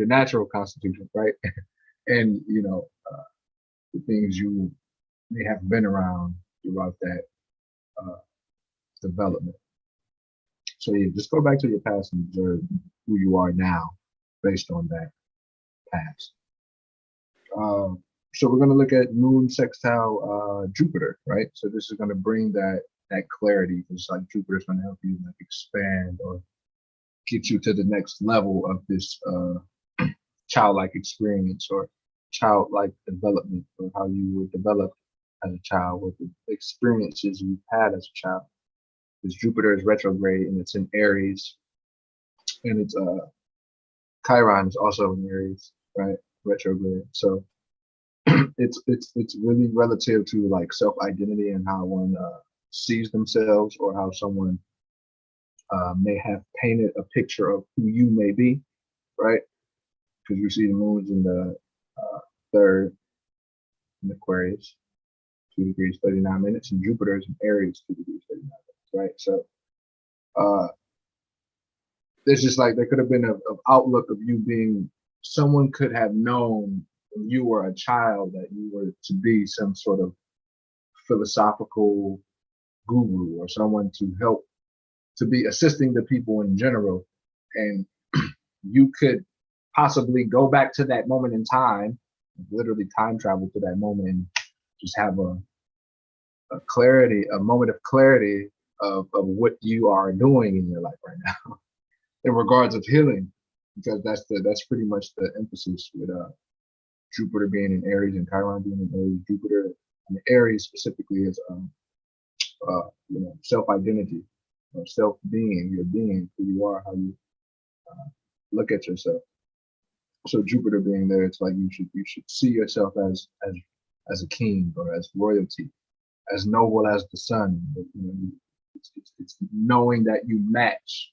B: natural constitution, right? And the things you may have been around throughout that development. So yeah, just go back to your past and observe who you are now based on that past. So we're going to look at Moon sextile Jupiter, right? So this is going to bring that clarity, because like Jupiter's going to help you like expand or get you to the next level of this childlike experience or childlike development, or how you were developed as a child with the experiences you've had as a child. Because Jupiter is retrograde and it's in Aries, and it's Chiron is also in Aries, right? Retrograde. So it's really relative to like self-identity and how one sees themselves, or how someone may have painted a picture of who you may be, right? Because you see the moon's in the third in Aquarius, 2 degrees 39 minutes, and Jupiter is in Aries, 2 degrees 39 minutes, right? So there's just like there could have been an outlook of you being, someone could have known when you were a child that you were to be some sort of philosophical guru, or someone to help, to be assisting the people in general. And you could possibly go back to that moment in time, literally time travel to that moment, and just have a moment of clarity of what you are doing in your life right now in regards of healing, because that's pretty much the emphasis with Jupiter being in Aries and Chiron being in Aries. Jupiter and Aries specifically is self-identity, or self-being, your being, who you are, how you look at yourself. So Jupiter being there, it's like you should see yourself as a king, or as royalty, as noble as the sun. It's knowing that you match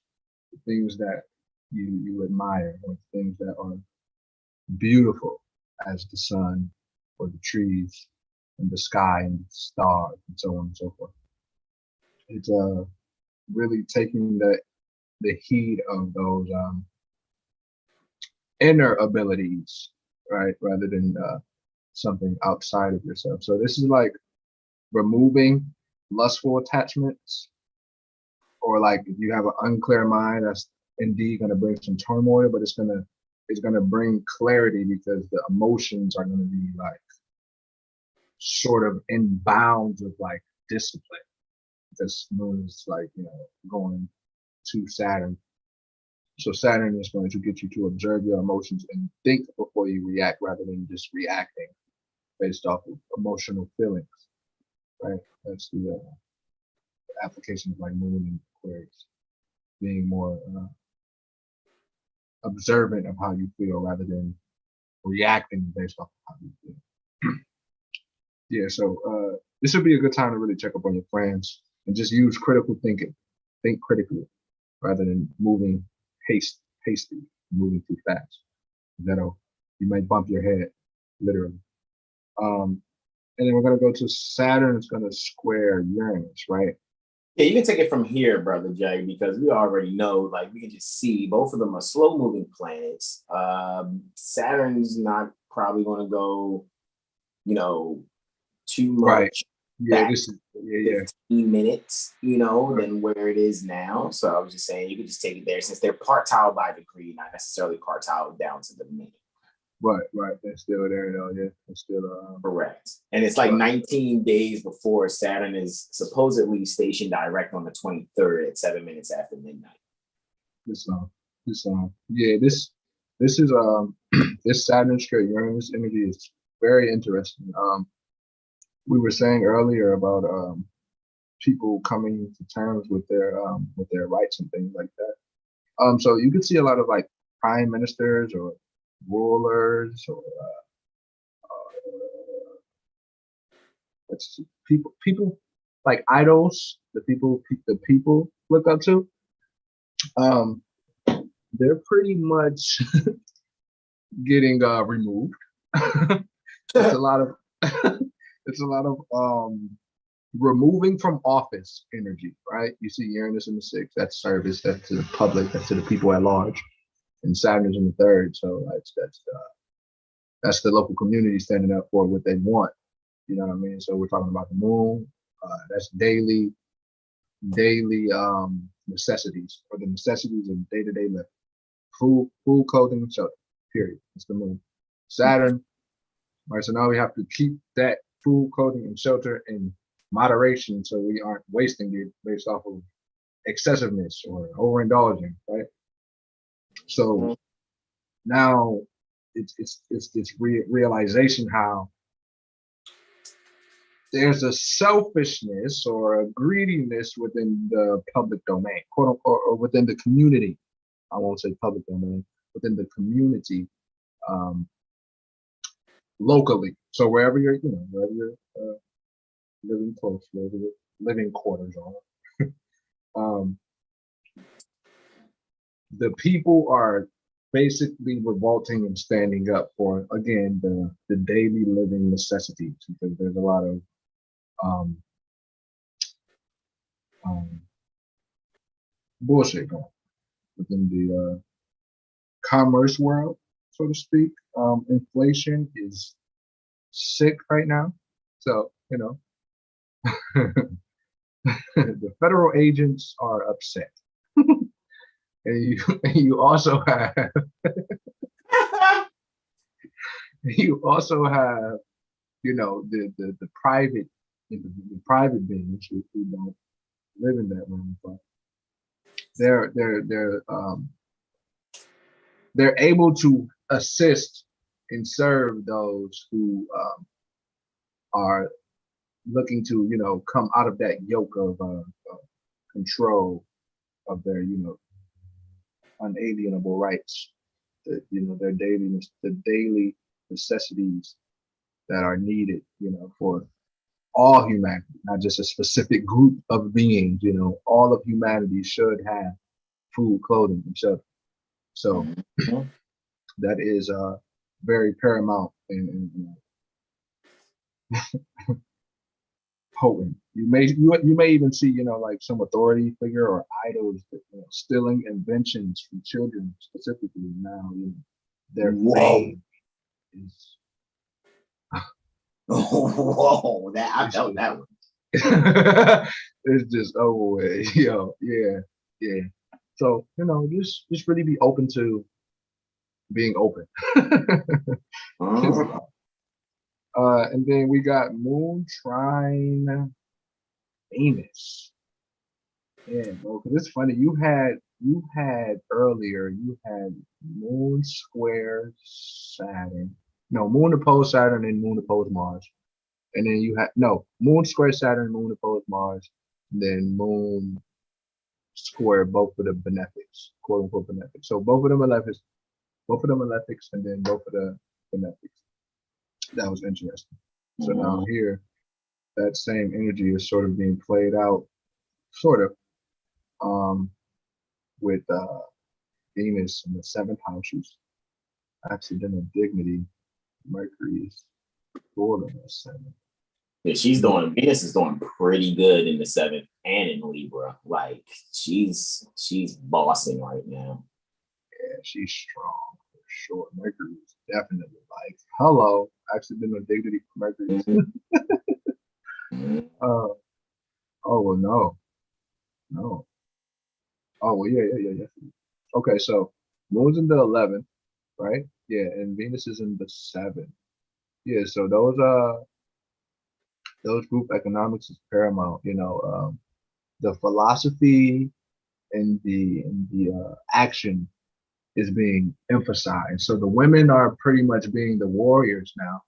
B: the things that you admire, or things that are beautiful as the sun, or the trees, and the sky, and the stars, and so on and so forth. It's really taking the heed of those inner abilities, right, rather than something outside of yourself. So this is like removing lustful attachments, or like if you have an unclear mind, that's indeed going to bring some turmoil, but it's going to bring clarity, because the emotions are going to be like sort of in bounds of like discipline, This moon is like, going to Saturn. So Saturn is going to get you to observe your emotions and think before you react rather than just reacting based off of emotional feelings, right? That's the application of like moon and Aquarius, being more observant of how you feel rather than reacting based off of how you feel. Yeah, so this would be a good time to really check up on your plans and just use critical thinking. Think critically rather than moving hasty, moving too fast. You might bump your head, literally. And then we're gonna go to Saturn. It's gonna square Uranus, right?
A: Yeah, you can take it from here, Brother Jay, because we already know, like, we can just see both of them are slow moving planets. Saturn's not probably going to go, too much.
B: Right. Yeah,
A: back
B: this is
A: 15 minutes, than where it is now. So I was just saying you could just take it there since they're partile by degree, not necessarily quartile down to the minute.
B: Right. They're still there though. Yeah, they're still
A: correct. And it's like 19 days before Saturn is supposedly stationed direct on the 23rd at 7 minutes after midnight.
B: This is this Saturn straight Uranus energy is very interesting. We were saying earlier about people coming to terms with their rights and things like that. So you could see a lot of like prime ministers or rulers or people like idols, the people look up to. They're pretty much getting removed. It's a lot of removing from office energy, right? You see Uranus in the 6th, that's service, that's to the public, that's to the people at large, and Saturn is in the 3rd, so that's the local community standing up for what they want. You know what I mean? So we're talking about the moon. That's daily necessities, or the necessities of day-to-day living. Food, clothing, and shelter. Period. It's the moon. Saturn. All right, so now we have to keep that food, clothing, and shelter in moderation, so we aren't wasting it based off of excessiveness or overindulging, right? So now it's this realization how there's a selfishness or a greediness within the public domain, quote unquote, or within the community. I won't say public domain, within the community, locally. So wherever you're living close, wherever your living quarters are, the people are basically revolting and standing up for, again, the daily living necessities, because there's a lot of bullshit going within the commerce world, so to speak. Inflation is sick right now, so the federal agents are upset, and you also have the private beings who don't live in that realm, but they're able to assist and serve those who are looking to come out of that yoke of control of their unalienable rights, their daily necessities that are needed for all humanity, not just a specific group of beings. All of humanity should have food, clothing, and shelter. So that is very paramount and potent. You may even see like some authority figure or idols stealing inventions from children specifically. Now their fame is
A: whoa, that I felt that one.
B: It's just over with. Yeah. So just really be open to being open. And then we got Moon trine Venus. Yeah, bro, because it's funny. You had earlier. You had Moon square Saturn. No, Moon opposed Saturn and Moon opposed Mars. And then you had no Moon square Saturn, Moon opposed Mars, and then Moon square both of the benefics, quote unquote benefics. So both of them are malefics, and then both of the benefics. That was interesting. So now here, that same energy is sort of being played out, sort of, with Venus in the seventh house, accidental dignity, Mercury is Lord in the seventh.
A: Yeah, Venus is doing pretty good in the seventh and in Libra. Like she's bossing right now.
B: Yeah, she's strong for sure. Mercury is definitely like, hello, accidental dignity for Mercury. Oh well, no. Oh well, yeah. Okay, so Moon's in the 11th, right? Yeah, and Venus is in the 7th. Yeah, so those group economics is paramount. The philosophy and the action is being emphasized. So the women are pretty much being the warriors now,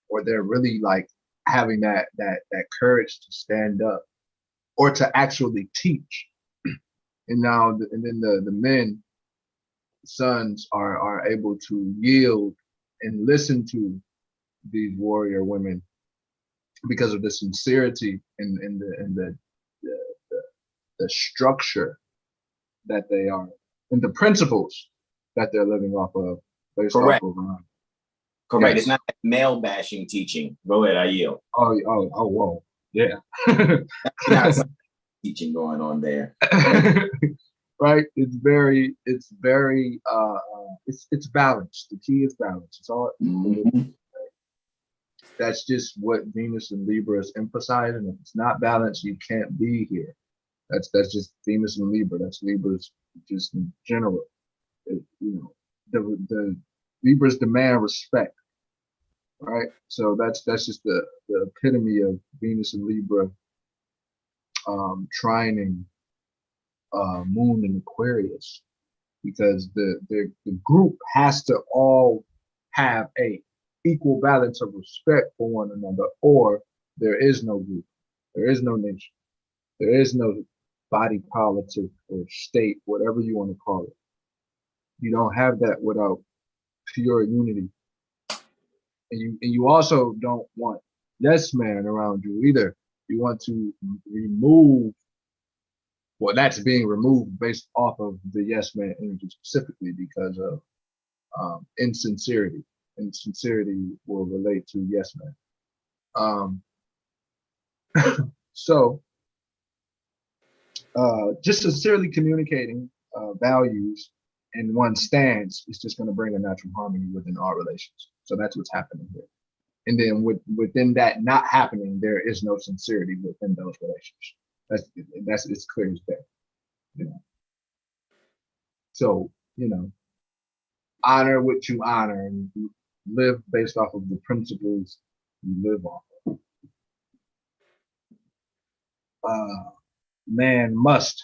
B: or they're really like having that courage to stand up or to actually teach. And then the men, sons are able to yield and listen to these warrior women because of the sincerity and the structure that they are and the principles that they're living off of based
A: Correct.
B: off of
A: Correct.
B: Yes.
A: It's not that male bashing teaching. Go ahead, I yield.
B: Oh, whoa. Yeah.
A: Not some teaching going on there.
B: Right? It's very it's balanced. The key is balance. It's all that's just what Venus and Libra is emphasizing. If it's not balanced, you can't be here. That's just Venus and Libra. That's Libra's just in general. The Libras demand respect, right? So that's just the epitome of Venus and Libra trining Moon in Aquarius, because the group has to all have a equal balance of respect for one another, or there is no group, there is no nation, there is no body politic or state, whatever you want to call it. You don't have that without pure unity. And you also don't want yes man around you either. You want to remove, well, that's being removed based off of the yes man energy specifically because of insincerity. Insincerity will relate to yes man. So just sincerely communicating values and one's stance is just going to bring a natural harmony within our relations. So that's what's happening here. And then within that not happening, there is no sincerity within those relationships. That's it's clear as day. So honor what you honor and live based off of the principles you live off of. Man must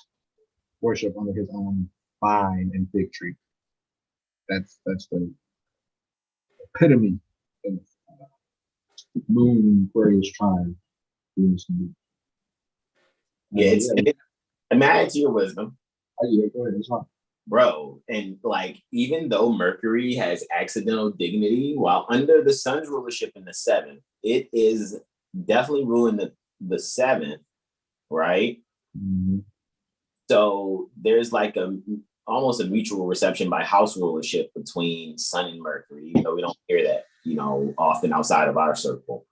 B: worship under his own vine and fig tree. That's the epitome of Moon Aquarius trine.
A: Yeah, I'm adding to your wisdom.
B: Oh, yeah, go ahead. It's fine.
A: Bro, and like even though Mercury has accidental dignity, while under the sun's rulership in the 7th, it is definitely ruling the 7th, right?
B: Mm-hmm.
A: So there's like almost a mutual reception by house rulership between Sun and Mercury. We don't hear that, often outside of our circle.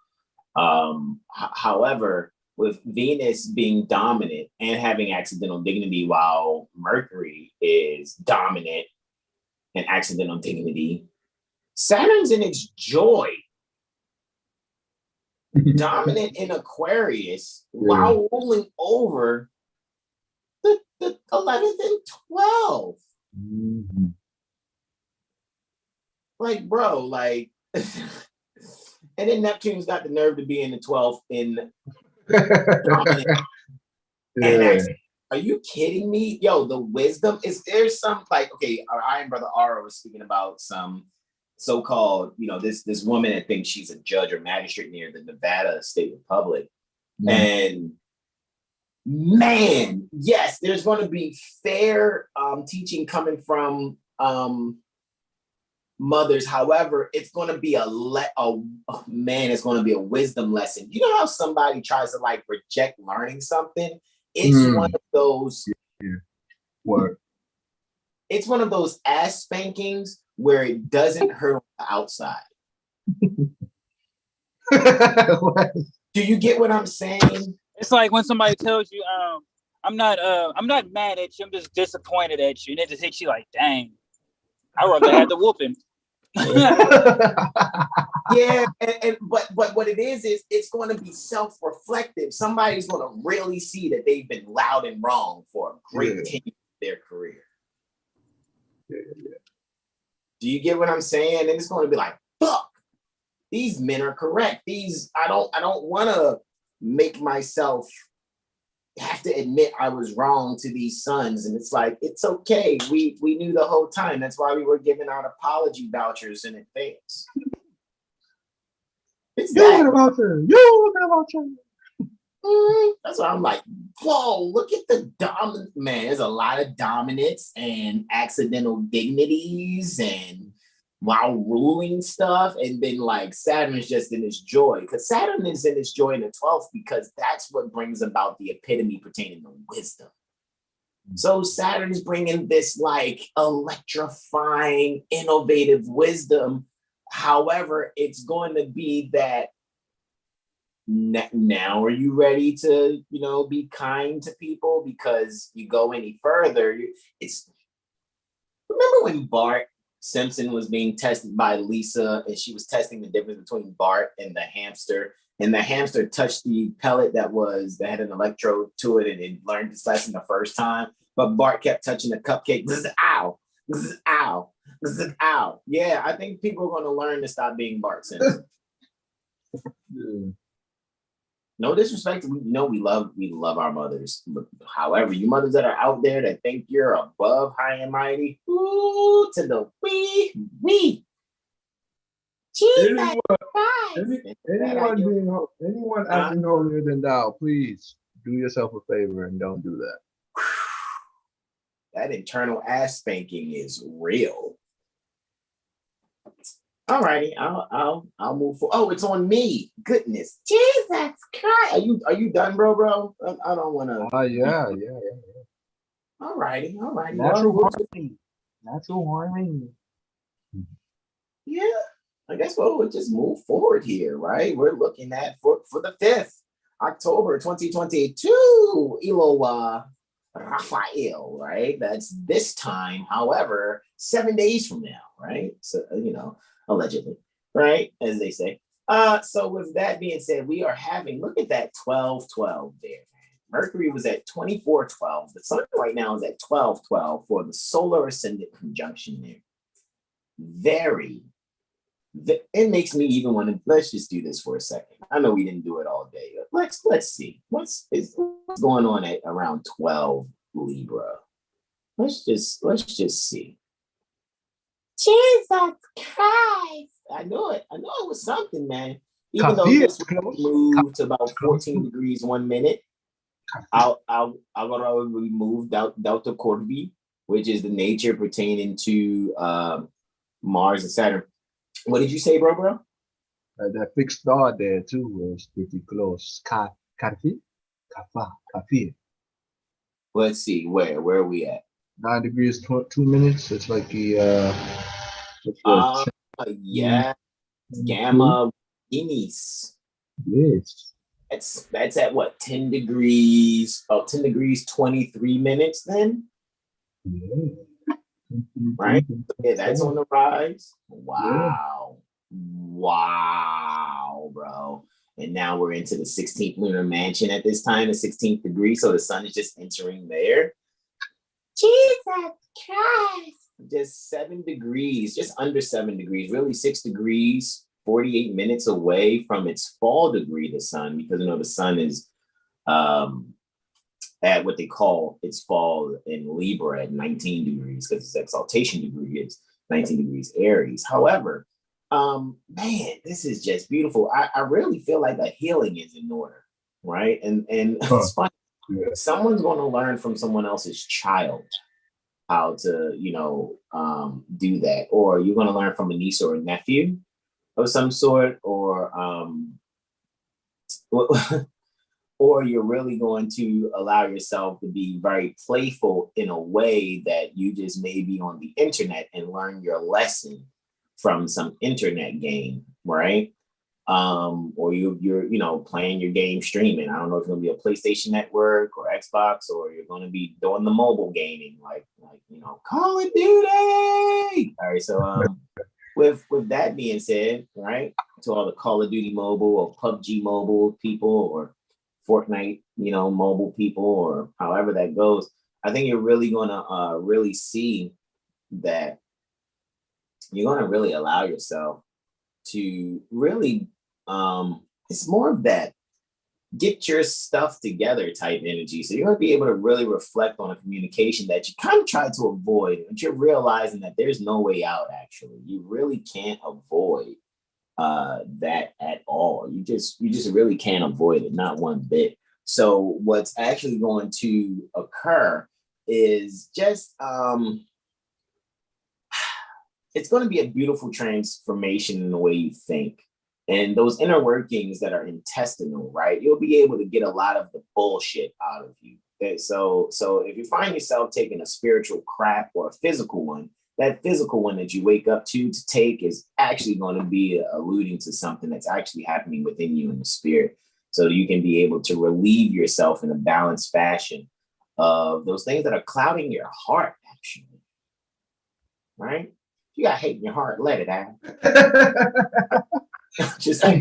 A: However, with Venus being dominant and having accidental dignity, while Mercury is dominant and accidental dignity, Saturn's in its joy, dominant in Aquarius, while ruling over the 11th and 12th.
B: Mm-hmm.
A: Like, bro, like, and then Neptune's got the nerve to be in the 12th in dominant and accident. Are you kidding me? Yo, the wisdom is there's some like, okay, our Iron Brother Aura was speaking about some so-called, this woman that thinks she's a judge or magistrate near the Nevada State Republic. Mm-hmm. And man, yes, there's going to be fair teaching coming from mothers. However, it's going to be it's going to be a wisdom lesson. You know how somebody tries to like reject learning something? It's one of those.
B: Word.
A: It's one of those ass spankings where it doesn't hurt on the outside. Do you get what I'm saying?
G: It's like when somebody tells you, I'm not mad at you, I'm just disappointed at you. And it just hits you like, dang, I'd rather have the whooping.
A: Yeah, but what it is it's going to be self-reflective. Somebody's going to really see that they've been loud and wrong for a great tenure of their career.
B: Yeah.
A: Do you get what I'm saying? And it's going to be like, fuck, these men are correct. I don't want to make myself have to admit I was wrong to these sons. And it's like, it's okay. We knew the whole time. That's why we were giving out apology vouchers in advance. It's that. That's why I'm like, whoa, look at the dominant man. There's a lot of dominance and accidental dignities and while ruling stuff. And then like Saturn is just in its joy, because Saturn is in its joy in the 12th because that's what brings about the epitome pertaining to wisdom. So Saturn is bringing this like electrifying, innovative wisdom. However, it's going to be that now are you ready to, be kind to people? Because you go any further, remember when Bart Simpson was being tested by Lisa and she was testing the difference between Bart and the hamster touched the pellet that had an electrode to it and it learned this lesson the first time, but Bart kept touching the cupcake. Ow, ow, ow. Yeah, I think people are going to learn to stop being Bart Simpson. No disrespect, we love our mothers. But however, you mothers that are out there that think you're above high and mighty, ooh, to the wee.
B: Anyone acting holier than thou, please do yourself a favor and don't do that.
A: That internal ass spanking is real. All righty, I'll move forward. Oh, it's on me. Goodness, Jesus Christ! Are you done, bro? I don't want to.
B: Yeah.
A: All righty.
B: Natural harmony.
A: Yeah, I guess we'll just move forward here, right? We're looking at for the 5th October 2022, Ilowa Raphael, right? That's this time. However, 7 days from now, right? So allegedly, right? As they say. So with that being said, we are having, look at that 12-12 there, man. Mercury was at 24-12. The sun right now is at 12-12 for the solar ascendant conjunction there. It makes me even want to, let's just do this for a second. I know we didn't do it all day. Let's see. What's going on at around 12 Libra? Let's just see. Jesus Christ. I know it was something, man. Even though this moved to about 14 degrees 1 minute, I'll remove Delta Corvi, which is the nature pertaining to Mars and Saturn. What did you say, bro?
B: That fixed star there too was pretty close. Caliph.
A: Let's see, where are we at?
B: 9 degrees 2 minutes. It's like the
A: Gamma Inis.
B: Yes.
A: That's at what, 10 degrees? Oh, 10 degrees 23 minutes then?
B: Yeah.
A: Right? Yeah, that's on the rise. Wow, bro. And now we're into the 16th lunar mansion at this time, the 16th degree. So the sun is just entering there. Jesus Christ. Just 7 degrees, just under 7 degrees, really 6 degrees, 48 minutes away from its fall degree, the sun, because the sun is at what they call its fall in Libra at 19 degrees, because its exaltation degree is 19 degrees Aries. However, man, this is just beautiful. I really feel like a healing is in order, right? And it's funny.
B: Yeah.
A: Someone's going to learn from someone else's child how to, do that, or you're going to learn from a niece or a nephew of some sort, or or you're really going to allow yourself to be very playful in a way that you just may be on the internet and learn your lesson from some internet game, right? Or you're playing your game streaming. I don't know if it's going to be a PlayStation Network or Xbox, or you're going to be doing the mobile gaming, like Call of Duty. All right, so with that being said, right, to all the Call of Duty mobile or PUBG mobile people, or Fortnite, mobile people, or however that goes, I think you're really going to really see that you're going to really allow yourself to really, it's more of that get your stuff together type energy. So you're going to be able to really reflect on a communication that you kind of try to avoid, but you're realizing that there's no way out. Actually, you really can't avoid that at all. You just really can't avoid it, not one bit. So what's actually going to occur is just it's going to be a beautiful transformation in the way you think. And those inner workings that are intestinal, right? You'll be able to get a lot of the bullshit out of you. Okay, so if you find yourself taking a spiritual crap or a physical one, that physical one that you wake up to take is actually going to be alluding to something that's actually happening within you in the spirit. So you can be able to relieve yourself in a balanced fashion of those things that are clouding your heart, actually. Right? If you got hate in your heart, let it out. just but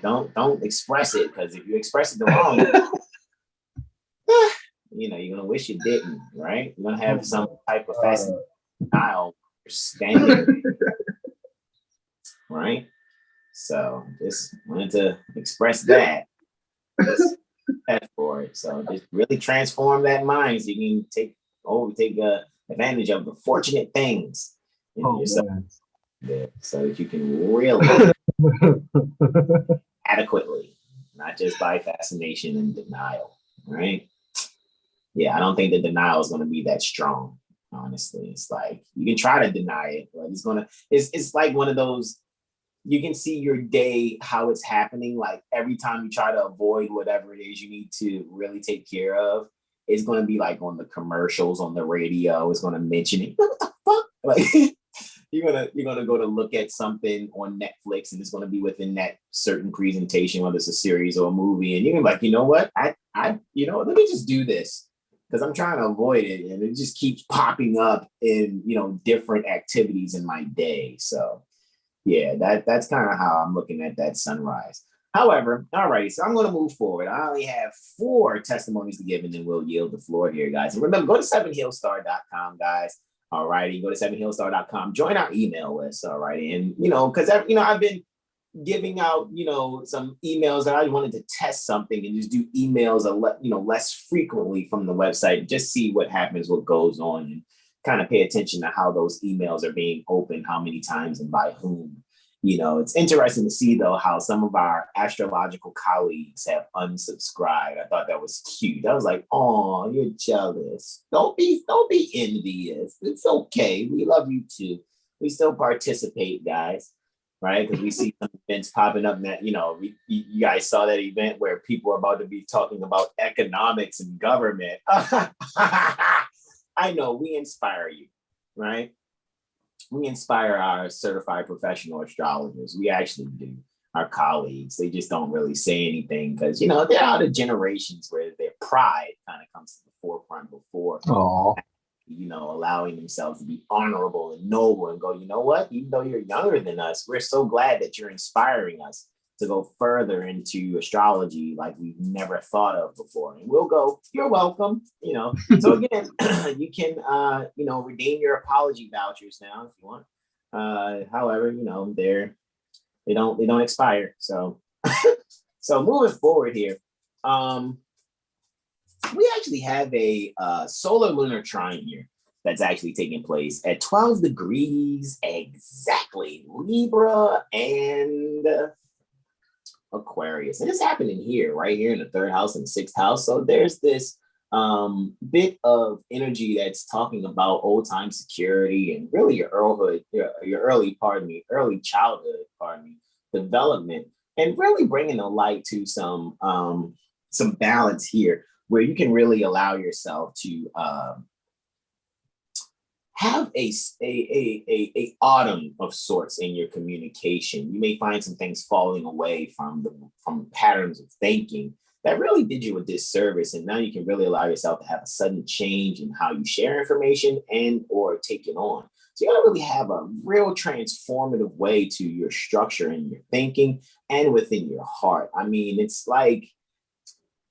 A: don't express it, because if you express it the wrong way, you're gonna wish you didn't, right? You're gonna have some type of fascinating style standing, right? So just wanted to express that for it. So just really transform that mind so you can take advantage of the fortunate things in yourself. There, so that you can really adequately, not just by fascination and denial, right? Yeah, I don't think the denial is going to be that strong, honestly. It's like you can try to deny it, but it's like one of those, you can see your day, how it's happening. Like every time you try to avoid whatever it is you need to really take care of, it's going to be like on the commercials on the radio. It's going to mention it. What the fuck? Like, you're gonna go to look at something on Netflix, and it's gonna be within that certain presentation, whether it's a series or a movie, and you're gonna be like, you know what, I let me just do this because I'm trying to avoid it, and it just keeps popping up in different activities in my day. So yeah, that's kind of how I'm looking at that sunrise. However, all right, so I'm going to move forward. I only have 4 testimonies to give, and then we'll yield the floor here, guys. And remember, go to 7HealStar.com, guys. All righty, go to 7HealStar.com, join our email list. All right, and because I've been giving out some emails that I wanted to test something and just do emails less frequently from the website, just see what happens, what goes on, and kind of pay attention to how those emails are being opened, how many times and by whom. It's interesting to see though how some of our astrological colleagues have unsubscribed. I thought that was cute. I was like, "Oh, you're jealous. Don't be envious. It's okay. We love you too. We still participate, guys, right? Because we see some events popping up that you guys saw that event where people are about to be talking about economics and government. I know we inspire you, right? We inspire our certified professional astrologers. We actually do. Our colleagues, they just don't really say anything because, they're out of generations where their pride kind of comes to the forefront before, allowing themselves to be honorable and noble and go, you know what? Even though you're younger than us, we're so glad that you're inspiring us to go further into astrology like we've never thought of before. And we'll go, you're welcome, So again, you can, redeem your apology vouchers now if you want. However, they don't expire. So, so moving forward here, we actually have a solar lunar trine here that's actually taking place at 12 degrees exactly, Libra and Aquarius. And it's happening here, right here in the third house and the sixth house. So there's this bit of energy that's talking about old time security and really your early childhood, development, and really bringing a light to some balance here where you can really allow yourself to have a autumn of sorts in your communication. You may find some things falling away from patterns of thinking that really did you a disservice, and now you can really allow yourself to have a sudden change in how you share information and or take it on. So you gotta really have a real transformative way to your structure and your thinking and within your heart. I mean, it's like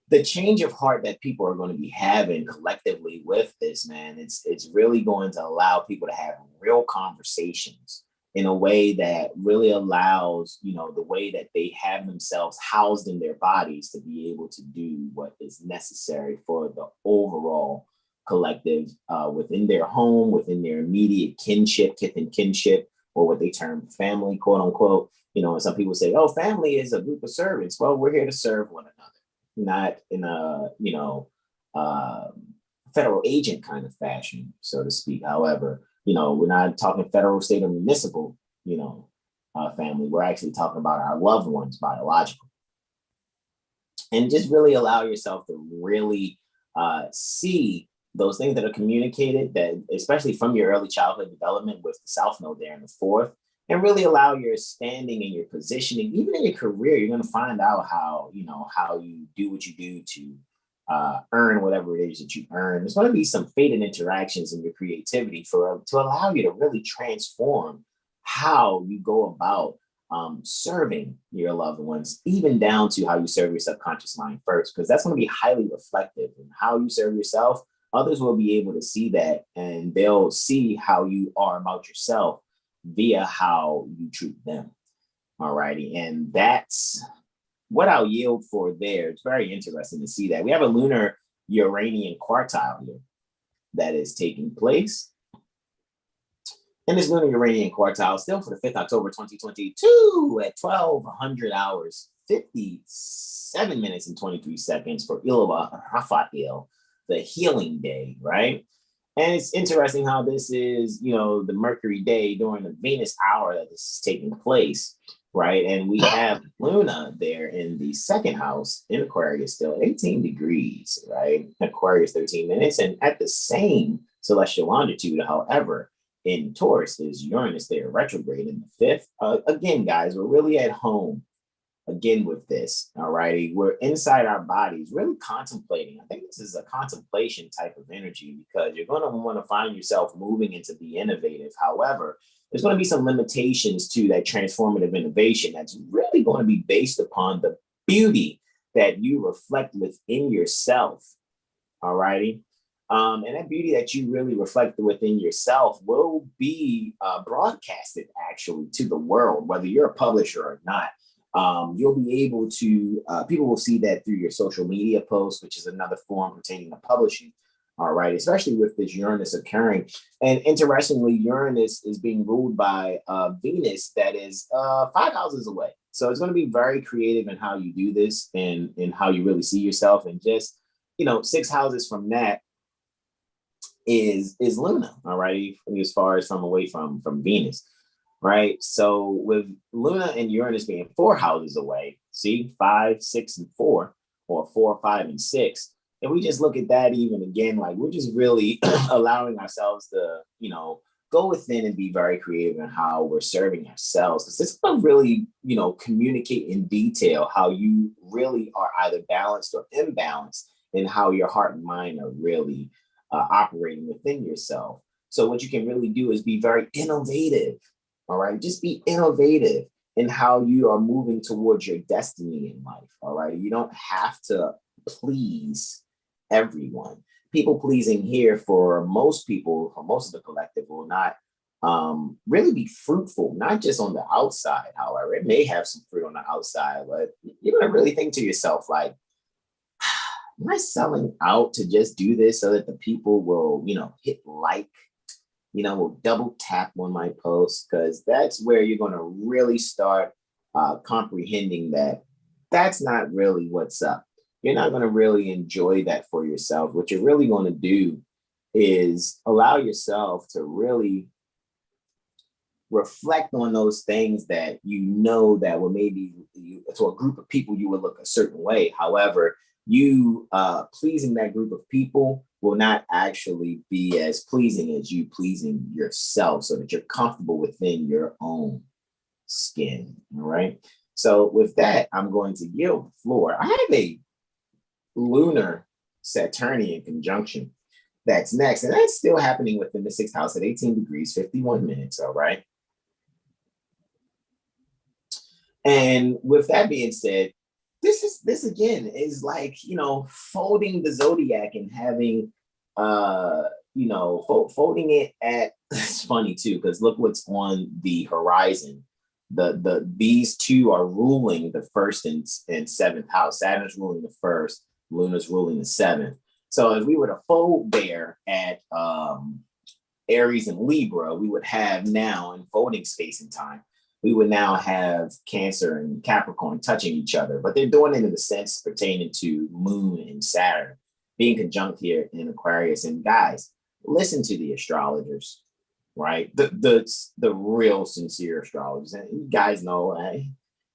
A: the change of heart that people are going to be having collectively with this, man. It's really going to allow people to have real conversations in a way that really allows, the way that they have themselves housed in their bodies to be able to do what is necessary for the overall collective within their home, within their immediate kinship, kith and kinship, or what they term family, quote unquote. And some people say, oh, family is a group of servants. Well, we're here to serve one another, not in a, federal agent kind of fashion, so to speak. However, we're not talking federal, state, or municipal, family. We're actually talking about our loved ones, biological. And just really allow yourself to really see those things that are communicated, that especially from your early childhood development with the South Node there in the fourth, and really allow your standing and your positioning, even in your career. You're going to find out how you do what you do to earn whatever it is that you earn. There's going to be some fated interactions in your creativity to allow you to really transform how you go about serving your loved ones, even down to how you serve your subconscious mind first, because that's going to be highly reflective in how you serve yourself. Others will be able to see that, and they'll see how you are about yourself via how you treat them. All righty. And that's what I'll yield for there. It's very interesting to see that. We have a lunar Uranian quartile here that is taking place. And this lunar Uranian quartile still for the 5th October 2022 at 1200 hours, 57 minutes and 23 seconds for Ilva Raphael, the healing day, right? And it's interesting how this is, the Mercury day during the Venus hour that this is taking place, right? And we have Luna there in the second house in Aquarius still 18 degrees, right? Aquarius 13 minutes. And at the same celestial longitude, however, in Taurus is Uranus there retrograde in the 5th. Again, guys, we're really at home again with this, all righty? We're inside our bodies, really contemplating. I think this is a contemplation type of energy because you're going to want to find yourself moving into the innovative. However, there's going to be some limitations to that transformative innovation that's really going to be based upon the beauty that you reflect within yourself, all righty? And that beauty that you really reflect within yourself will be broadcasted actually to the world, whether you're a publisher or not. You'll be able to, people will see that through your social media posts, which is another form pertaining to publishing, all right, especially with this Uranus occurring. And interestingly, Uranus is being ruled by Venus that is 5 houses away. So it's going to be very creative in how you do this and in how you really see yourself. And just, 6 houses from that is Luna, all right, as far as away from Venus. Right. So with Luna and Uranus being 4 houses away, see 5, 6, and 4, or 4, 5, and 6. And we just look at that even again, like we're just really allowing ourselves to, go within and be very creative in how we're serving ourselves. Because it's going to really, communicate in detail how you really are either balanced or imbalanced in how your heart and mind are really operating within yourself. So what you can really do is be very innovative. All right, just be innovative in how you are moving towards your destiny in life. All right, you don't have to please everyone. People pleasing here for most people, for most of the collective, will not really be fruitful, not just on the outside. However, it may have some fruit on the outside, but you're going to really think to yourself, like, am I selling out to just do this so that the people will, hit like, will double tap on my post? Because that's where you're going to really start comprehending that that's not really what's up. You're not going to really enjoy that for yourself. What you're really going to do is allow yourself to really reflect on those things that that will maybe to a group of people you would look a certain way. However, you pleasing that group of people will not actually be as pleasing as you pleasing yourself, so that you're comfortable within your own skin. All right. So with that, I'm going to yield the floor. I have a lunar Saturnian conjunction that's next, and that's still happening within the sixth house at 18 degrees, 51 minutes. All right. And with that being said, this again is like, folding the zodiac and having, folding it at, it's funny too, because look what's on the horizon. These two are ruling the first and seventh house. Saturn's ruling the first, Lunar's ruling the seventh. So if we were to fold there at Aries and Libra, we would have now in folding space and time, we would now have Cancer and Capricorn touching each other, but they're doing it in the sense pertaining to Moon and Saturn being conjunct here in Aquarius. And guys, listen to the astrologers, right? The real sincere astrologers. And you guys know,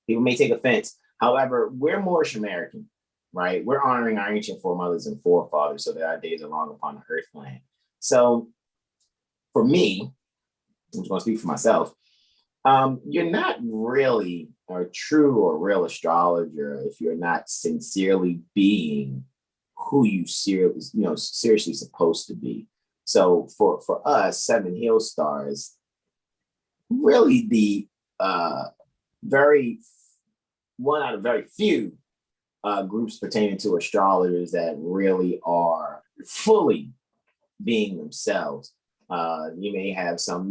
A: people may take offense. However, we're Moorish American, right? We're honoring our ancient foremothers and forefathers so that our days are long upon the earth land. So for me, I'm just going to speak for myself. You're not really a true or real astrologer if you're not sincerely being who you seriously supposed to be. So for us, 7HealStar is really the one out of very few groups pertaining to astrologers that really are fully being themselves. You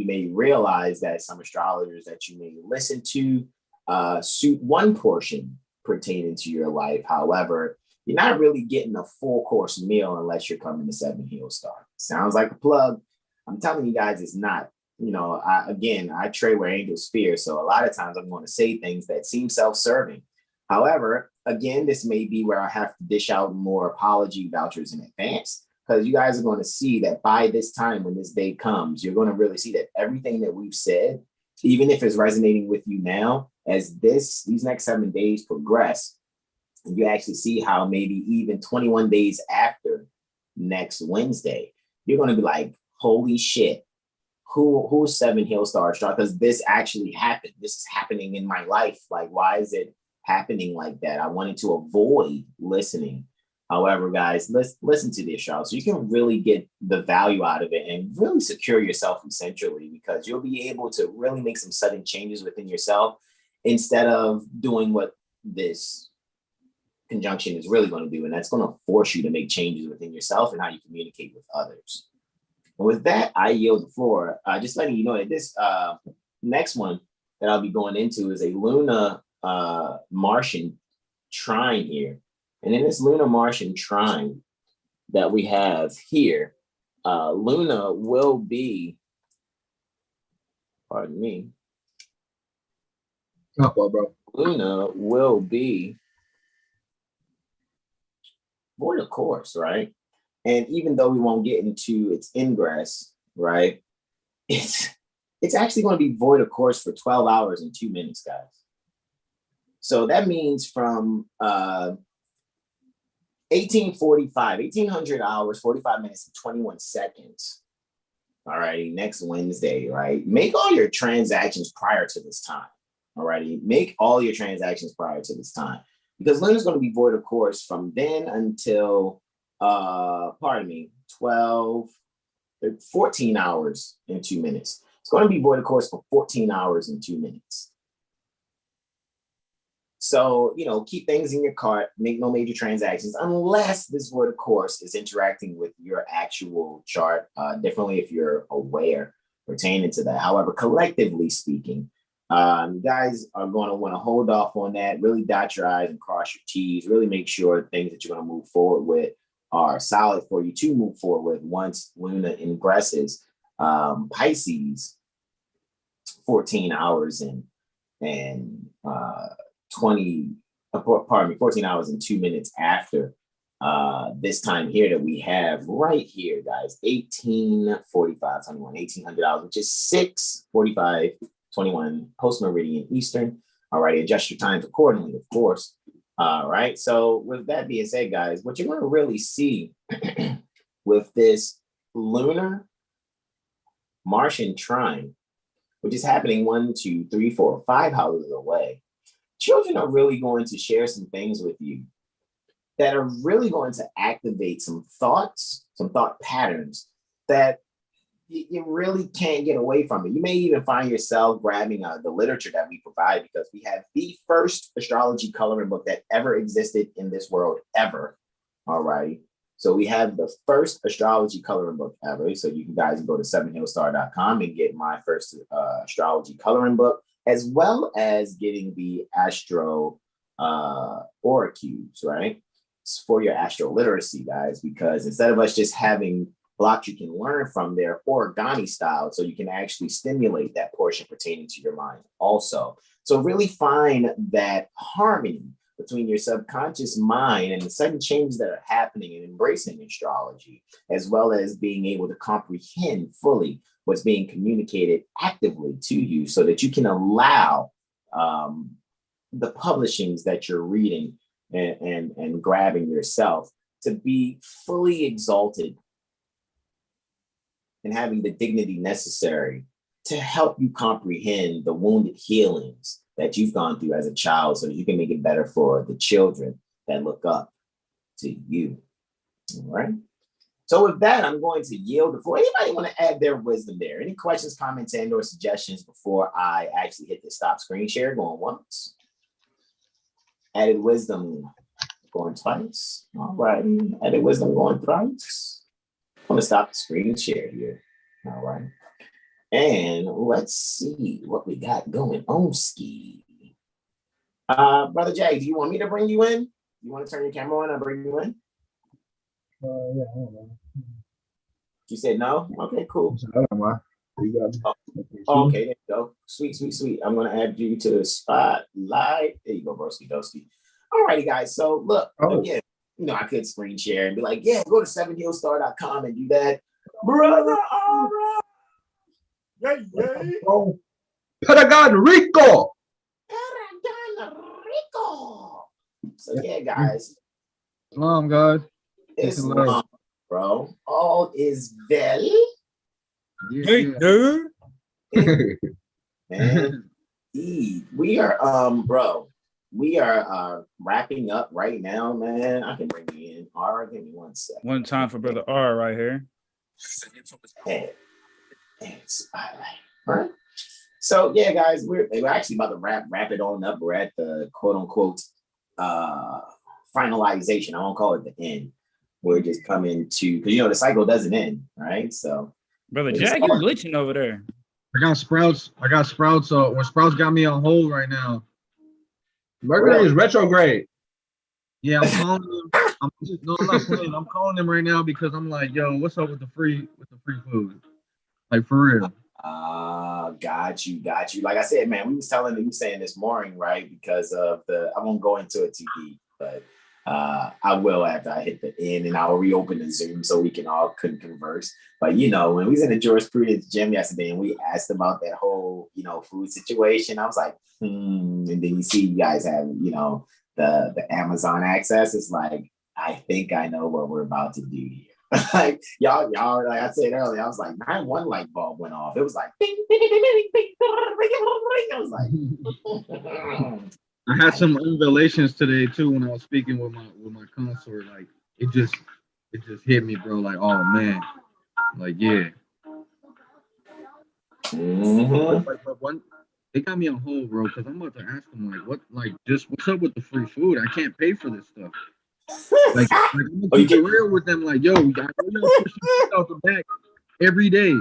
A: may realize that some astrologers that you may listen to suit one portion pertaining to your life. However, you're not really getting a full course meal unless you're coming to 7HealStar. Sounds like a plug. I'm telling you guys, it's not. I trade where angels fear. So a lot of times I'm going to say things that seem self-serving. However, again, this may be where I have to dish out more apology vouchers in advance, because you guys are going to see that by this time, when this day comes, you're going to really see that everything that we've said, even if it's resonating with you now, as these next 7 days progress, you actually see how maybe even 21 days after next Wednesday, you're going to be like, holy shit, who's 7HealStar Astrology? Because this actually happened. This is happening in my life. Like, why is it happening like that? I wanted to avoid listening. However, guys, let's listen to the astrology so you can really get the value out of it and really secure yourself essentially, because you'll be able to really make some sudden changes within yourself instead of doing what this conjunction is really going to do. And that's going to force you to make changes within yourself and how you communicate with others. And with that, I yield the floor. Just letting you know that this next one that I'll be going into is a Luna Martian trine here. And in this lunar Martian trine that we have here, Luna will be, pardon me.
B: Oh, well, bro.
A: Luna will be void of course, right? And even though we won't get into its ingress, right? It's actually going to be void of course for 12 hours and 2 minutes, guys. So that means from 1800 hours, 45 minutes, and 21 seconds. All righty, next Wednesday, right? Make all your transactions prior to this time. All righty, make all your transactions prior to this time, because Lunar is going to be void of course from then until, 14 hours and 2 minutes. It's going to be void of course for 14 hours and 2 minutes. So, keep things in your cart, make no major transactions unless this void of course is interacting with your actual chart differently if you're aware pertaining to that. However, collectively speaking, You guys are going to want to hold off on that. Really dot your I's and cross your T's. Really make sure things that you're going to move forward with are solid for you to move forward with once Luna ingresses Pisces 14 hours and 14 hours and 2 minutes after this time here that we have right here, guys, 1845, 21, 1800 hours, which is 6:45, 21 post meridian Eastern. All right, adjust your times accordingly, of course. All right, so with that being said, guys, what you're going to really see with this lunar Martian trine, which is happening 1, 2, 3, 4, 5 houses away, children are really going to share some things with you that are really going to activate some thoughts, some thought patterns that you really can't get away from it. You may even find yourself grabbing the literature that we provide, because we have the first astrology coloring book that ever existed in this world, ever. All right. So we have the first astrology coloring book ever. So you guys can go to 7HealStar.com and get my first astrology coloring book, as well as getting the Astro Aura Cubes, right? It's for your AstroLiteracy, guys, because instead of us just having blocks you can learn from, their origami style, so you can actually stimulate that portion pertaining to your mind also. So really find that harmony between your subconscious mind and the sudden changes that are happening and embracing astrology, as well as being able to comprehend fully what's being communicated actively to you, so that you can allow the publishings that you're reading and grabbing yourself to be fully exalted and having the dignity necessary to help you comprehend the wounded healings that you've gone through as a child, so that you can make it better for the children that look up to you. All right. So with that, I'm going to yield the floor. Anybody want to add their wisdom there? Any questions, comments, and or suggestions before I actually hit the stop screen share? Going once. Added wisdom going twice. All right. Added wisdom going thrice. I'm going to stop the screen share here. All right. And let's see what we got going on, ski. Brother Jay, do you want me to bring you in? You want to turn your camera on and bring you in?
B: Yeah, I don't know.
A: You said no? Okay, cool.
B: I don't know. You got me.
A: Oh, okay, there you go. Sweet, sweet, sweet. I'm going to add you to the spotlight. There you go, broski doski. All righty, guys. So look, again, you know, I could screen share and be like, yeah, go to 7HealStar.com and do that. Brother, all right. Yay, yay.
B: Oh, Paragon Rico.
A: So yeah, guys.
B: Salam, guys.
A: It's long, bro. All is well.
C: Hey, dude.
A: And we are bro. We are wrapping up right now, man. I can bring you in. R, give me 1 second.
D: One time for Brother R right here.
A: And spotlight. All right. So yeah, guys, we're actually about to wrap it on up. We're at the quote unquote finalization. I won't call it the end. We're just coming to, because you know the cycle doesn't end, right? So
D: Brother Jack, you're glitching over there.
H: I got Sprouts. When Sprouts got me on hold right now.
B: Mercury is retrograde.
H: Yeah, I'm calling him. I'm not playing. I'm calling him right now because I'm like, yo, what's up with the free food? Like, for real.
A: Got you. Like I said, man, we was saying this morning, right? Because of I won't go into it too deep, but I will after I hit the end, and I'll reopen the Zoom so we can all converse. But you know, when we was in the jurisprudence gym yesterday and we asked about that whole, you know, food situation, I was like, and then you see you guys have, you know, the Amazon access. It's like, I think I know what we're about to do here. Like y'all, like I said earlier, I was like, 9-1 light bulb went off. It was like, bing, bing, bing, bing, bing, bing. I was like,
H: I had some revelations today too when I was speaking with my consort. Like it just hit me, bro. Like, oh man, like yeah. But one, they got me on hold, bro, because I'm about to ask them what's up with the free food? I can't pay for this stuff. Like I'm gonna keep it real with them. Like, yo, y'all pushing out the back every day.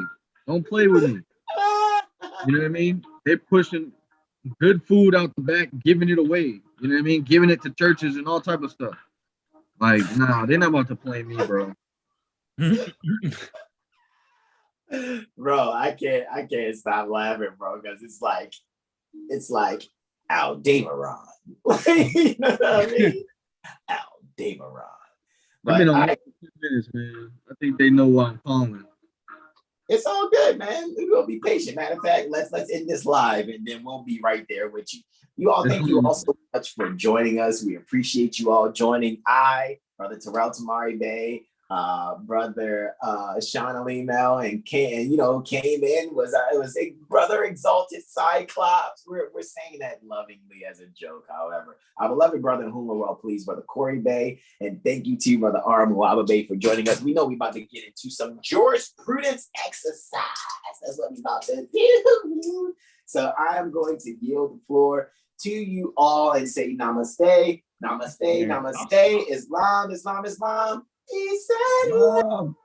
H: Don't play with me. You know what I mean? They're pushing good food out the back, giving it away. You know what I mean? Giving it to churches and all type of stuff. Like, nah, they're not about to play me, bro.
A: Bro, I can't stop laughing, bro, because it's like Aldebaran. You know what I mean? Aldebaran.
H: I've been
A: But
H: on 10 minutes, man. I think they know why I'm calling.
A: it's all good, man. We're gonna be patient. Matter of fact, let's end this live and then we'll be right there with you. You all, thank you all so much for joining us. We appreciate you all joining. Brother Terrell Tamari Bay, brother Sean Alimel, and came in was a brother Exalted Cyclops. We're saying that lovingly as a joke. However, our beloved brother in whom we're well pleased, brother Corey Bay, and thank you to brother Muaba Bay for joining us. We know we're about to get into some jurisprudence exercise. That's what we're about to do. So I am going to yield the floor to you all and say namaste, namaste, namaste, Islam, Islam, Islam. Peace and love.